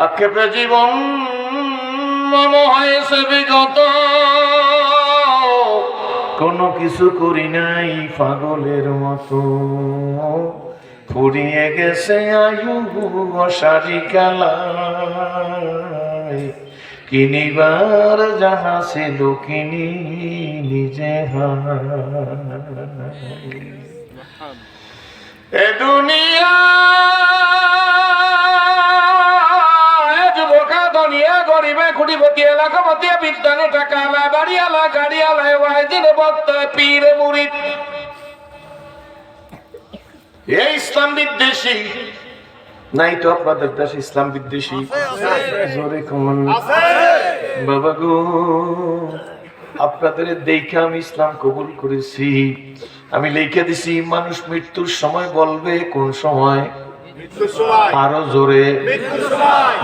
আক্ষেপে জীবন মম হয়েছে বিগত, কোনো কিছু করি নাই পাগলের মতো। ফুরিয়ে গেছে আয়ু অসারি কালায়, কিনিবার যাহা ছিল কিনি নিজে এ দুনিয়া যুবকা দুনিয়া গরিবে কুটিপতি লাখপতি বিদ্যানে টাকালা বাড়িয়ালা গাড়িয়ালা ওয়াইদিন ভক্ত পীর মুরিদ। এই ইসলাম বিদ্বেষী নাই তো আপনাদের দেশে ইসলাম বিদ্বেষী জোরে কমান বাবা গো। আপনাদের দেখে আমি ইসলাম কবুল করেছি। আমি লিখে দিছি মানুষ মৃত্যুর সময় বলবে কোন সময়? আরো জোরে।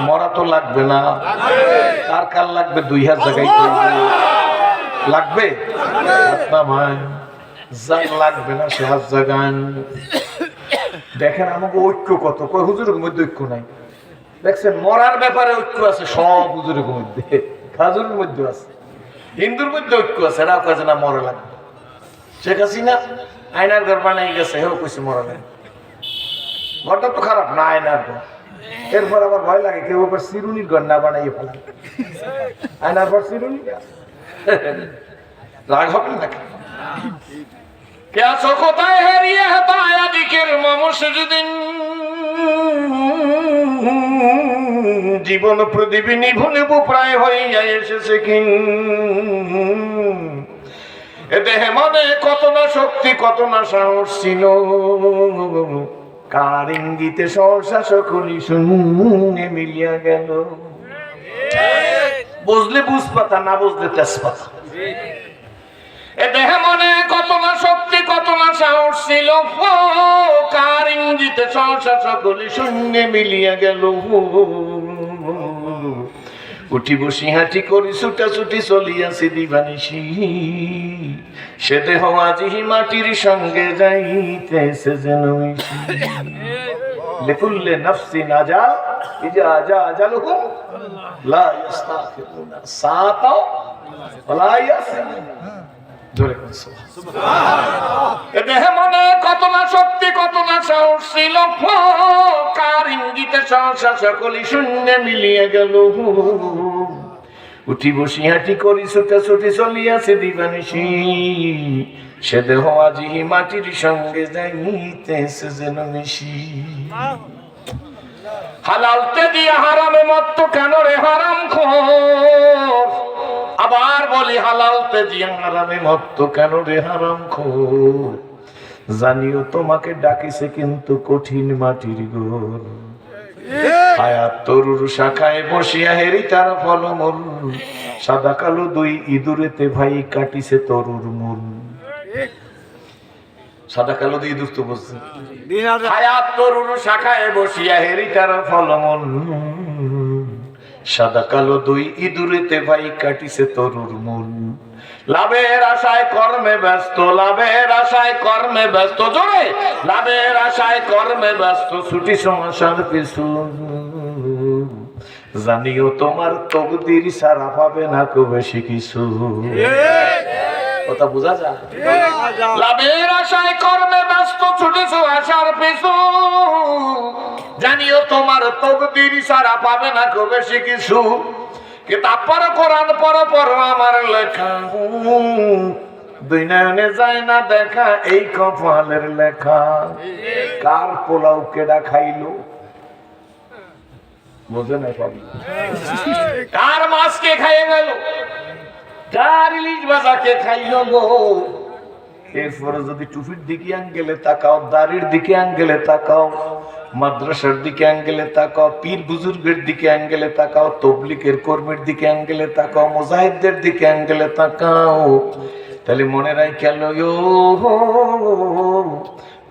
মরা তো লাগবে না, কার কার লাগবে? 2000 জায়গায় লাগবে যার লাগবে না সে হাত জাগান। দেখেন আমাকে ঐক্য কত, কয় হুজুরের মধ্যে ঐক্য নাই। দেখছেন মরার ব্যাপারে ঐক্য আছে সব হুজুরের মধ্যে, খাজুরের মধ্যে আছে, হিন্দুর মধ্যে ঐক্য আছে। এরা কাছে না মরা লাগবে। শেখ হাসিনা আয়নার ঘর বানাই গেছে, হেও কইছে মরা নেই। ঘরটা তো খারাপ না, আয়নার ঘর। এরপর আবার ভয় লাগে কেউ আবার চিরুনির ঘর না বানাইয়ে ফেলা। আয়নার ঘর চিরুনি রাগ হবে নাকি? কে আছো কোথায় হারিয়ে হেতায়া দিকের মমসুদিন, জীবন প্রদীপী নিভু নিভু প্রায় হইয়া এসেছে কিন। এ দেহে মনে কত না শক্তি কত না সাহস ছিল, কার ইঙ্গিতে সহসা সকলি শূন্যে মিলিয়া গেল। বুঝলে বুঝপাতা, না বুঝলে তেজপাতা। এ দেহে মনে কত না শক্তি কত না সাহস ছিল, কার ইঙ্গিতে সহসা সকলি শূন্যে মিলিয়া গেল। উঠি বসি হাঁটি করি ছুটাছুটি চলিয়াছি দিবানিসি, সে দেহ আজি মাটির সঙ্গে যাইতেছে যেন মিশি। লিকুল্লি নাফসিন আজাল ইজা আজালুহুম লা ইস্তাখিরুনা সাআতাও ওয়ালা ইয়াসতাখিরুন। জোরে কোন সুবহানাল্লাহ। এ দেহে মনে কত না শক্তি কত না সাহস ছিল, কার ইঙ্গিতে সহসা সকলি শূন্যে মিলিয়ে গেল। উঠি বসি হাঁটি করি ছুটাছুটি চলিয়াছে দিবানিসি, সে দেহ আজি মাটির সঙ্গে যাইতেছে যেন মিশি। হালালতে দিয়ে হারামে মত্ত কেন রে হারাম খোর। আবার বলি হালালতে দিয়ে হারামে মত্ত কেন রে হারাম খোর। জানিও তোমাকে ডাকিছে কিন্তু কঠিন মাটির গোর। হায়াত তরুর শাখায় বসিয়া হেরি তার ফলমূল, সাদা কালো দুই ইঁদুরেতে ভাই কাটিছে তরুর মূল। সাদা কালো দুই ইঁদুর তো বলছে। হায়াত তরুর শাখায় বসিয়া হেরি তার ফলমূল, সাদা কালো দুই ইঁদুরেতে ভাই কাটিছে তরুর মূল। লাভের আশায় কর্মে ব্যস্ত, লাভের আশায় কর্মে ব্যস্ত, জোরে লাভের আশায় কর্মে ব্যস্ত, ছুটি সংসার পিছু। জানিও তোমার তকদির সারা পাবে না খুব বেশি কিছু। কথা বোঝা যায়? লাভের আশায় কর্মে ব্যস্ত ছুটেছো আশার পিছু, জানিও তোমার তকদির সারা পাবে না খুব বেশি কিছু। কিতাব পড়ো কোরআন পড়ো পড়ো আমার লেখা, দুই নয়নে যায় না দেখা এই কপালের লেখা। কার পোলাও কেডা খাইলো বোঝে না পাবি, কার মাছ কে খাইয়ে গেল, কার ইলিশ ভাজা কে খাইলো গো। এরপরে যদি টুপির দিকে আঙ্গেলে তাকাও, দাড়ির দিকে আঙ্গেলে তাকাও, মাদ্রাসার দিকে আঙ্গেলে তাকাও, পীর বুজুর্গের দিকে আঙ্গেলে তাকাও, তবলিগের কর্মীর দিকে আঙ্গেলে তাকাও, মুজাহিদদের দিকে আঙ্গেলে তাকাও, তাহলে মনে রাখেন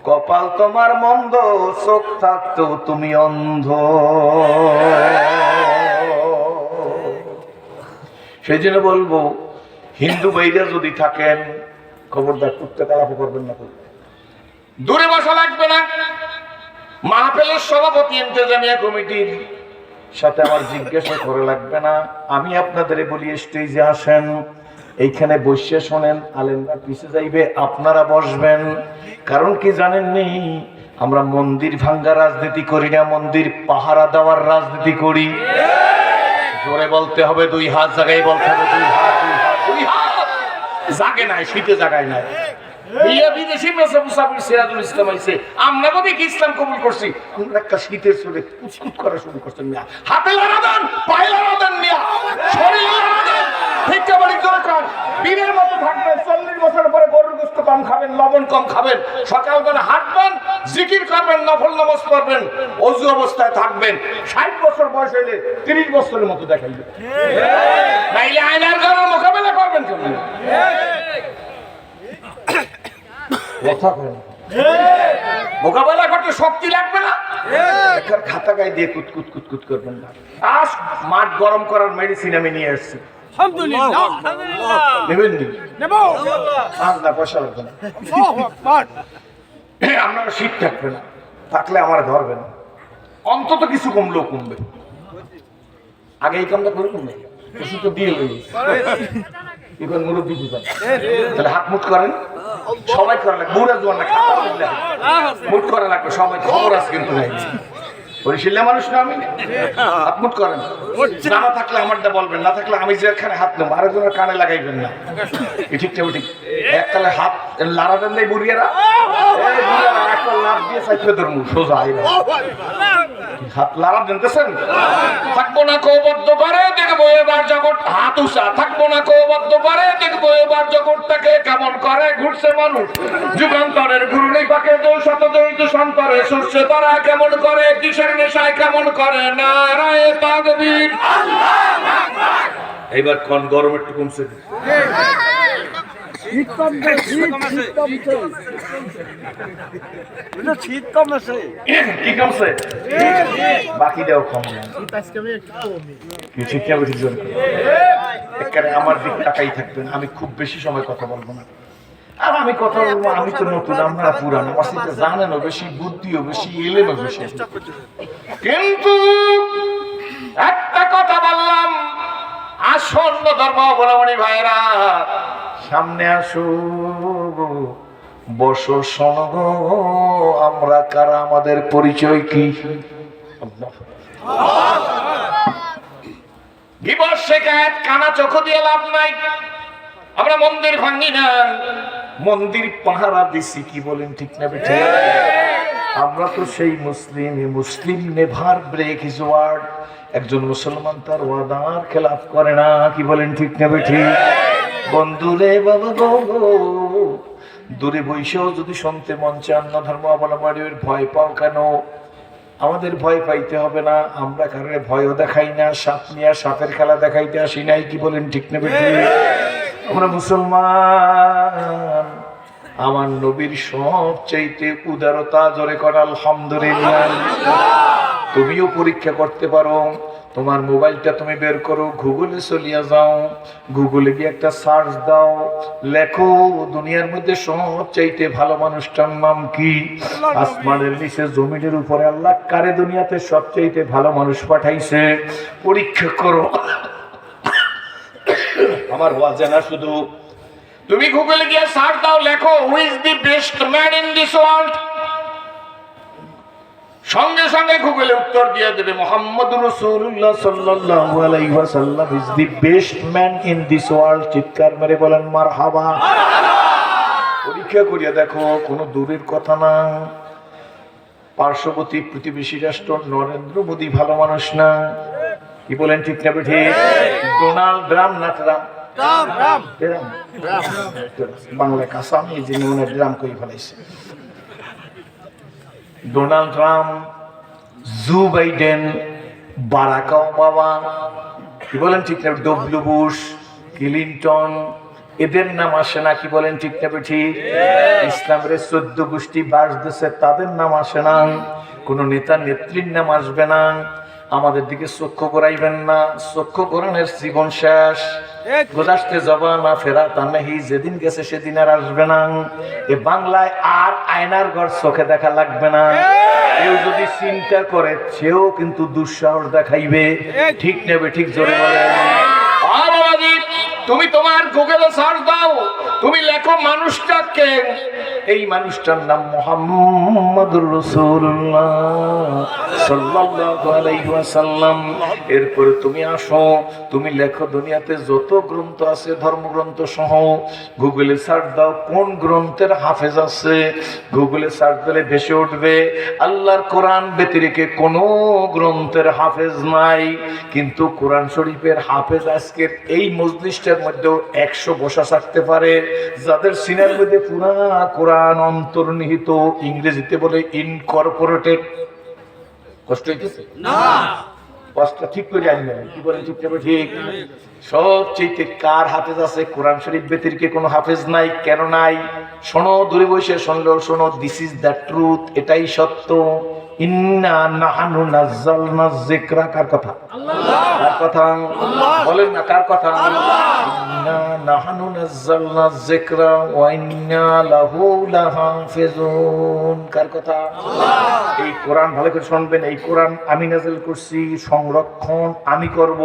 কপাল তোমার মন্দ, চোখ থাকতো তুমি অন্ধ। সেই জন্য বলবো হিন্দু ভাইরা যদি থাকেন খবরদার টুকটা কালাপো করবেন না, দূরে বসা লাগবে না। মাহফিলের সভাপতি ইন্তেজামিয়া কমিটির সাথে আমার জিজ্ঞাসা করে লাগবে না, আমি আপনাদের বলি স্টেজে আসেন, এইখানে বসে শোনেন, আলেমরা পিছে যাইবে, আপনারা বসবেন। কারণ কি জানেননি, আমরা মন্দির ভাঙ্গা রাজনীতি করি না, মন্দির পাহারা দেওয়ার রাজনীতি করি। জোরে বলতে হবে, 2 হাত জায়গায় বলতে হবে, 2 হাত 2 হাত 2 হাত। জাগে নাই, শীতে জাগায় নাই। বিদেশি মুসাফির সিরাজুল ইসলাম আইছে, আমরা কবে কি ইসলাম কবুল করছি, আমরা একটা শীতের চলে কুচকুচ করা শুরু করছেন মিয়া। হাতে লড়া দেন, পায়ে লড়া দেন মিয়া, শরীরে লড়া দেন, ভিক্ষা বাড়ি করে খান, বীরের মতো থাকবেন। 40 বছর পরে গরুর গোশত কম খাবেন, লবণ কম খাবেন, সকালবেলা হাঁটবেন, জিকির করবেন, নফল নামাজ পড়বেন, ওযু অবস্থায় থাকবেন। 60 বছর বয়স হইলে 30 বছরের মতো দেখাইবে, নাইলে আয়নার ঘরের মোকাবেলা করবেন কেমন? মোকাবেলা করতে শক্তি লাগবে না, খাতা গায়ে দিয়ে কুতকুত কুতকুত করবেন না। আজ মাঠ গরম করার মেডিসিন আমি নিয়ে আসছি, আপনারা শীত থাকবে না, থাকলে আমার ধরবে না, অন্তত কিছু কমলেও কমবে। আগে এই কামটা করে কমবে, কিছু তো দিয়ে মুরব্বী দিবেন, তাহলে হাত মুট করেন, সবাই করা লাগবে, বুড়া জোয়ান না, মুট করা লাগবে সবাই, খবর আছে কিন্তু নাই, পরিশীল মানুষ না আমি, হাত মুট করেন। জানা থাকলে আমারটা বলবেন, না থাকলে আমি যেখানে হাত নেবো আরেকজনের কানে লাগাইবেন না, ঠিক ঠিক। এককালে হাত লাড়া দেন দেয় বুড়িয়ারা, একটা লাভ দিয়ে চাইতে ধরবো সোজা, হাত লাড়া দেনতেছেন। থাকবো না কৌবদ্ধ করে দেখবো এবার জগৎ, হাত উষা থাকবো না কৌবদ্ধ করে দেখবো এবার জগৎটাকে কেমন করে ঘুরছে মানুষ, যুগান্তরের ঘুরনি পাকে শত দরিদ্র সন্তরে সর্ষে তারা কেমন করে, কিসের নেশায় কেমন করে, নারায়ে তাকবীর। এইবার কোন গরম একটু কমছে, শীত কমছে, কি কমছে, বাকি দেও কম আমার দিক তাকাই থাকবেন, আমি খুব বেশি সময় কথা বলবো না। আর আমি কথা বলবো, আমি তো নতুন, আপনারা পুরানো, আমার জানেনও বেশি, বুদ্ধিও বেশি, এলেমও বেশি। কিন্তু একটা কথা বললাম, আসন্ন ধর্মাবলম্বী ভাইরা সামনে আসো, বসো, শোনো আমরা কারা, আমাদের পরিচয় কি। গিবত শিকায়েত কানা চোখ দিয়ে লাভ নাই, আমরা মন্দির ভাঙি না, মন্দির পাহারা দিছি, কি বলেন ঠিক না বেঠে? আমরা তো সেই মুসলিম, মুসলিম নেভার ব্রেক হিজ ওয়ার্ড, একজন মুসলমান তার ওয়াদার খেলাফ করে না, কি বলেন ঠিক না বেঠে? বন্ধুরে বাবা গো, দূরে বৈশেও যদি শুনতে মন চায় অন্য ধর্মাবলম্বীর ভয় পাও কেন? আমাদের ভয় পাইতে হবে না, আমরা কারণে ভয়ও দেখাই না, সাপ নিয়ে সাপের খেলা দেখাইতে আসি নাই, কি বলেন ঠিক না বেঠে? আমরা মুসলমান, আমার নবীর সবচাইতে উদারতা, জোরে কর আলহামদুলিল্লাহ। তুমিও পরীক্ষা করতে পারো, তোমার মোবাইলটা তুমি বের করো, গুগলে চলিয়া যাও, গুগলে গিয়ে একটা সার্চ দাও, লেখো দুনিয়ার মধ্যে সবচাইতে ভালো মানুষটার নাম কি। আসমানের নিচে জমিনের উপরে আল্লাহ কারে দুনিয়াতে সবচাইতে ভালো মানুষ পাঠাইছে, পরীক্ষা করো। আমার ওয়াজে না শুধু, তুমি গুগলে গিয়ে সার্চ দাও, লেখো who is the best man in this world, সঙ্গে সঙ্গে গুগলে উত্তর দিয়ে দেবে মুহাম্মদুর রাসূলুল্লাহ সাল্লাল্লাহু আলাইহি ওয়াসাল্লাম is the best man in this world. চিৎকার মেরে বলেন মারহাবা। পরীক্ষা করিয়া দেখো, কোনো দূরের কথা না, পার্শ্ববর্তী প্রতিবেশী রাষ্ট্র নরেন্দ্র মোদী ভালো মানুষ না, কি বলেন ঠিক না বেঠি? ডোনাল্ড ট্রাম্প না ট্রাম্প, বাংলা কাঁচা আমি এই যে মনে ড্রাম করে ফেলাইছে। Donald Trump, Joe Biden, Barack Obama, কি বলেন ঠিক না? ডব্লিউ বুশ, ক্লিনটন, এদের নাম আসে না, কি বলেন ঠিক না বেঠি? ইসলামের 14 গোষ্ঠী বাস দেশে, তাদের নাম আসে না, কোন নেতা নেত্রীর নাম আসবে না। আমাদের দিকে চক্ষু ঘোরাইবেন না, চক্ষু ঘোরানোর জীবন শেষ। গোদাস্তে জবানা ফেরাত আনহি, যেদিন গেছে সেদিন আর আসবে না। এ বাংলায় আর আয়নার ঘর চোখে দেখা লাগবে না। কেউ যদি চিন্তা করে সেও কিন্তু দুঃসাহস দেখাইবে। ঠিক নেবে, ঠিক জোরে বলে। তুমি তোমার গুগলে সার্চ দাও, তুমি লেখো মানুষটাকে, এই মানুষটার নাম মুহাম্মাদুর রাসূলুল্লাহ সাল্লাল্লাহু আলাইহি ওয়াসাল্লাম। এরপরে তুমি আসো, তুমি লেখো দুনিয়াতে যত গ্রন্থ আছে ধর্মগ্রন্থ সহ, গুগলে সার্চ দাও কোন গ্রন্থের হাফেজ আছে। গুগলে সার্চ দিলে ভেসে উঠবে আল্লাহর কোরআন ব্যতিরেকে কোন গ্রন্থের হাফেজ নাই। কিন্তু কোরআন শরীফের হাফেজ আজকের এই মজলিসটার মধ্যেও 100 বসা থাকতে পারে, যাদের সিনার মধ্যে পুরা কোরআন অন্তর্নিহিত। ইংরেজিতে বলে ইনকর্পোরেটেড। কষ্ট হইতেছে না? কষ্ট ঠিক করে আনবেন। কি বলেন? ঠিক যাবে? ঠিক। সবচেয়ে কার হাফেজ আছে? কোরআন শরীফ ব্যতিরেকে কোনো হাফেজ নাই। কেন নাই? শোনো, দূরে বসে শুনলেও শোনো, দিস ইজ দ্য ট্রুথ, এটাই সত্য। ইন্না নাহনু নাযালনা যিকরা। কার কথা? আল্লাহ। কার কথা? আল্লাহ। বলেন না কার কথা? আল্লাহ। ইন্না নাহনু নাযালনা যিকরা ওয়া ইন্না লাহু লাহাফিজুন। কার কথা? আল্লাহ। এই কোরআন ভালো করে শুনবেন। এই কোরআন আমি নাযিল করছি, সংরক্ষণ আমি করব।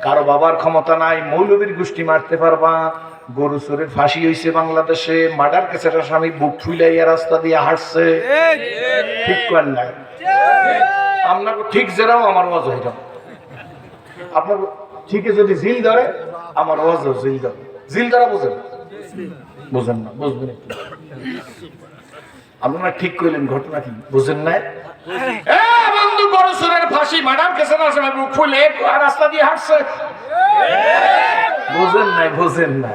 কারো বাবার ক্ষমতা নাই, মৌলবীর গোষ্ঠী মারতে পারবা। গরু চোরের ফাঁসি হয়েছে বাংলাদেশে, মার্ডার কেসের স্বামী বুক ফুলাইয়া রাস্তা দিয়ে হাঁটছে। ঠিক করেন না? আপনাকে ঠিক যেরাও আমার ওয়াজ হয়ে যাবে। আপনার ঠিকই যদি জিল ধরে, আমার ওয়াজ জিল ধরে। জিল ধরা বোঝেন? বোঝেন না? বুঝবেন। আপনারা ঠিক করলেন, ঘটনা কি বুঝেন না? বন্ধু, গরু চোরের ফাঁসি, মার্ডার কেসের স্বামী বুক ফুলে রাস্তা দিয়ে হাঁটছে। বোঝেন নাই? বোঝেন না?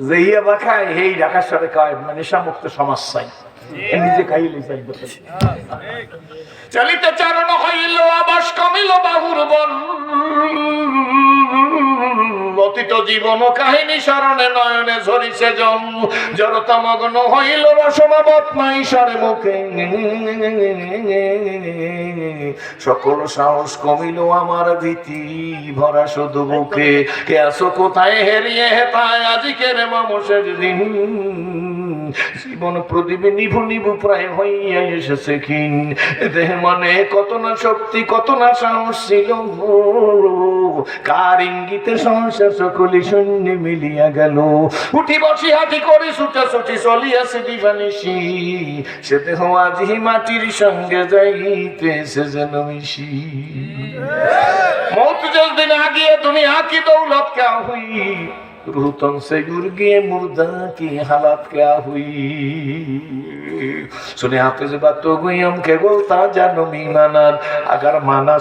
যে ইয়া বা খায় এই ঢাকার সাথে খায়, মানে নেশামুক্ত সমাজ চাই, নিজে খাইলে চাই। চলিতে চারণ হইল আবাস কমিল বাহুর বল, অতীত জীবন কাহিনী স্মরণে নয়নে ঝরিছে জল, জড়তা মগ্ন হইল রসমাবত নাই সারে মুখে, সকল সাহস কমিল আমার ভীতি ভরা শুধু বুকে, কে আসো কোথায় হেরিয়ে হেতায় আজিকের মামসের দিন, জীবন প্রদীপে নিভু নিভু প্রায় হইয়া এসেছে ক্ষীণ, দেহ মনে কত না শক্তি কত না সাহস ছিল, কার ইঙ্গিতে সংসার সকলি শূন্য মিলিয়া গেল, উঠি বসি হাঁটি করি ছুটা ছুটি চলিয়াছে দিবানিশি, সে দেহ আজি মাটির সঙ্গে যাইতেছে যেন মিশি, मौत जिस दिन आ गई दुनिया की दौलत क्या हुई, रूह तुमसे जुड़ गए मुर्दा की हालत क्या हुई, सुने हाफिज बातों को हम के बोलता जानो मीमानात, अगर माना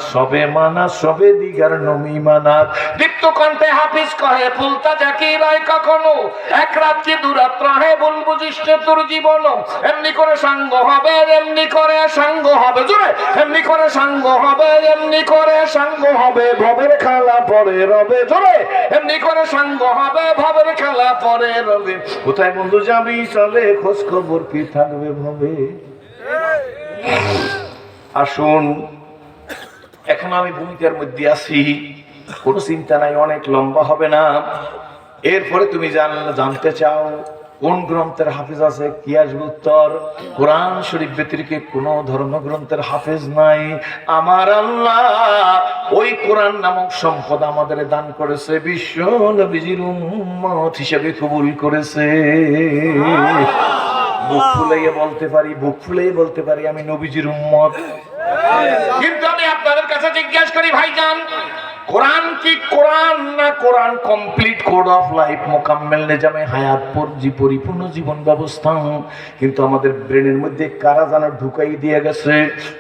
सबे दिगर नो मीमानात, दीप्त कंठे हाफिज कहे भूलता जाकी राय कखनो, एक रात की दुरात रहे भूल बुझिष्टे তোর জীবন, এমনি করে সঙ্গ হবে এমনি করে সঙ্গ হবে, জোরে এমনি করে সঙ্গ হবে এমনি করে সঙ্গ হবে, ভবের খেলা পরে রবে, জোরে এমনি করে সঙ্গ হবে ভবের খেলা পরে রবে, কোথায় বন্ধু যাবি চলে খোঁজ খবর কি থাকবে ভবে। আসুন, এখন আমি ভূমিকার মধ্যে আছি, কোনো চিন্তা নাই, অনেক লম্বা হবে না। এরপরে তুমি জানতে চাও কোন গ্রন্থের হাফেজ আছে, কি আসবে উত্তর, কোরআন শরীফ ব্যতিরেকে কোনো ধর্মগ্রন্থের হাফেজ নাই। আমার আল্লাহ ওই কোরআন নামক সম্পদ আমাদের দান করেছে, বিশ্ব নবীজির উম্মত হিসেবে কবুল করেছে। বুক ফুলাইয়া বলতে পারি আমি নবীজির উম্মত। কিন্তু আমি আপনাদের কাছে জিজ্ঞাসা করি ভাইজান, কোরআন কি কোরআন না Quran complete code of life, মোকাম্মেল নিজামে হায়াত, পরিপূর্ণ জীবন ব্যবস্থা? কিন্তু আমাদের ব্রেনের মধ্যে কারা যেন ঢুকাই দিয়ে গেছে,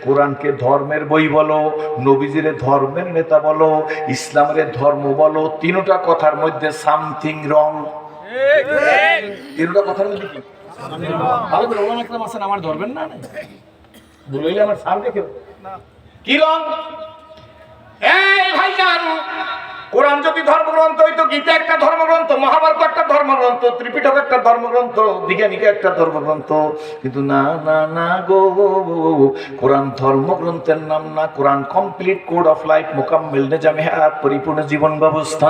কোরআনকে ধর্মের বই বলো, নবীজিরে ধর্মের নেতা বলো, ইসলামের ধর্ম বলো, তিনটা কথার মধ্যে সামথিং রং। তিনটা কথার মধ্যে কি ভালো করে ওলামা একরাম আছেন, আমার ধরবেন না বললে আমার সামনে কেউ কি রং? এই ভাইজান, কোরআন যদি ধর্মগ্রন্থ হইতো, গীতা একটা ধর্মগ্রন্থ, মহাভারত একটা ধর্মগ্রন্থ, ত্রিপিটক একটা ধর্মগ্রন্থ, দীঘানিকা একটা ধর্মগ্রন্থ, কিন্তু না না না গো, কোরআন ধর্মগ্রন্থের নাম না, Quran complete code of life, মোকাম্মেল নিজামে হায়াত, পরিপূর্ণ জীবন ব্যবস্থা।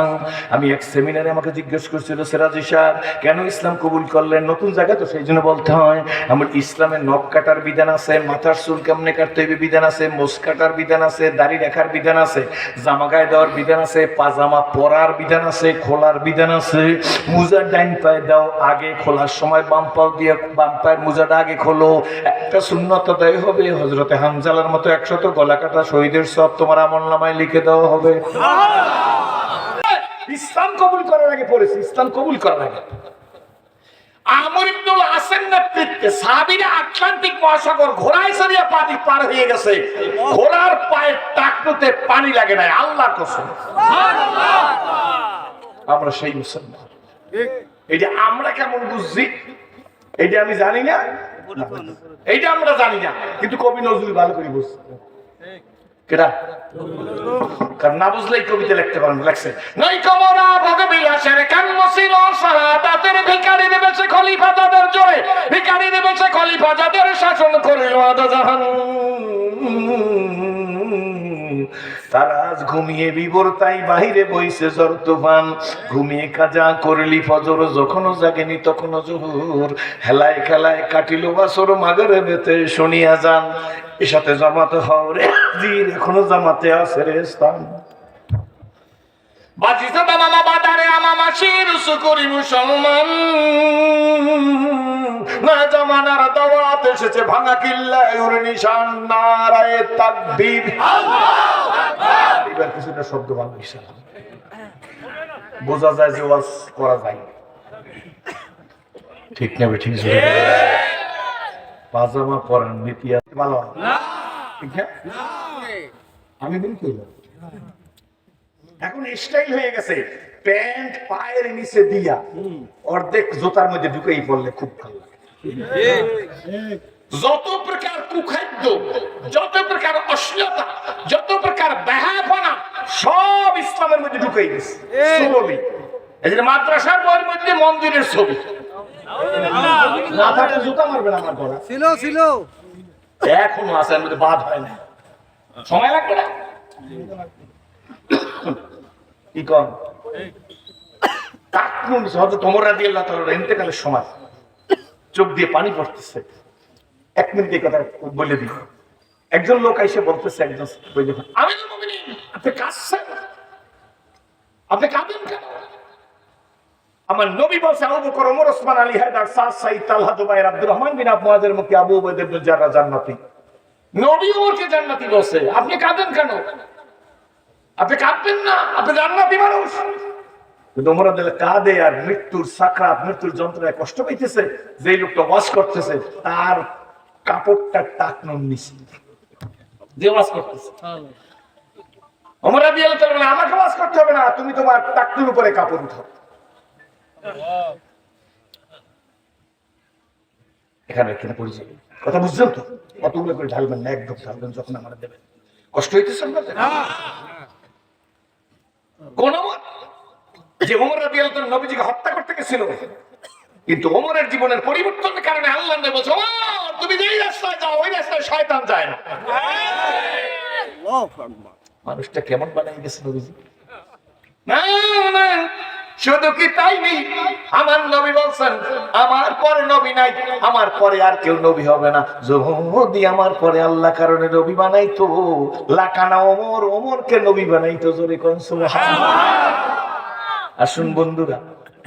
আমি এক সেমিনারে আমাকে জিজ্ঞেস করছিল, সিরাজি স্যার কেন ইসলাম কবুল করলেন? নতুন জায়গা তো সেই জন্য বলতে হয়। আমার ইসলামের নখ কাটার বিধান আছে, মাথার চুল কেমনে কাটতে হবে বিধান আছে, মোষ কাটার বিধান আছে, দাড়ি রাখার বিধান আছে, জামা গায়ে দেওয়ার বিধান আছে, পাজামা পরার বিধান আছে, খোলার বিধান আছে, মোজা ডাইন পায়ে দাও আগে, খোলার সময় বাম পাও দিয়ে বাম পায়ের মোজাটা আগে খোলো। একটা সুন্নত আদায় হবে, হযরতে হামজালার মতো 100 গলা কাটা শহীদের সব তোমার আমলনামায় লিখে দেওয়া হবে। ইসলাম কবুল করার আগে পড়েছি, ইসলাম কবুল করার আগে আমর ইবনুল আসের নেতৃত্বে সাহাবীরা আটলান্টিক মহাসাগর ঘোড়ায় চড়িয়ে পানি পার হয়ে গেছে, ঘোড়ার পায়ের টাকনুতে পানি লাগে না, আল্লাহর কসম। আমরা সেই মুসলমান। এই যে আমরা কেমন বুঝছি এইটা আমি জানি না, এইটা আমরা জানি না, কিন্তু কবি নজরুল ভালো করে বুঝছে। কেডা? কারণ না বুঝলেই কবিতা লিখতে পারেন, লেখছে নাই কমরা ভগবিলাসের কান্ম ছিল শাহাদাতের, ভিখারীর বেশে খলিফা যাদের জোরে, ভিখারীর বেশে খলিফা যাদের শাসন করিল আদা জাহান। তারা আজ ঘুমিয়ে বিবর তাই বাহিরে বইছে ঝড় তুফান, ঘুমিয়ে কাজা করলি ফজর, যখনও জাগেনি তখনও জোহর, হেলায় খেলায় কাটিল বাসর, মাগরে বেতে শুনিয়া যান, এর সাথে জামাতে হওরে জির এখনো জামাতে আছে রে স্থান। বাজিছে মামা বাদারে আমামা শির সুকরি মুসলমান, না জামানার দাওয়াত এসেছে ভাঙা কিল্লায় ওর নিশান, নারায়ে তাকবীর আল্লাহু আকবার। এবার কিছুটা শব্দ ভালো ইনশাআল্লাহ বোঝা যায় যে ওয়াজ করা যায়, ঠিক না? ঠিক আছে, পাজামা পরান নীতি ভালো না, ঠিক না? আমি বলি এখন স্টাইল হয়ে গেছে, প্যান্ট পায়ের নিচে দিয়া অর্ধেক জুতার মধ্যে ঢুকেই পড়লে খুব ভালো লাগে। যত প্রকার কুখাদ্য, যত প্রকার অশ্লীলতা, যত প্রকার বেহায়াপনা সব ইসলামের মধ্যে ঢুকেই গেছে। এই যে মাদ্রাসার বইয়ের মধ্যে মন্দিরের ছবি, না থাকলে জুতা মারবে না আমার গলা ছিল ছিল, এখনো আছে, এর মধ্যে বাদ হয় না, সময় লাগবে না। কি কন তাকনুন হযরত ওমর রাদিয়াল্লাহু তাআলা ইন্তেকালের সময় চোখ দিয়ে পানি পড়তেছে। 1 মিনিট এই কথা বলে দিই। একজন লোক এসে বলতেছে, একজন আমিরুল মুমিনিন আপনি কাঁদছেন, আপনি কাঁদেন কেন? আমার নবী বলছে আবু বকর, ওমর, ওসমান, আলী, হায়দার, সাদ, সাঈদ, তালহা, জুবাইর, আব্দুর রহমান বিন আবু মুআযের মুখে আবু উবাইদা ইবনে জাররাহ জান্নাতি। নবী ওমরকে জান্নাতি বলছে, আপনি কাঁদেন কেন? আপনি কাঁদবেন না, আপনি জান্নাতি মানুষ। কিন্তু ওমর রাদিয়াল্লাহু কাঁদে আর মৃত্যুর সাকরাত, মৃত্যুর যন্ত্রণায় কষ্ট পাইতেছে। যে লোকটা ওয়াজ করতেছে তার কাপড়টা টাকনুর নিচে যে ওয়াজ করতেছে, ওমর রাদিয়াল্লাহু তাআলা বলেন আমাকে ওয়াজ করতে হবে না, তুমি তোমার টাকনুর উপরে কাপড় উঠাও। এখানে এখানে পরিচয় কথা বুঝছেন তো? কতগুলো করে ঢালবেন না, একদম ঢালবেন যখন আমরা দেবেন। কষ্ট হইতেছে না? কোন যে ওমর রাদিয়াল্লাহু তাআলা নবীজিকে হত্যা করতে গেছিল, কিন্তু ওমরের জীবনের পরিবর্তনের কারণে আল্লাহ নবী বলেন ওমর তুমি যেই রাস্তায় যাও ওই রাস্তায় শয়তান যায় না। আল্লাহু আকবার। মানুষটা কেমন বানাই গেছে নবীজি। না না শুধু কি তাই নেই, আমার নবী বলছেন আমার পরে নবী নাই, আমার পরে আর কেউ নবী হবে না। যদি আমার পরে আল্লাহ কারণে নবী বানাইতো লাকানা ওমর, ওমরকে নবী বানাইতো। জোরে কোন সুবহানাল্লাহ। আসুন বন্ধুরা,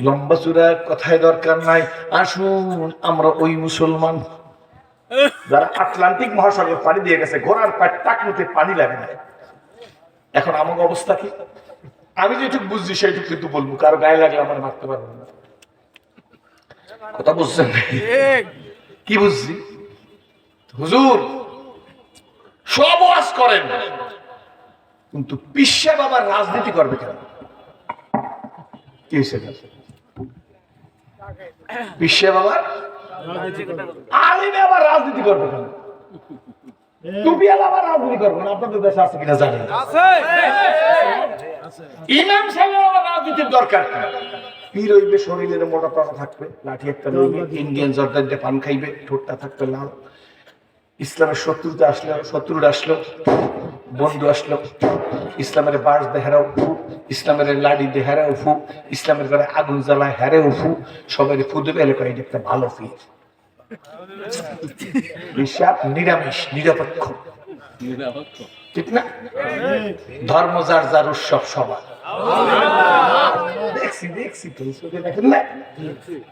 লম্বা চূড়া কথায় দরকার নাই, আসুন আমরা ওই মুসলমান যারা আটলান্টিক মহাসাগর পাড়ি দিয়ে গেছে, ঘোড়ার পায়ে টাকনুতে পানি লাগে না। এখন আমার অবস্থা কি? আমি যেটুকু বুঝছি সেইটুকু কিন্তু বলবো, কারো গায়ে লাগলে আমার মারতে পারবো না। কথা বুঝছেন? কি বুঝছি? হুজুর সব ওয়াজ করেন, কিন্তু পিসা বাবার রাজনীতি করবে কেন? কি হয়েছে? পিসা বাবার আলিমে আবার রাজনীতি করবে কেন? টুপি আলাদা রাজনীতি করবেন, আপনাদের দেশে আছে কিনা জানেন? ইমাম সাহেবের আবার রাজনীতির দরকার কি? পীর হইবে, শরীরের মোটা টাকা থাকবে, লাঠি একটা লইবে, ইন্ডিয়ান জর্দার দিয়ে পান খাইবে, ঠোঁটটা থাকবে লাল। ইসলামের শত্রুতা আসলো, বন্ধু আসলো, ইসলামের বাস দেহারাও ফু, ইসলামের লাড়ি দেহারাও ফু, ইসলামের ঘরে আগুন জ্বালায় হারেও ফু, সবাই ফু দেবে, এলাকা এটা একটা ভালো পীর। হিসাব নিরামিষ, নিরপেক্ষ, ঠিক না? ধর্ম যার যার, উৎসব সবার। দেখছি তো দেখেন না,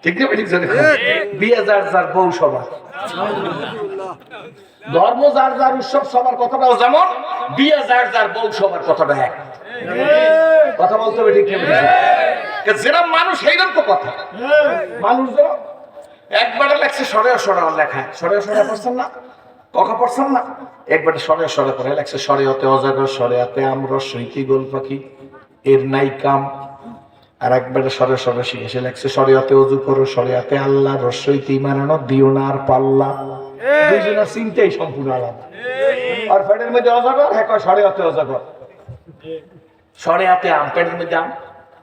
ঠিক না? বিয়ে যার যার, বউ সবার। ধর্ম যার যার, উৎসব সবার কথাটাও যেমন, বিয়ে যার যার, বউ সবার কথাটা এক। কথা বলতে হবে, ঠিক না? যেরকম মানুষ সেইরকম তো কথা। মানুষ যেরকম একবারে লেখছে সরে লেখা, সরে পড়ছেন না, কথা পড়ছেন না, একবারে সরে পড়ে লেখছে সরে হতে অজাগর, সরে হাতে আমরা সৈকি গোল পাখি এর নাই কাম। আর একবারে সরে শিখেছে লেখছে সরে হাতে অজু করো, সরে হাতে আল্লাহ রসইতে মানানো দিও না আর পাল্লা। দুইজনের চিন্তাই সম্পূর্ণ আলাদা। আর পেটের মধ্যে অজাগর, হ্যাঁ কয় সরে হাতে অজাগর, সরে হাতে আম, পেটের মধ্যে আম,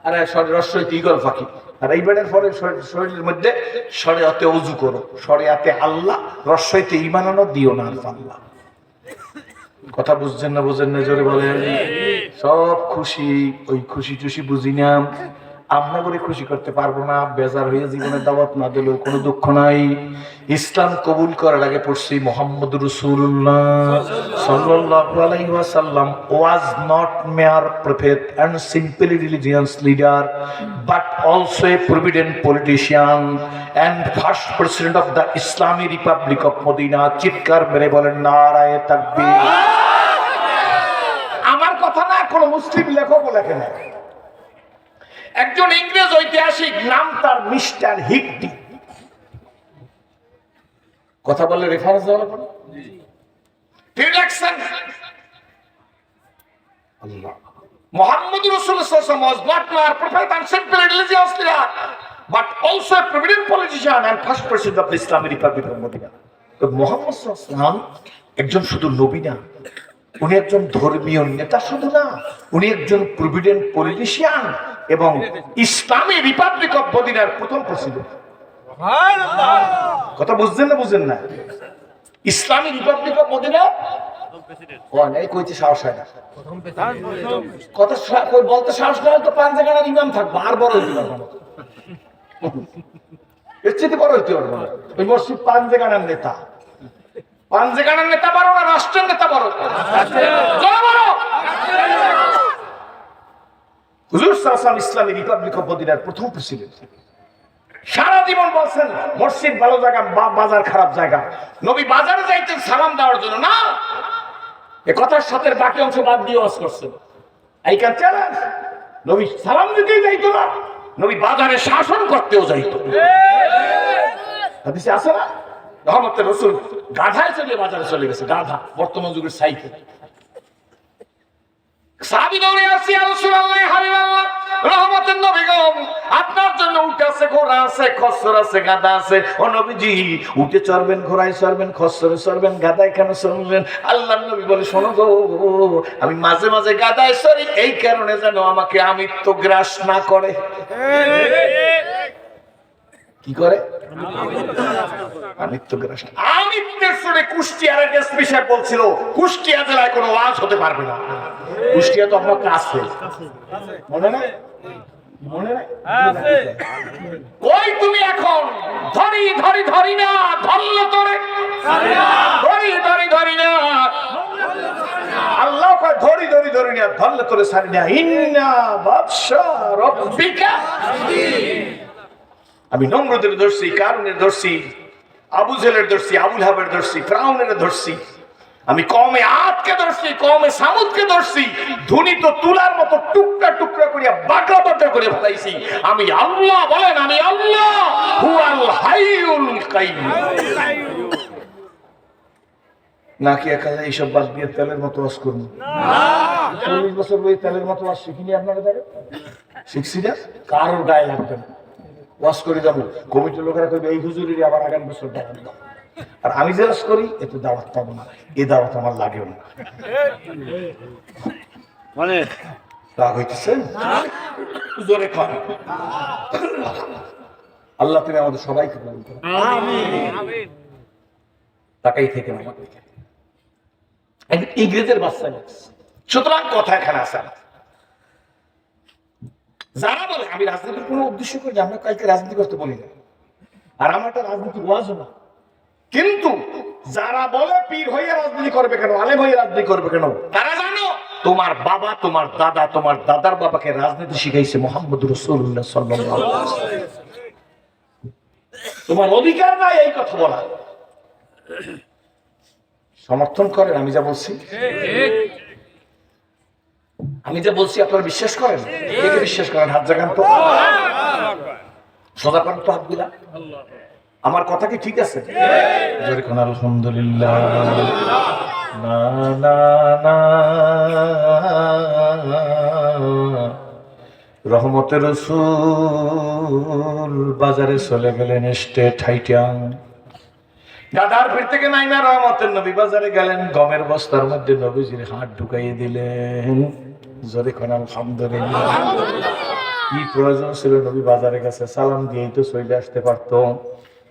আর সরে রসইতে ইগল পাখি। আর এই বেড়ের পরে শরীরের মধ্যে সরে হাতে অজু করো, সরে হাতে আল্লাহ রসইতে ইমানানো দিও না আর পাল্লা। কথা বুঝছেন না? বুঝেন না? জোরে বলেন। সব খুশি, ওই খুশি টুসি বুঝি না, আমরা করে খুশি করতে পারবো না। বেজার হয়ে জীবনের দাওয়াত না দিলেও কোনো দুঃখ নাই। ইসলাম কবুল করার আগে পড়ছি মুহাম্মদ রাসূলুল্লাহ সাল্লাল্লাহু আলাইহি ওয়াসাল্লাম was not mere prophet and simply religious leader but also a prominent politician and first president of the Islamic Republic of Medina। চিৎকার মেরে বলেন নারায়ে তাকবীর। আমার কথা না, কোন মুসলিম লেখকও লেখে না। একজন ইংরেজ ঐতিহাসিক, নাম তার মিস্টার হিগডি। কথা বললে রেফারেন্স দেওয়া লাগবে না? তিনি লিখছেন আল্লাহ মুহাম্মদ রাসূলুল্লাহ সাল্লাল্লাহু আলাইহি ওয়াসাল্লাম was not mere prophet and simply religious leader but also a prominent politician and first president of the Islamic Republic of Medina। তো মুহাম্মদ সাল্লাল্লাহু আলাইহি ওয়াসাল্লাম একজন শুধু নবী না, উনি একজন ধর্মীয় নেতা শুধু না, উনি একজন প্রভিডেন্ট পলিটিশিয়ান এবং ইসলামী রিপাবলিক অফ মদিনার প্রথম প্রেসিডেন্ট। কথা বুঝছেন না? বুঝেন না? ইসলামী রিপাবলিক অফ মদিনা এই কইতে সাহস হয় না, কথা বলতে সাহস না, তো পাঞ্জাগানার ইমাম থাকবো, আর বড় হইতে পারবো না, এর চেয়ে বড় হইতে পারবো না। ওই মসজিদ পাঞ্জাগানার নেতা, পাঞ্জাগানার নেতা বড় না রাষ্ট্রের নেতা বড়? হুজুর সাল্লাল্লাহু আলাইহি ওয়াসাল্লাম ইসলামী রিপাবলিক অফ মদিনার প্রথম প্রেসিডেন্ট। সারা জীবন বলছেন মসজিদ ভালো জায়গা, বাজার খারাপ জায়গা। নবী বাজারে যাইতেন সালাম দেওয়ার জন্য না, এ কথার সাথে বাকি অংশ বাদ দিয়ে ওয়াজ করছেন। এই কান চ্যালেঞ্জ, নবী সালাম দিতেই যাইতো না, নবী বাজারে শাসন করতেও যাইতো। হাদিসে আছে না, রহমতের রাসূল গাধায় চলে বাজারে চলে গেছে, গাধা, বর্তমান যুগের সাইকেল। সাহাবী দৌড়ে আসছে, ইয়া রাসূলুল্লাহ, হাবিবাল্লাহ, রহমতের নবী গো, আপনার জন্য উট আছে, ঘোড়া আছে, খচ্চর আছে, গাধা আছে। ও নবীজি, উটে চড়বেন, ঘোড়ায় চড়বেন, খচ্চরে চড়বেন, গাধায় কেন চড়বেন? আল্লাহর নবী বলে, শোনো গো, আমি মাঝে মাঝে গাধায় চড়ি এই কারণে যেন আমাকে আমিত্ব গ্রাস না করে। কি করে? আমিত্ব গ্রাস। আমিত্বের সরে কুষ্টিয়ার এক স্পেশাল বলছিল, কুষ্টিয়া জেলায় কোনো ওয়াজ হতে পারবে না। কুষ্টিয়া তো আপনার কাছে, মনে নাই? মনে নাই? ওই তুমি এখন ধরি না, ধরল তোরে, ধরি না, আল্লাহ কয় ধরি না, ধরলে তোরে ছাড়ি না। ইন্না বাদশা রব্বিকা, আমি নমরুদের ধরছি, কারুনের ধরছি, আবু জেলের ধরছি, আবুল হাবের ধরছি, ফিরআউনের ধরছি, আমি কওমে আদকে ধরছি, কওমে সামুদকে ধরছি, ধুনিত তুলার মতো টুকরা টুকরা করিয়া বাঁকা বাঁকা করে ফেলাইছি। আমি আল্লাহ, বলেন আমি আল্লাহ, হুয়াল হাইয়ুল কাইয়্যুম। নাকি একালে এইসব বাদ দিয়ে তেলের মতো ওয়াজ করবো? 40 বছর বই তেলের মতো ওয়াজ শিখিনি, আপনারা দেখেন শিখছি না, কারোর গায়ে লাগবে না। ওয়াজ করে যাবো, কমিটির লোকেরা কইবে এই হুজুরেরই আবার আগামী বছর দেখান দাও, আর আমি জেলাস করি এত দাওয়াত পাবো না, এ দাওয়াত আমার লাগেও না। মানে রাগ হইতেছে জোরে খান। আল্লাহ তুমি আমাদের সবাইকে কবুল করো। তাকাই থেকে না ইংরেজের বাচ্চা লাগছে। সুতরাং কথা এখানে আসে না। যারা বলে আমি রাজনীতির কোনো উদ্দেশ্য করি না, আমরা কালকে রাজনীতি করতে বলি না, আর আমার একটা রাজনীতি ওয়াজও না, কিন্তু যারা বলে পীর হয়ে রাজনীতি করবে কেন, আলেম হয়ে রাজনীতি করবে কেন, তারা জানো তোমার বাবা, তোমার দাদা, তোমার দাদার বাবাকে রাজনীতি শিখাইছে মুহাম্মদ রাসূলুল্লাহ সাল্লাল্লাহু আলাইহি ওয়াসাল্লাম। তোমার অধিকার নাই এই কথা বলা। সমর্থন করেন আমি যা বলছি? আমি যা বলছি আপনারা বিশ্বাস করেন? কে কে বিশ্বাস করেন? হাত জাগান তো, সোজা করেন তো হাতগুলা। আমার কথা কি ঠিক আছে? জোরে কোন আলহামদুলিল্লাহ। না না না রহমতের রাসূল বাজারে চলে গেলেন স্টেট হাইটাং। গাদার পীর থেকে নাইমা রহমতের নবী বাজারে গেলেন, গমের বস্তার মধ্যে নবীজির হাত ঢুকাইয়ে দিলেন। জোরে কোন আলহামদুলিল্লাহ। কি প্রয়োজন ছিল নবী বাজারে গেছে, সালাম দিয়েই তো চলে আসতে পারতো।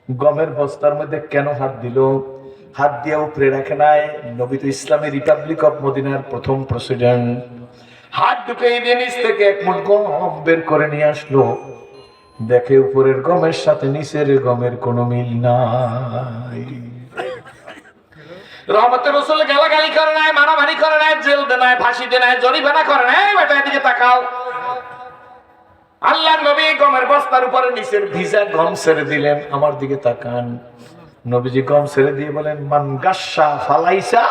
গমের বস্তার মধ্যে কেন হাত দিল? হাত দিয়ে উপরে রাখে নাই। নবী তো ইসলামী রিপাবলিক অফ মদিনার প্রথম প্রেসিডেন্ট। হাত ঢুকিয়ে দিয়ে নিচ থেকে এক মুঠ গম বের করে নিয়ে আসলো। দেখে উপরের গমের সাথে নিচের গমের কোনো মিল নাই। রহমতের রাসূল গালাগালি করে নাই, মারামারি করে নাই, জেল দেয় নাই, ফাঁসি দেয় নাই, জরিমানা করে নাই। বেটা এদিকে তাকাও। আল্লাহর নবী গমের বস্তার উপরে নিচের ভিজা গম ছেড়ে দিলেন। আমার দিকে তাকান। নবীজি গম ছেড়ে দিয়ে বলেন, মান গাসসা ফালাইসা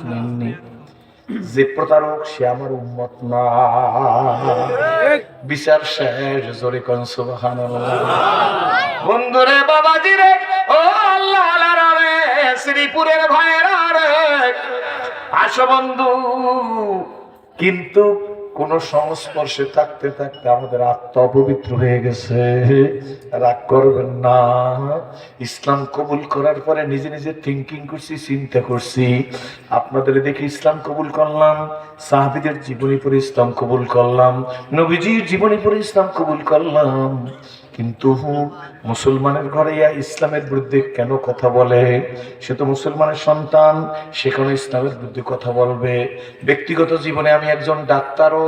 মিন্নি। যে প্রতারক সে আমার উম্মত না। বিচার শেষ। জোরে কোন সুবহানাল্লাহ। বন্ধুরে, বাবাজি রে, ও আল্লাহ রে, শ্রীপুরের ভাইরা রে, আসো বন্ধু। কিন্তু কোন সংস্পর্শে থাকতে থাকতে আমাদের আত্মা অপবিত্র হয়ে গেছে। রাগ করবেন না। ইসলাম কবুল করার পরে নিজে নিজে থিঙ্কিং করছি, চিন্তা করছি। আপনাদের দেখে ইসলাম কবুল করলাম, সাহাবীদের জীবনী পড়ে ইসলাম কবুল করলাম, নবীজির জীবনী পড়ে ইসলাম কবুল করলাম। কিন্তু মুসলমানের ঘরে ইসলামের বিরুদ্ধে কেন কথা বলে? সে তো মুসলমানের সন্তান, সেখানে ইসলামের বিরুদ্ধে কথা বলবে। ব্যক্তিগত জীবনে আমি একজন ডাক্তারও,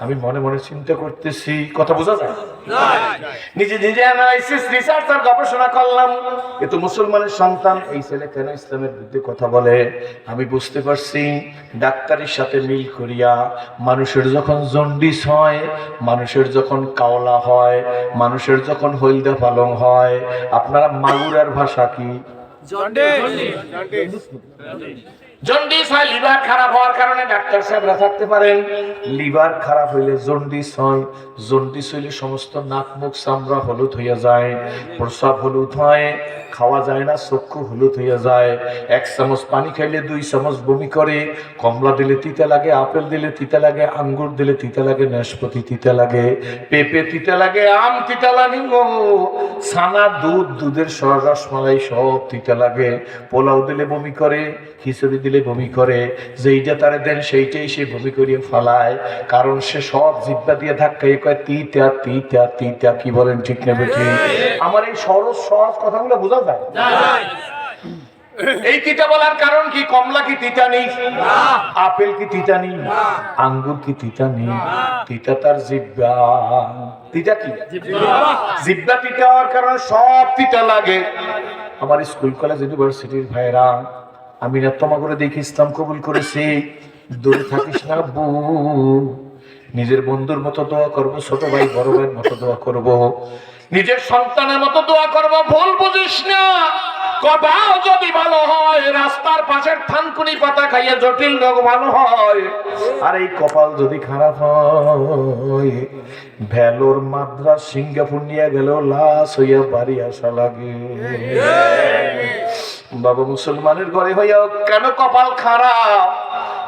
আমি মনে মনে চিন্তা করতেছি, কথা বোঝা যায়? নিজে নিজে অ্যানালাইসিস, রিসার্চ আর গবেষণা করলাম। এ তো মুসলমানের সন্তান, এই ছেলে কেন ইসলামের বিরুদ্ধে কথা বলে? আমি বুঝতে পারছি ডাক্তারের সাথে মিল করিয়া, মানুষের যখন জন্ডিস হয়, মানুষের যখন কাওলা হয়, মানুষের যখন হলদা পালং হয়, আপনারা মাগুরার ভাষা কি? জন্ডিস হয় লিভার খারাপ হওয়ার কারণে। ডাক্তার সাহেবরা থাকতে পারেন, লিভার খারাপ হইলে জন্ডিস হয়। জন্ডিস হইলে সমস্ত নাক মুখ চামড়া হলুদ হইয়া যায়, প্রস্রাব হলুদ হয়, খাওয়া যায় না, চক্ষু হলুদ হইয়া যায়। এক চামচ পানি খাইলে 2 চামচ বমি করে। কমলা দিলে তিতা লাগে, আপেল দিলে তিতা লাগে, আঙ্গুর দিলে তিতা লাগে, নাশপাতি তিতা লাগে, পেঁপে তিতা লাগে, আম তিতা লাগে, ছানা, দুধ, দুধের রসমালাই সব তিতা লাগে। পোলাও দিলে বমি করে, খিচুড়ি দিলে বমি করে। যেইটা তারে দেন সেইটাই সে বমি করিয়ে ফালায়, কারণ সে সব জিহ্বা দিয়ে ধাক্কাই কয় তিতা তিতা তিতা। কি বলেন ঠিক না বেঠিক? আমার এই সহজ সহজ কথাগুলো বোঝা যায়? এই তিতা বলার কারণ কি? কমলা কি তিতা নেই? আপেল কি তিতা নেই? আঙ্গুর কি তিতা নেই? তিতা তার জিহ্বা। তিতা কি? জিহ্বা তিতা হওয়ার কারণে সব তিতা লাগে। আমার স্কুল কলেজ ইউনিভার্সিটির ভাইরা, আমি না তোমাকে দেখি ইসলাম কবুল করেছি। দূরে থাকিস না আব্বু, নিজের বন্ধুর মতো দোয়া করবো, ছোট ভাই বড় ভাইয়ের মতো দোয়া করবো, নিজের সন্তানের মতো দোয়া করবো। ভুল বুঝিস না। কপাল যদি ভালো হয়, রাস্তার পাশের থানকুনি পাতা খাইয়ে জটিল রোগ ভালো হয়। আর এই কপাল যদি খারাপ হয়, ভেলোর, মাদ্রাস, সিঙ্গাপুর নিয়ে গেলেও লাশ হইয়া বাড়ি আসা লাগে। বাবা, মুসলমানের ঘরে হইয়া কেন কপাল খারাপ?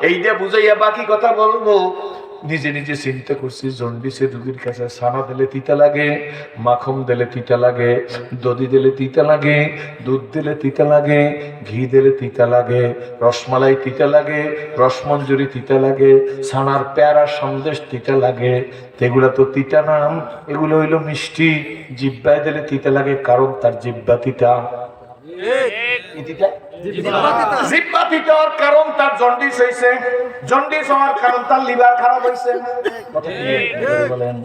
এই যে বুঝাইয়া বাকি কথা বলবো। নিজে নিজে চিন্তা করছি জন্ডিসের রোগীর কাছে ছানা দিলে তিতা লাগে, মাখন দিলে তিতা লাগে, দধি দিলে তিতা লাগে, দুধ দিলে তিতা লাগে, ঘি দিলে তিতা লাগে, রসমালাই তিতা লাগে, রসমঞ্জুরি তিতা লাগে, ছানার পেয়ারা সন্দেশ তিতা লাগে। এগুলা তো তিতা নাম, এগুলো হইলো মিষ্টি। জিব্বায় দিলে তিতা লাগে, কারণ তার জিব্বা তিতা। জিব্বা তিতার কারণ তার জন্ডিস হয়েছে, জন্ডিস হওয়ার কারণ তার লিভার খারাপ হয়েছে। বলেন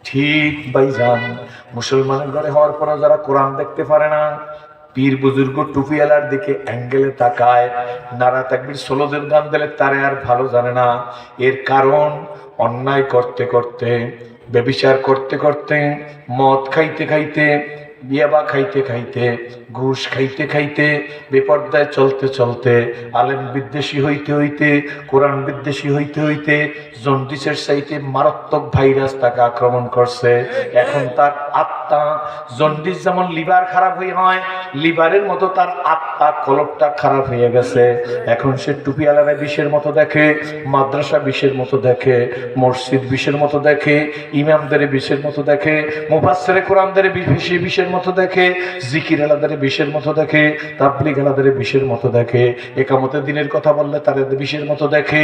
ঠিক ভাইজান? মুসলমানের ঘরে হওয়ার পর যারা কোরআন দেখতে পারে না, পীর বুজুর্গ টুপিওয়ালার দিকে অ্যাঙ্গেলে তাকায়, নারা তাকবীর ষোলোদের গান দিলে তারে আর ভালো জানে না। এর কারণ অন্যায় করতে করতে, ব্যভিচার করতে করতে, মদ খাইতে খাইতে, বিয়াবা খাইতে খাইতে, ঘুষ খাইতে খাইতে, বেপর্দায় চলতে চলতে, আলেম বিদ্বেষী হইতে হইতে, কোরআন বিদ্বেষী হইতে হইতে জন্ডিসের চাইতে মারাত্মক ভাইরাস তাকে আক্রমণ করছে। এখন তার আত্মা, জন্ডিস যেমন লিভার খারাপ হয়ে হয়, লিভারের মতো তার আত্মা কলবটা খারাপ হয়ে গেছে। এখন সে টুপিওয়ালারা বিষের মতো দেখে, মাদ্রাসা বিষের মতো দেখে, মসজিদ বিষের মতো দেখে, ইমামদের বিষের মতো দেখে, মুফাসসিরে কোরআনদের বিষের মতো দেখে, জিকির আলাদের বিষের মতো দেখে, তাবলীগ আলাদের বিষের মতো দেখে, একামতে দিনের কথা বললে তার বিষের মতো দেখে।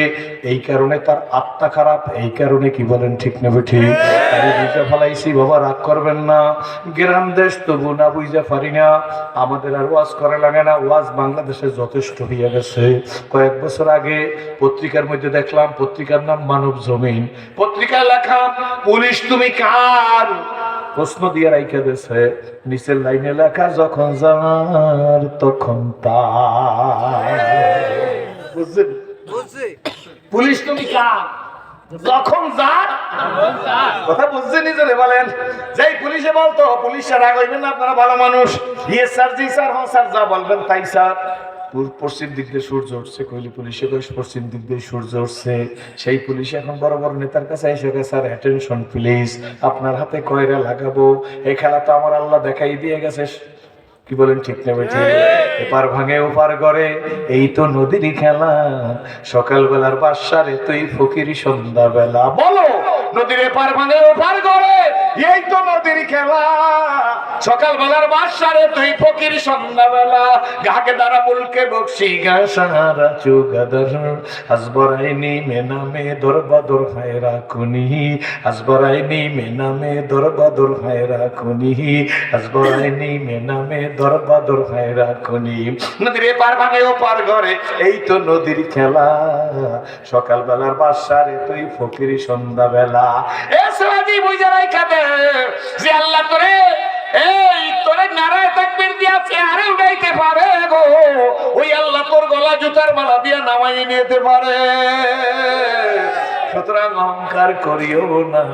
এই কারণে তার আত্মা খারাপ। এই কারণে কি বলেন ঠিক না ঠিক? আমি বুঝে ফেলাইছি বাবা, রাগ করবেন না। গ্রাম দেশ তবু না বুঝে পারি না। আমাদের আর ওয়াজ করা লাগে না, ওয়াজ বাংলাদেশে যথেষ্ট হইয়া গেছে। কয়েক বছর আগে পত্রিকার মধ্যে দেখলাম, পত্রিকার নাম মানব জমিন, পত্রিকায় লেখা পুলিশ তুমি কার প্রশ্ন দিয়ে রাইখা দিয়েছে। নিচের লাইনে লেখা যখন যার তখন তার। বুঝছেন? পুলিশ তুমি কার যখন যার কথা বুঝছে নিজরে বলেন। যেই পুলিশে বলতো, পুলিশের রাগ হইবেন না, আপনারা ভালো মানুষ, ইয়ে স্যার, জি স্যার, হ্যাঁ স্যার, যা বলবেন তাই স্যার। পশ্চিম দিক দিয়ে সূর্য উঠছে, কইলি পুলিশে কইস পশ্চিম দিক দিয়ে সূর্য উঠছে। সেই পুলিশ এখন বড় বড় নেতার কাছে এসে গেছে, স্যার অ্যাটেনশন প্লিজ, আপনার হাতে কয়রা লাগাবো। এই খেলা তো আমার আল্লাহ দেখাই দিয়ে গেছে। কি বলেন ঠিক না বেঠি? এপার ভাঙে ওপার গড়ে, এই তো নদীরই খেলা। সকালবেলার বাসারে তুই ফকির সন্ধ্যাবেলা। বলো, নদীর এপার ভাঙে ওপার গড়ে, এই তো নদীর খেলা। সকালবেলার বাসারে তুই ফকির সন্ধ্যাবেলা। গাকে দ্বারা বলকে বকশি গা সারা চুগাদার, আসবরাইনি মেনামে দরবাদর ফায়রা কুনি, আসবরাইনি মেনামে দরবাদর ফায়রা কুনি, আসবরাইনি মেনামে দরবাদর ফায়রা কুনি। নদীর এপার ভাঙে ওপার গড়ে, এই তো নদীর খেলা। সকালবেলার বাসারে তুই ফকির সন্ধ্যাবেলা। এ সালাজি বুঝা রাইখা দে যে আল্লাহ তোরে এই তোরে নারায় তাকবীর দিয়া চেহারে উড়াইতে পারে গো। ওই আল্লাহ তোর গলা জুতার মালা দিয়া নামাই নিতে পারে। সুতরাং অহংকার করিও না,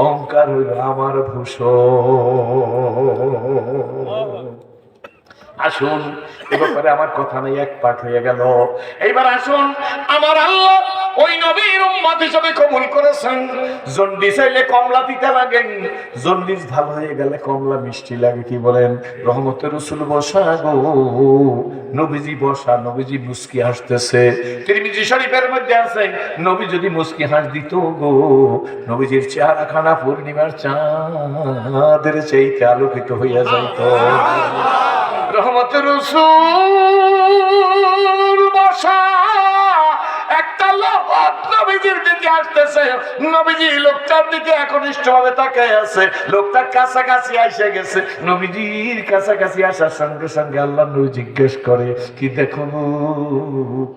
অহংকার হইল আমার ভূষণ। আসুন, এ ব্যাপারে আমার কথা নেই, এক পাঠ হয়ে গেল। এইবার আসুন, আমার আল্লাহ ওই নবীর উম্মত হিসেবে কবুল করেছেন। জন্ডিস হইলে কমলা তিতা লাগে, জন্ডিস ভালো হয়ে গেলে কমলা মিষ্টি লাগে। কি বলেন? রহমতের রাসূল বসা গো, নবীজি বসা, নবীজি মুস্কি হাসতেছে। তিরমিজি শরীফের মধ্যে আছে, নবী যদি মুস্কি হাস দিত গো, নবীজির চেহারা খানা পূর্ণিমার চাঁদের চাইতে আলোকিত হইয়া যাইত। রহমতের রাসূল বসা, একটা লোক নবীজির দিকে আসতেছে। নবীজি লোকটার দিকে একনিষ্ঠ ভাবে তাকায় আছে। লোকটা কাছাকাছি আইসা গেছে। নবীজির কাছাকাছি আসার সঙ্গে সঙ্গে আল্লাহ নবী জিজ্ঞেস করে, কি দেখো,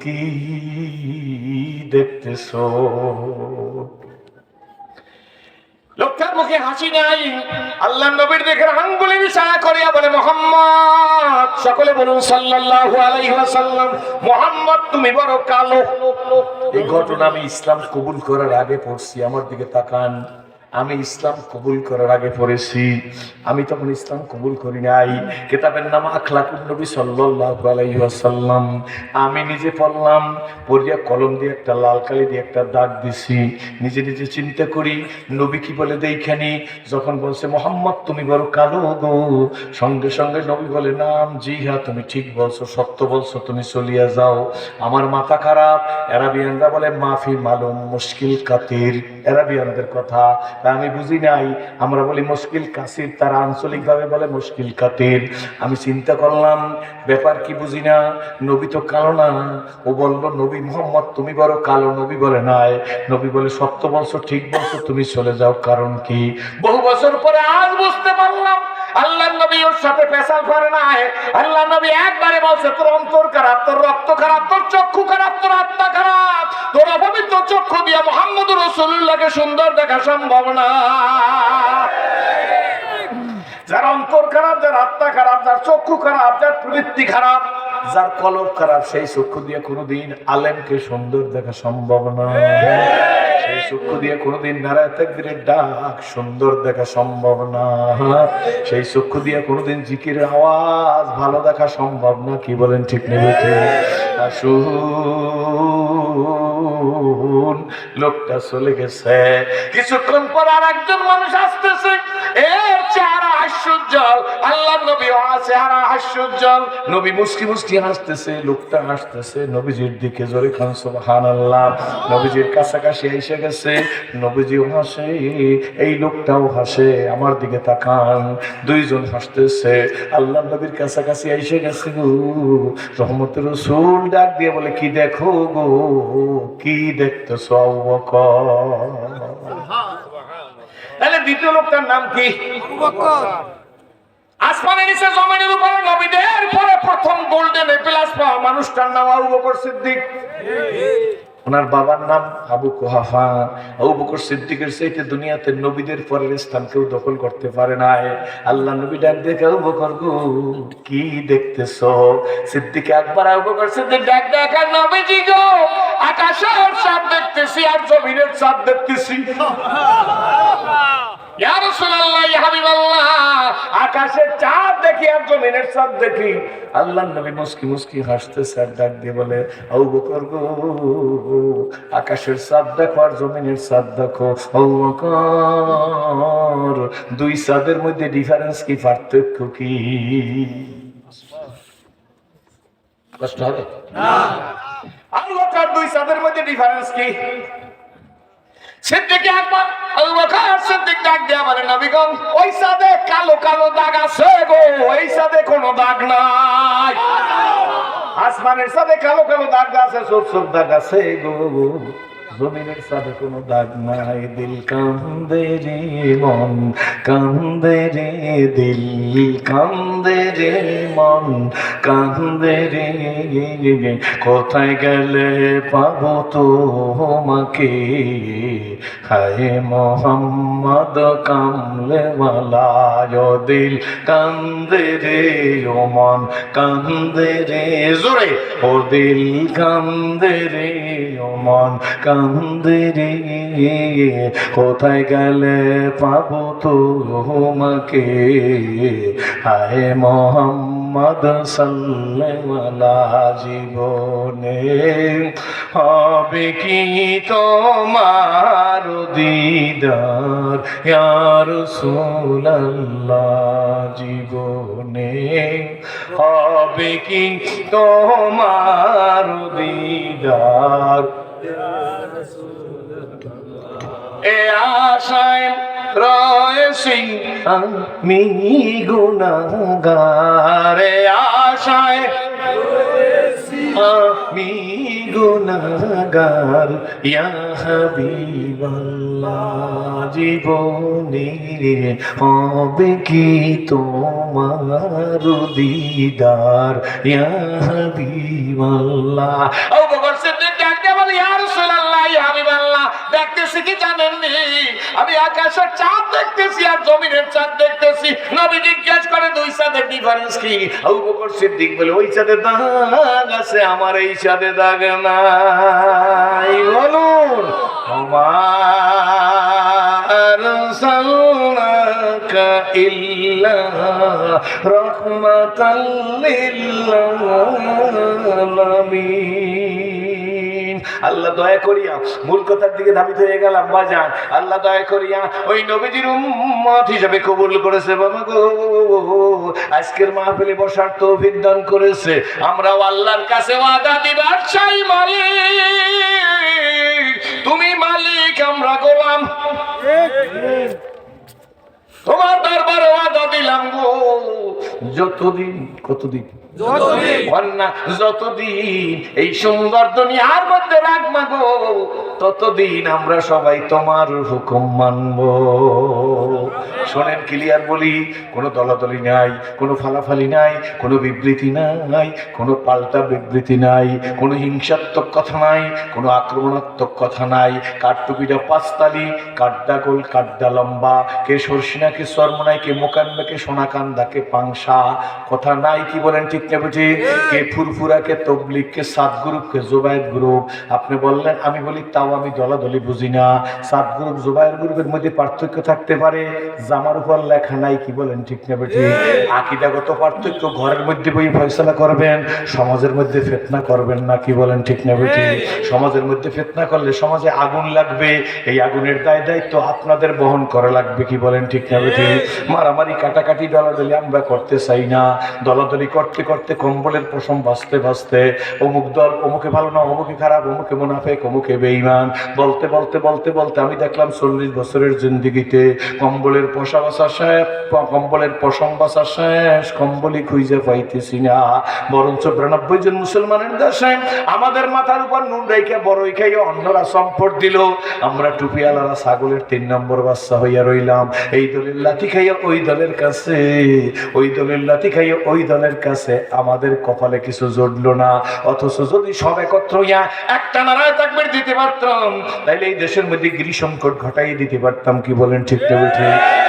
কি দেখতেছো? লোকটার মুখে হাসি নাই। আল্লাহ নবীর দেখে আঙ্গুলের ইশারা করিয়া বলে, মুহাম্মদ। সকলে বলুন সাল্লাল্লাহু আলাইহি ওয়াসাল্লাম। মুহাম্মদ তুমি বড় কালো। এই ঘটনা আমি ইসলাম কবুল করার আগে পড়ছি। আমার দিকে তাকান। আমি ইসলাম কবুল করার আগে পড়েছি, আমি তখন ইসলাম কবুল করি নাই। কিতাবের নাম আখলাকুন নবী সাল্লাল্লাহু আলাইহি ওয়াসাল্লাম। আমি নিজে পড়লাম, পড়িয়া কলম দিয়ে একটা লাল কালি দিয়ে একটা দাগ দিছি। নিজে নিজে চিন্তা করি নবী কি বলে দেইখানি। যখন বলছে মোহাম্মদ তুমি বড় কালো গো, সঙ্গে সঙ্গে নবী বলে নাম, জি হ্যাঁ তুমি ঠিক বলছো, সত্য বলছো, তুমি চলিয়া যাও। আমার মাথা খারাপ। আরাবিয়ানরা বলে মাফি মালুম মুশকিল কাতির, আরাবিয়ানদের কথা আমি বুঝি নাই। আমরা বলি মুশকিল কাসির, তারা আঞ্চলিক ভাবে বলে মুশকিল কাতির। আমি চিন্তা করলাম ব্যাপার কি বুঝি না, নবী তো কালো না। ও বলল নবী মোহাম্মদ তুমি বড় কালো। নবী বলে নাই, নবী বলে সত্য বলছো, ঠিক বলছো, তুমি চলে যাও। কারণ কি? বহু বছর পরে আজ বুঝতে পারলাম আল্লাহ নবী ওর সাথে পেশাল করে নাই। আল্লাহ নবী একবারে বলছে তোর অন্তর খারাপ, তোর রক্ত খারাপ, তোর চক্ষু খারাপ, তোর আত্মা খারাপ। তোর অপবিত্র চক্ষু দিয়ে মুহাম্মদুর রাসূলুল্লাহকে সুন্দর দেখা সম্ভব না। যার অন্তর খারাপ, যার আত্মা খারাপ, যার চক্ষু খারাপ, যার প্রবৃত্তি খারাপ, যার কলব খারাপ, সেই চক্ষু দিয়ে কোনোদিন আলেমকে সুন্দর দেখা সম্ভব না। সেই চক্ষু দিয়ে কোনোদিন নারায়ে তাকবীরের ডাক সুন্দর দেখা সম্ভব না। সেই চক্ষু দিয়ে কোনোদিন জিকিরের আওয়াজ ভালো দেখা সম্ভব না। কি বলেন ঠিক নেবে? আসুন, লোকটা চলে গেছে। কিছুক্ষণ পর আর একজন মানুষ আসতেছে, এর চেহারা হাস্যোজ্জ্বল। আল্লাহ নবী চেহারা হাস্যোজ্জ্বল, নবী মুস্কি মুস্কি হাসতেছে। লোকটা হাসতেছে নবীজির দিকে, জোরে খান সুবহানাল্লাহ। নবীজির কাছাকাছি এসে গেছে, নবীজিও হাসে, এই লোকটাও হাসে। আমার দিকে তাকান, দুইজন হাসতেছে। আল্লাহ নবীর কাছাকাছি এসে গেছে গো। রহমতের রাসূল ডাক দিয়ে বলে কি দেখো গো, কি দেখতেছো আবু বকর? তাহলে দ্বিতীয় লোকটার নাম কি? আবু বকর। আসমানের নিচে জমিনের উপরে নবীদের পরে প্রথম গোল্ডেন এপ্লাস পাওয়া মানুষটার নাম আবু বকর সিদ্দিক। ওনার বাবার নাম আবু কুহাফা। আবু বকর সিদ্দিকের চাইতে দুনিয়াতে নবীদের পরের স্থান কেউ দখল করতে পারে নাই। আল্লাহ নবী ডাক দেখে আবু বকর গো কি দেখতেছো? সিদ্দিক আকবর আবু বকর সিদ্দিক ডাক দেখে নবীজি গো আকাশের চাঁদ দেখতেছি আর জমিনের চাঁদ দেখতেছি। ইয়া রাসূলুল্লাহ, ইয়া হাবিবাল্লাহ, আকাশের চাঁদ দেখি আর জমিনের চাঁদ দেখি। আল্লাহর নবী মুস্কি মুস্কি হাসতেছে আর ডাক দিয়ে বলে আবু বকর গো আকাশের চাঁদ দেখো আর জমিনের চাঁদ দেখো। আবু বকর দুই চাঁদের মধ্যে ডিফারেন্স কি, পার্থক্য কি? কষ্ট হবে না? আবু বকর দুই চাঁদের মধ্যে ডিফারেন্স কি? সিদ্দিক আকবর আবু বকর সিদ্দিক ডাক দিয়া বলে নবীগণ ওই চাঁদে কালো কালো দাগ আছে গো, এই চাঁদে কোনো দাগ নাই। আসমানের চাঁদে কালো কালো দাগ আছে, ছোট ছোট দাগ আছে গো, জমিনের চাঁদে কোনো দাগ নাই। দিল কান্দে রে মন কান্দে রে, দিল কান্দে রে মন কান্দে রে, কোথায় গেলে পাবো তোমাকে, হায় মোহাম্মদ কামলে ওয়ালা। দিল কান্দে রে ও মন কান্দে রে, জোরে ও দিল কান্দে রে ও মন কান্দে রে, কোথায় গেলে পাবো তোমাকে, হায় মোহাম্মদ সাল্লাল্লাহু আলাইহি। জীবনে হবে কি তোমার দিদার ইয়া রাসূলুল্লাহ, জীবনে হবে কি তোমার দিদার এ আশায় রয়েছি আমি গুনাহগার, এ আশায় আমি গুনাহগার ইয়া হাবিবাল্লাহ, জীবনে হবে কি তোমার দিদার ইয়া হাবিবাল্লাহ। আবু বকর সিদ্দিক ডাকতে বলে ইয়া রাসূলুল্লাহ, ইয়া হাবিবাল্লাহ, দেখতেছি কি জানেননি আমি আকাশের চাঁদ দেখতেছি আর জমিনের চাঁদ দেখতেছি। নবী জিজ্ঞেস করে দুই চাঁদের ডিফারেন্স কি? আবু বকর সিদ্দিক বলে ওই চাঁদে দাগ আছে, আমার এই চাঁদে দাগ নাই। বলুন আমার ইল্লা রাহমাতাল লিল আলামিন। আল্লাহ দয়া করিয়া মূল কথার দিকে ধাবিত হয়ে গেলাম বাজান। আল্লাহ দয়া করিয়া ওই নবীজির উম্মত হিসেবে কবুল করেছে বাবা গো। আজকের মাহফিলে বসার তৌফিক দান করেছে। আমরাও আল্লাহর কাছে ওয়াদা দিবার চাই, মালিক তুমি মালিক, আমরা গোলাম। তোমার দরবারে ওয়াদা দিলাম গো, যতদিন কতদিন যতদিন এই সুন্দর দুনিয়ার মধ্যে রাখবা গো, ততদিন আমরা সবাই তোমার হুকুম মানব। শোনেন ক্লিয়ার বলি, কোনো দলাদলি নাই, কোনো ফালাফালি নাই, কোনো বিবৃতি নাই, কোনো পাল্টা বিবৃতি নাই, কোনো হিংসাত্মক কথা নাই, কোনো আক্রমণাত্মক কথা নাই। কাঠটুপিটা পাঁচতালি, কাঠডা গোল কাঠডা লম্বা, কে সরসিনা কে সরমনাই, কে মোকান্না কে সোনাকান্দা কে পাংশা, কথা নাই। কি বলেন ঠিক না বুঝি? কে ফুরফুরা কে তবলিগ কে সাত গ্রুপ কে জুবায়ের গ্রুপ। আপনি বললেন আমি বলি তাও আমি দলাদলি বুঝি না। সাত গ্রুপ জুবায়ের গ্রুপের মধ্যে পার্থক্য থাকতে পারে, জামার উপর লেখা নাই। কি বলেন ঠিক না বুঝি? আকীদাগত পার্থক্য ঘরের মধ্যে বই ফয়সালা করবেন, সমাজের মধ্যে ফিতনা করবেন না। কি বলেন ঠিক না বুঝি? সমাজের মধ্যে ফিতনা করলে সমাজে আগুন লাগবে, এই আগুনের দায়িত্ব আপনাদের বহন করা লাগবে। কি বলেন ঠিক না বুঝি? মারামারি কাটাকাটি দলাদলি আমরা করতে চাই না। দলাদলি করতে করতে কম্বলের পশম বাঁচতে বাঁচতে অমুক দল অমুকে ভালো না, অমুকে খারাপ, অমুকে মুনাফিক, অমুকে বেঈমান বলতে বলতে বলতে বলতে আমি দেখলাম 40 বছরের জিন্দেগিতে কম্বলের পশা বাসা শেষ, কম্বলের পশম বাসা শেষ, কম্বলই খুঁজে পাইতেছি না। বরঞ্চ 92 জন মুসলমানের দেশে আমাদের মাথার উপর নুন রেখে বড়ই খাইয়ে অন্যরা সম্পদ দিল, আমরা টুপিওয়ালারা ছাগলের 3 নম্বর বাচ্চা হইয়া রইলাম। এই দলের লাঠি খাইয়া ওই দলের কাছে, ওই দলের লাঠি খাইয়া ওই দলের কাছে, আমাদের কপালে কিছু জড়লো না। অথচ যদি সব একত্র হইয়া একটা নারায় তাকবীর দিতে পারতাম, তাইলে এই দেশের মধ্যে গৃহ সংকট ঘটাই দিতে পারতাম। কি বলেন ঠিক না বেঠে?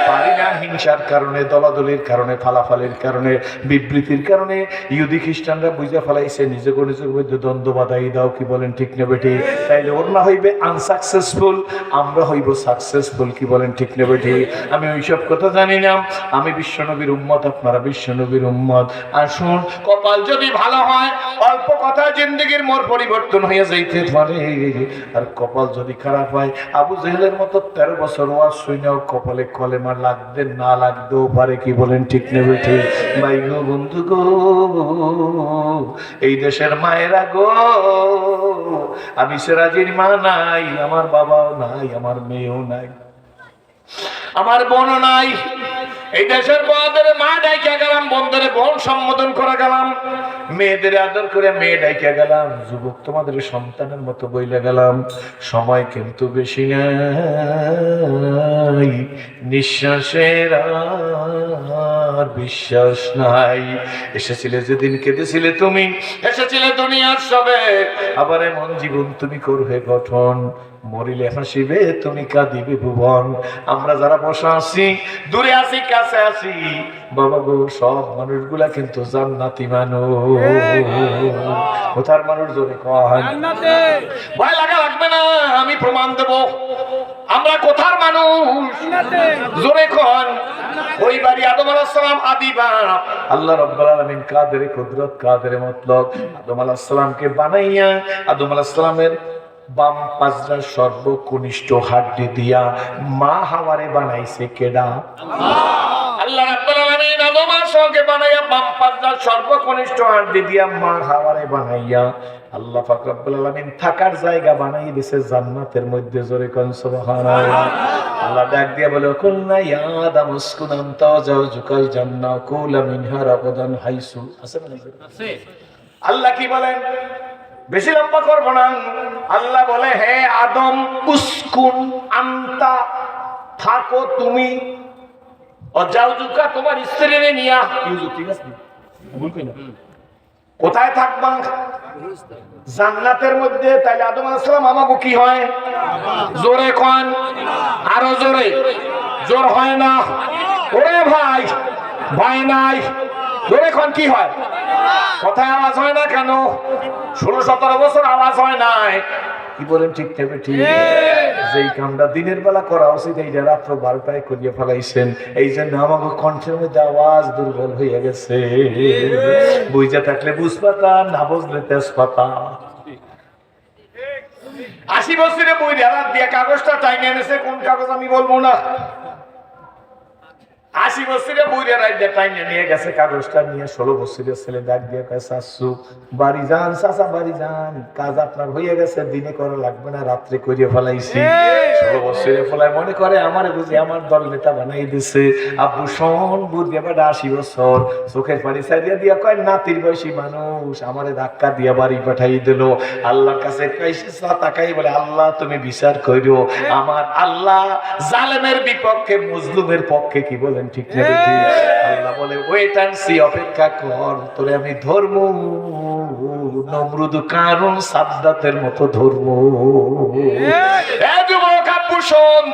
পারি না, হিংসার কারণে, দলাদলির কারণে, ফালাফালের কারণে, বিবৃতির কারণে ইহুদি খ্রিস্টানরা বুঝে ফেলাইছে নিজেকে নিজের মধ্যে দ্বন্দ্ব বাধাই দাও। কি বলেন ঠিক না বেঠে? তাইলে ওর না হইবে আনসাকসেসফুল, আমরা হইব সাকসেসফুল। কি বলেন ঠিক না বেঠে? আমি ওইসব কথা জানি না। আমি বিশ্বনবীর উম্মত, আপনারা বিশ্বনবীর উম্মত। আসুন, কপাল যদি ভালো হয় অল্প কথা জিন্দেগির মোড় পরিবর্তন হয়ে যাইতে পারে, আর কপাল যদি খারাপ হয় আবু জেহেলের মতো 13 বছর ওয়াজ শুনেও কপালে কলেমা লাগতে না লাগতেও পারে। কি বলেন ঠিক না বেঠে? ভাই গো, বন্ধু গো, এই দেশের মায়েরা গো, আমি সেরাজির মা নাই, আমার বাবাও নাই, আমার মেয়েও নাই, আমার বোনও নাই। এই দেশের বড়দের মা ডাইকা গেলাম, বন্ধুরে বোন সম্বোধন করা গেলাম, মেয়েদের আদর করে মেয়ে ডাইকা গেলাম, যুবক তোমাদের সন্তানের মতো বইলে গেলাম। সময় কিন্তু বেশি নাই, নিঃশ্বাসের আর বিশ্বাস নাই। এসেছিলে যেদিন কেঁদেছিলে তুমি, এসেছিলে দুনিয়ার সবে, আবার এমন জীবন তুমি করবে গঠন, মরিলে হাসিবে তুমি, কাঁদিবে ভুবন। আমরা যারা বসা আছি, দূরে আছি, কাছে আছি, বাবা গো, সব মানুষগুলা কিন্তু জান্নাতি মানুষ। কোথার মানুষ? জোরে কয়। ভয় লাগা লাগবে না, আমি প্রমাণ দেব আমরা কোথার মানুষ। জোরে কন। ওই বাড়ি আদম আলাইহিস সালাম আদি বাপ, আল্লাহ রাব্বুল আলামিন কাদের কুদরত, কাদের মতলব, আদম আলাইহিস সালামকে বানাইয়া আদম আলাইহিস সালামের বাম পাজরার সর্বকনিষ্ঠ হাড্ডি দিয়া মা হাওয়ারে বানাইছে কেডা? আল্লাহ রাব্বুল আলামিন আদম আলাইহিস সালামকে বানাইয়া বাম পাজরার সর্বকনিষ্ঠ হাড্ডি দিয়া মা হাওয়ারে বানাইয়া আল্লাহ পাক রব্বুল আলামিন থাকার জায়গা বানাই দিয়েছে জান্নাতের মধ্যে। জোরে কোন সুবহানাল্লাহ। আল্লাহ ডাক দিয়া বলে, কুলনা ইয়া আদম উসকুন আনতা ওয়া যাওজুকাল জান্নাহ কুলা মিনহা রাগাদান হাইসু। আছে না? আছে। আল্লাহ কি বলেন? বেশি লম্বা করব না। আল্লাহ বলে, হে আদম, উসকুন আনতা, থাকো তুমি, ও যাওজুকা, তোমার স্ত্রীরে নিয়া। ঠিক আছে, ভুল কই না? কোথায় থাকবা? জান্নাতের মধ্যে। তাইলে আদম আলাইহিস সালাম আমাকে কি হয়? জোরে কোন, আরো জোরে। জোর হয় না ওরে ভাই, ভয় নাই। জোরে কোন, কি হয়? কথায় আওয়াজ হয় না কেন? 16-17 বছর আওয়াজ হয় নাই। কি বলেন ঠিক ঠিক? যেই কামটা দিনের বেলা করা উচিত এইটা রাত্র 12টায় করিয়ে ফেলাইছেন, এই জন্য আমাকে কণ্ঠের মধ্যে আওয়াজ দুর্বল হয়ে গেছে। বুঝা থাকলে বুঝপাতা, না বুঝলে তেজপাতা। 80 বছরে বই হাত দিয়ে কাগজটা টাইনে এনেছে, কোন কাগজ আমি বলবো না। 80 বছরে বইরে রাইডে টাইনে নিয়ে গেছে কাগজটা নিয়ে। 16 বছরের ছেলে ডাক দিয়ে কয়, চাচু বাড়ি যান, চাচা বাড়ি যান, কাজ আপনার হয়ে গেছে, দিনে করা লাগবে না, রাত্রে করিয়ে ফেলাইছি। 16 বছরের ফলায় মনে করে আমারে বুঝি আমার দল নেতা বানাই দিছে। আব্বু শোন, বুঝি আবার 80 বছর, চোখের পানি ছাড়িয়ে দিয়া কয়, নাতির বয়সী মানুষ আমারে ধাক্কা দিয়া বাড়ি পাঠাই দিল। আল্লাহর কাছে তাকাই বলে, আল্লাহ তুমি বিচার করো। আমার আল্লাহ জালেমের বিপক্ষে, মজলুমের পক্ষে কি বলেন ঠিক না? আল্লাহ বলে, ওয়েট এন্ড সি, অপেক্ষা কর, তোরে আমি ধর্ম নমরুদ কারণ সাদ্দাতের মতো ধর্ম।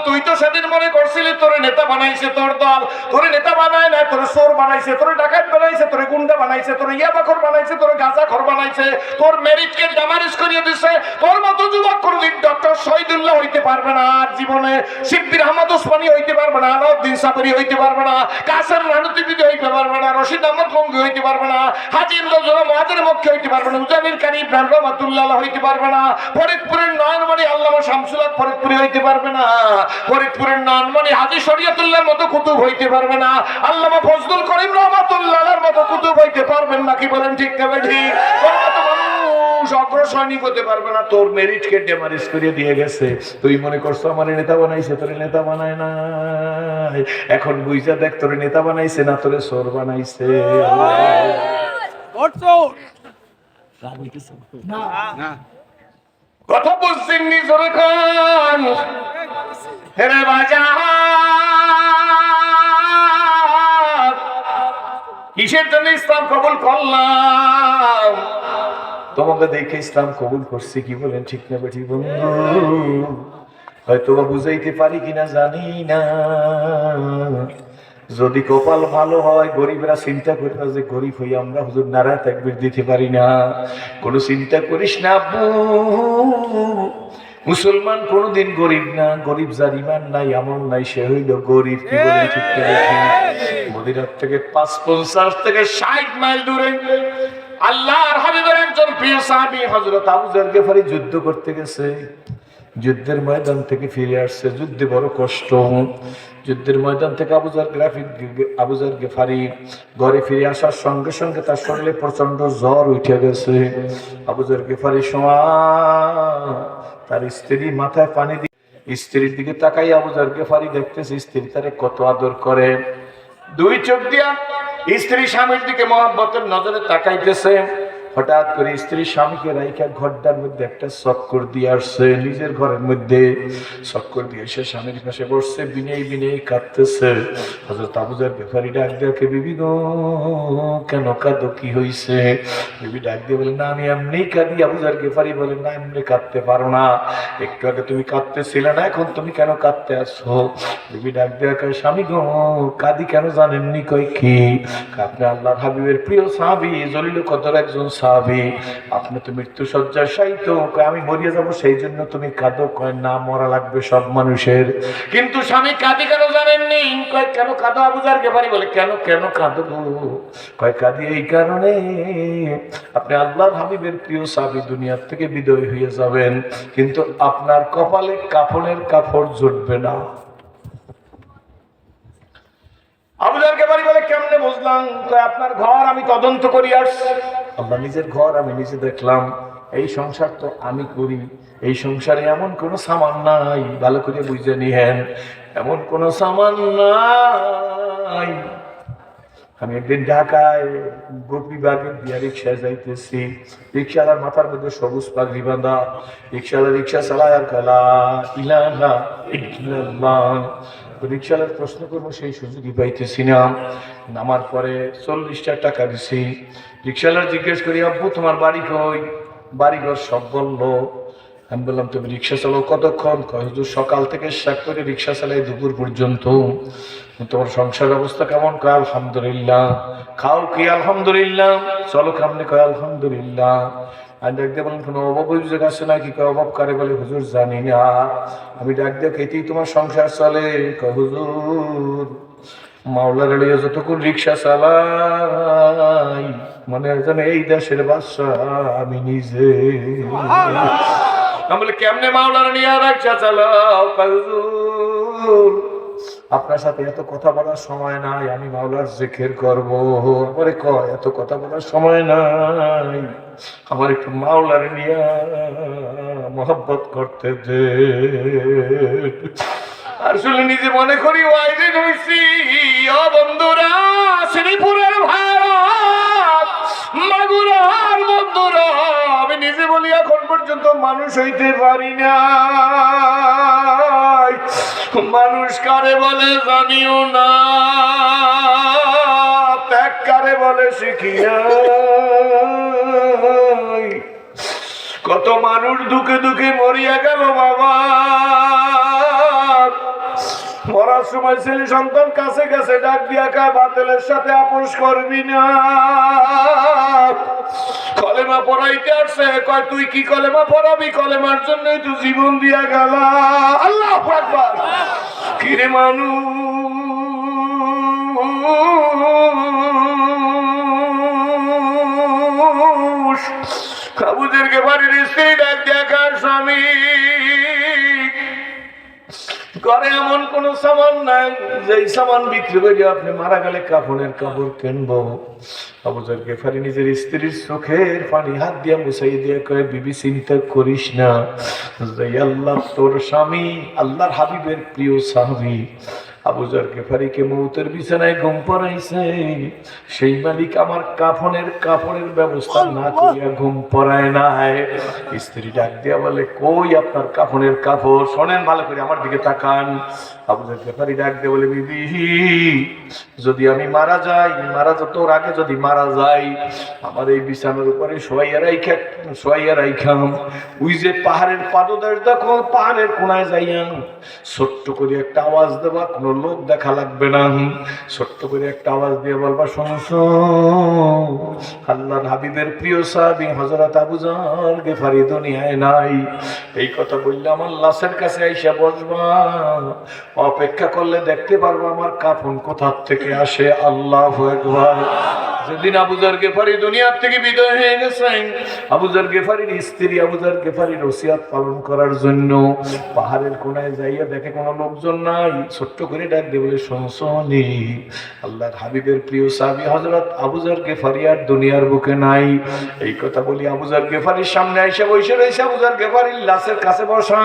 তুই তো সেদিন মনে করছিলি তোরে নেতা বানাইছে তোর দল, তোরে নেতা বানায় না, তোরে চোর বানাইছে, তোরে ডাকাত বানাইছে, তোরে গুন্ডা বানাইছে, তোরে ইয়াবাখর বানাইছে, তোরে গাঁজাখর বানাইছে, তোর মেরিটকে ডামারিজ করিয়ে দিছে। তোর মতো যুবক কোনদিন ডক্টর শহীদুল্লাহ হইতে পারবে না, আর জীবনে শিববির আহমদ ওসমানী হইতে পারবে না, আলাউদ্দিন সাবরি হইতে পারবে না, কাসেম নানুতুবিদি হইতে পারবে না, রশিদ আহমদ গঙ্গি হইতে পারবে না, হাজী ইমদাদুল্লাহ মুআজ্জের মক্কি হইতে পারবে না, উজামিল কারি ইব্রাহিম রহমাতুল্লাহ হইতে পারবে না, ফরিদপুরের নয়নমণি আল্লামা শামসুল হক ফরিদপুরি হইতে পারবে না, ফরিদপুরের নয়নমণি হাজী শরীয়তুল্লাহর মতো কুতুব হইতে পারবে না, আল্লামা ফজলুল করিম রহমাতুল্লাহর মতো কুতুব হইতে পারবেন না। কি বলেন ঠিক না ঠিক? অগ্রসৈনিক হতে পারবে না। তোর মেরিটকে ডেমারিজ করে দিয়ে গেছে। তুই মনে করছো আমার নেতা বানাইছে, তোর নেতা বানায় না। এখন বুঝা দেখ, তোর নেতা বানাইছে না তোরে চোর বানাইছে। কথা বুঝছেন নি? জোরে কোন হেরে বাজার, কিসের জন্য ইসলাম কবুল করলাম? তোমাকে দেখে ইসলাম কবুল করছি। কি বলেন ঠিক না বেঠি বন্ধু? হয়তো বুঝাইতে পারি কিনা জানি না। যদি কপাল ভালো হয়, গরিবরা চিন্তা করবে যে গরিব হই আমরা হুজুর নারায় তাকবীর দিতে পারি না। কোনো চিন্তা করিস না আব্বু, মুসলমান কোনদিন গরিব না। গরিব যার ইমান নাই, আমল নাই, সে হইল গরিব। কি বলেন ঠিক না? মদিনার থেকে ৫-৫০ থেকে ৬০ মাইল দূরে আল্লাহর হাবিবের একজন প্রিয় সাহাবী হযরত আবু যর গিফারী যুদ্ধ করতে গেছে। যুদ্ধের ময়দান থেকে ফিরে আসছে। যুদ্ধে বড় কষ্ট। যুদ্ধের ময়দান থেকে আবু যর গিফারী ঘরে ফিরে আসার সঙ্গে সঙ্গে তার শরীরে প্রচন্ড জ্বর উঠে গেছে। আবু যর গিফারী সময় তার স্ত্রী মাথায় পানি দিয়ে স্ত্রীর দিকে তাকাই আবু যর গিফারী দেখতেছে স্ত্রী তারে কত আদর করে। দুই চোখ দিয়া স্ত্রী স্বামীর দিকে মহব্বতের নজরে তাকাইতেছে। হঠাৎ করে স্ত্রী স্বামীকে রাইখা ঘরটার মধ্যে একটা চক্কর দিয়ে আসছে। নিজের ঘরের মধ্যে চক্কর দিয়ে এসে স্বামীর পাশে বসছে, বিনয় বিনয় কাঁদতেছে। হযরত আবু যর গিফারী ডাক দিয়ে, বিবি গো কেন কাঁদো, কি হইছে? বিবি ডাক দিয়ে বলে, না আমি এমনি কাঁদি। আবু যর গিফারী বলে, না এমনি কাঁদতে পারো না, একটু আগে তুমি কাঁদতেছিলে না, এখন তুমি কেন কাঁদতে আসছো? বিবি ডাক দিয়ে কয়, স্বামী গো কাঁদি কেন জানেননি? কয় কি? আপনি আল্লাহর হাবিবের প্রিয় সাহাবী, জলিল কদর একজন সাহাবী, আপনি তো মৃত্যু শয্যায় শায়িত। আমি মরিয়া যাবো সেই জন্য তুমি কাঁদো? কয় না, মরা লাগবে সব মানুষের। কিন্তু স্বামী কাঁদি কেন জানেননি? কয় কেন কাঁদো? আবু যর গিফারী বলে, কেন কেন কাঁদো? কয় কাঁদি এই কারণে, আপনি আল্লাহর হাবিবের প্রিয় সাহাবী, দুনিয়ার থেকে বিদায় হয়ে যাবেন, কিন্তু আপনার কপালে কাফনের কাপড় জুটবে না। আবু যর গিফারী বলে, কেমনে বুঝলাম? আপনার ঘর আমি তদন্ত করি আসছি। আল্লাহ নিজের ঘর আমি নিজে দেখলাম। এই সংসার তো আমি করি, এই সংসারে এমন কোন সামান নাই, ভালো করে বুঝে নিয়েন, এমন কোন সামান নাই। আমি একদিন ঢাকায় গোপীবাগে দিয়া রিক্সায় যাইতেছি। রিক্সাওয়ালার মাথার মধ্যে সবুজ পাগড়ি বাঁধা। রিক্সাওয়ালা রিক্সা চালায় আর কালা ইলাহা ইল্লাল্লাহ। রিক্সাওয়ালার প্রশ্ন করবো সেই সুযোগই পাইতেছি না। নামার পরে 40টা টাকা দিছি। রিক্সাওয়ালার জিজ্ঞেস করি, আব্বু তোমার বাড়ি কই? বাড়িঘর সব বললো। আমি বললাম, তুমি রিক্সা চালাও কতক্ষণ? কয় হুজুর সকাল থেকে শাক করে রিক্সা চালাই দুপুর পর্যন্ত। তোমার সংসার অবস্থা কেমন? কয় আলহামদুলিল্লাহ। খাও কি? আলহামদুলিল্লাহ। চলো কেমনে? কয় আলহামদুলিল্লাহ। আর ডাক দিয়ে বলেন কোনো অভাব অভিযোগ আছে নাকি? কয় অভাব কারে বলে? হুজুর জানি না। আমি ডাক দিয়ে খেতেই তোমার সংসার চলে? কয় হুজুর মাওলার এড়িয়ে যতক্ষণ রিক্সা চালাই মনে হয় যেন এই দেশের বাদশা আমি নিজে। আমি বলি কেমনে মাওলার নিয়ে রিক্সা চালাও? কয় হুজুর আপনার সাথে এত কথা বলার সময় নাই, আমি মাওলার জিকির করব। পরে কয় এত কথা বলার সময় নাই, আমার একটু মাওলার নিয়ে মহব্বত করতে দে। আসলে নিজে মনে করি ওয়াইজেন হইছি। ও বন্ধুরা, শ্রীপুরের ভারত মাগুরার বন্ধুরা, আমি নিজে বলি এখন পর্যন্ত মানুষ হইতে পারি না। মানুষ কারে বলে জানিও না, ত্যাগ কারে বলে শিখিয়া। কত মানুষ দুঃখে দুঃখে মরিয়া গেল বাবা। মরার সময় ছেলে সন্তান কাছে কাছে ডাক দিয়া কায় বাতিলের সাথে আপোষ করবি না। কলেমা পড়াইতে আসছে, কয় তুই কি কলেমা পড়াবি? কলেমার জন্যই তুই জীবন দিয়া গেল। আল্লাহু আকবার। কিরে মানুষ, আবুদেরকে বাড়ির স্ত্রী ডাক দিয়া কার স্বামী ঘরে এমন কোন সামান নাই যেই সামান বিক্রি করে আপনি মারা গেলে কাফনের কাপড় কিনবো। আবু যর গিফারি নিজের স্ত্রীর চোখের পানি হাত দিয়া মুছাই দিয়ে কয়ে বিবি চিন্তা করিস না, আল্লাহ তোর স্বামী আল্লাহর হাবিবের প্রিয় সাহাবী আবু যর গিফারিকে মৌতের বিছানায় ঘুম পড়াইছে, সেই মালিক আমার কাফনের ব্যবস্থা না করিয়া ঘুম পড়ায় নাই। স্ত্রী ডাক দিয়া বলে কই আপনার কাফনের কাপড়? শোনেন ভালো করে, আমার দিকে তাকান। আবু যর গিফারি ডাক দিয়ে বলে বিবি যদি আমি মারা যাই, মারা তোর আগে যদি মারা যাই, আমার এই বিছানার উপরে শোয়াইয়া রাইখাম। ওই যে পাহাড়ের পাদদেশ দেখো, পাহাড়ের কোনায় যাইয়া ছোট্ট করে একটা আওয়াজ দেবা, কোনো লোক দেখা লাগবে না, ছোট্ট করে একটা আওয়াজ দিয়ে বলবা শুনছো আল্লাহর হাবিবের প্রিয় সাহাবী হযরত আবু যর গিফারি দুনিয়ায় নাই। এই কথা বললে আমার লাশের কাছে আইসা বসবা, অপেক্ষা করলে দেখতে পারবো আমার কাফন কোথা থেকে আসে। আল্লাহু আকবার। যেদিন আবু যর গিফারি দুনিয়া থেকে বিদায় হয়ে গেছেন, আবু যর গিফারির স্ত্রী আবু যর গিফারির ওসিয়ত পালন করার জন্য পাহাড়ের কোনায় যাইয়া দেখে কোনো লোকজন নাই, ছোট্ট করে ডাক দিয়ে বলে শুনছনি আল্লাহর হাবিবের প্রিয় সাহাবী হযরত আবু যর গিফারি আর দুনিয়ার বুকে নাই। এই কথা বলি আবু যর গিফারির সামনে আইসা বসে রয়েছে। আবু যর গিফারির লাশের কাছে বসা,